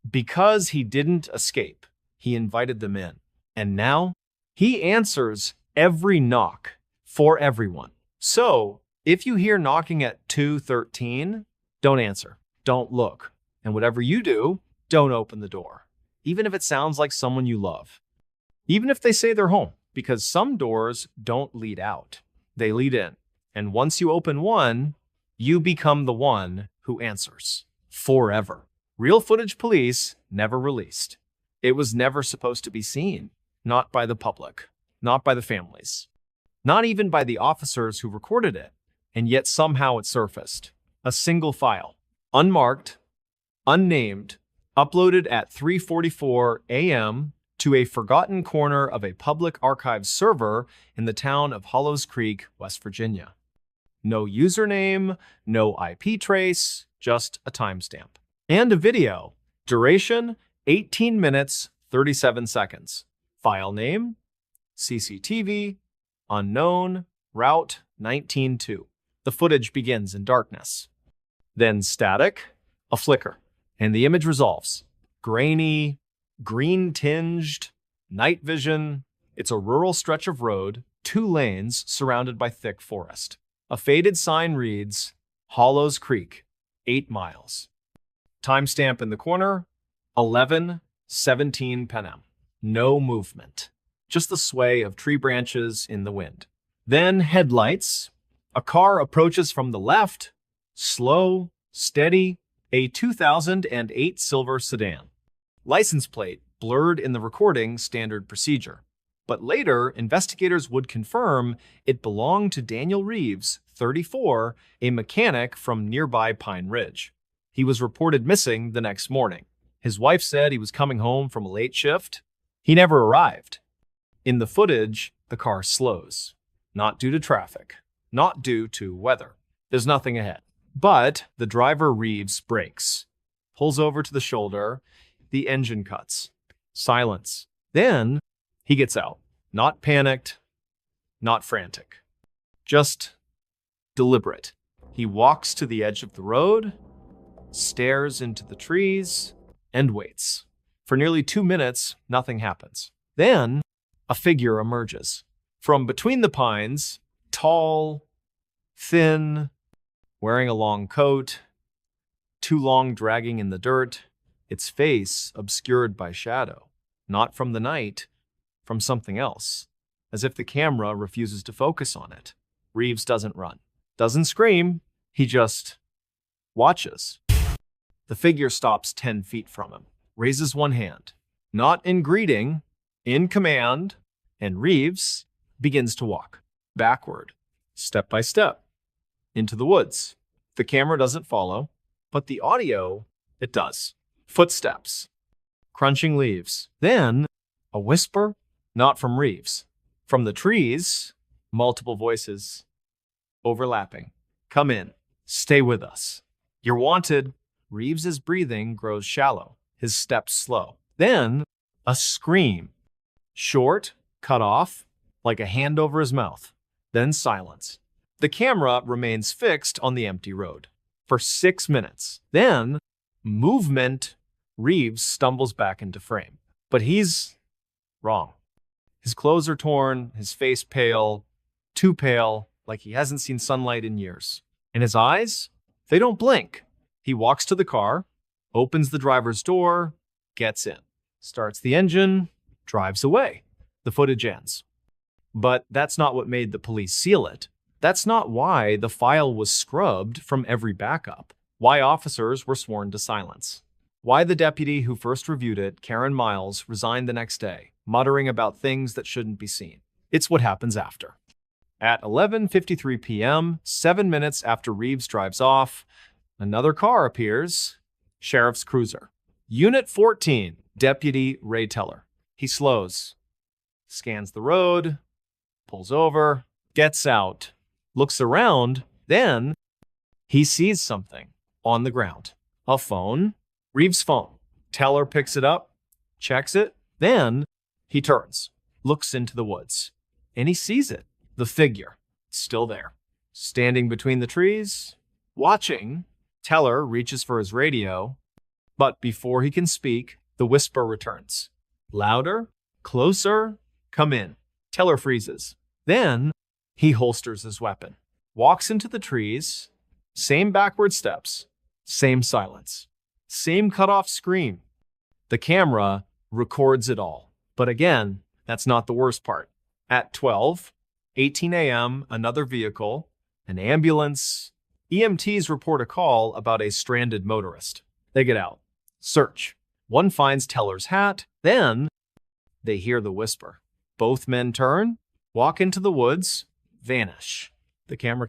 Because he didn't escape, he invited them in. And now, he answers every knock for everyone. So, if you hear knocking at 2:13, don't answer, don't look. And whatever you do, don't open the door, even if it sounds like someone you love. Even if they say they're home, because some doors don't lead out, they lead in. And once you open one, you become the one who answers forever. Real footage police never released. It was never supposed to be seen. Not by the public. Not by the families. Not even by the officers who recorded it. And yet somehow it surfaced. A single file. Unmarked. Unnamed. Uploaded at 3:44 a.m. to a forgotten corner of a public archives server in the town of Hollows Creek, West Virginia. No username, no IP trace, just a timestamp. And a video. Duration, 18 minutes, 37 seconds. File name, CCTV, unknown, route 19-2. The footage begins in darkness. Then static, a flicker, and the image resolves. Grainy, green-tinged, night vision. It's a rural stretch of road, 2 lanes surrounded by thick forest. A faded sign reads, Hollows Creek, 8 miles. Timestamp in the corner, 11:17 p.m. No movement, just the sway of tree branches in the wind. Then headlights. A car approaches from the left, slow, steady, a 2008 silver sedan. License plate blurred in the recording, standard procedure. But later, investigators would confirm it belonged to Daniel Reeves, 34, a mechanic from nearby Pine Ridge. He was reported missing the next morning. His wife said he was coming home from a late shift. He never arrived. In the footage, the car slows. Not due to traffic. Not due to weather. There's nothing ahead. But the driver Reeves brakes. Pulls over to the shoulder. The engine cuts. Silence. Then he gets out. Not panicked. Not frantic. Just deliberate. He walks to the edge of the road, stares into the trees, and waits. For nearly 2 minutes, nothing happens. Then, a figure emerges. From between the pines, tall, thin, wearing a long coat, too long dragging in the dirt, its face obscured by shadow. Not from the night, from something else. As if the camera refuses to focus on it. Reeves doesn't run. Doesn't scream. He just watches. The figure stops 10 feet from him. Raises one hand. Not in greeting, in command. And Reeves begins to walk. Backward. Step by step. Into the woods. The camera doesn't follow. But the audio, it does. Footsteps. Crunching leaves. Then, a whisper. Not from Reeves. From the trees, multiple voices. Overlapping. Come in. Stay with us. You're wanted. Reeves's breathing grows shallow. His steps slow. Then, a scream. Short, cut off, like a hand over his mouth. Then silence. The camera remains fixed on the empty road. For 6 minutes. Then, movement. Reeves stumbles back into frame. But he's wrong. His clothes are torn, his face pale, too pale, like he hasn't seen sunlight in years. And his eyes? They don't blink. He walks to the car, opens the driver's door, gets in, starts the engine, drives away. The footage ends. But that's not what made the police seal it. That's not why the file was scrubbed from every backup. Why officers were sworn to silence. Why the deputy who first reviewed it, Karen Miles, resigned the next day, muttering about things that shouldn't be seen. It's what happens after. At 11:53 p.m., 7 minutes after Reeves drives off, another car appears. Sheriff's cruiser. Unit 14, Deputy Ray Teller. He slows, scans the road, pulls over, gets out, looks around, then he sees something on the ground. A phone. Reeves' phone. Teller picks it up, checks it, then he turns, looks into the woods, and he sees it. The figure, still there, standing between the trees, watching. Teller reaches for his radio, but before he can speak, the whisper returns. Louder, closer, come in. Teller freezes. Then he holsters his weapon, walks into the trees, same backward steps, same silence, same cut-off scream. The camera records it all. But again, that's not the worst part. At 12:18 a.m., another vehicle, an ambulance. EMTs report a call about a stranded motorist. They get out. Search. One finds teller's hat. Then they hear the whisper. Both men turn, walk into the woods, vanish. The camera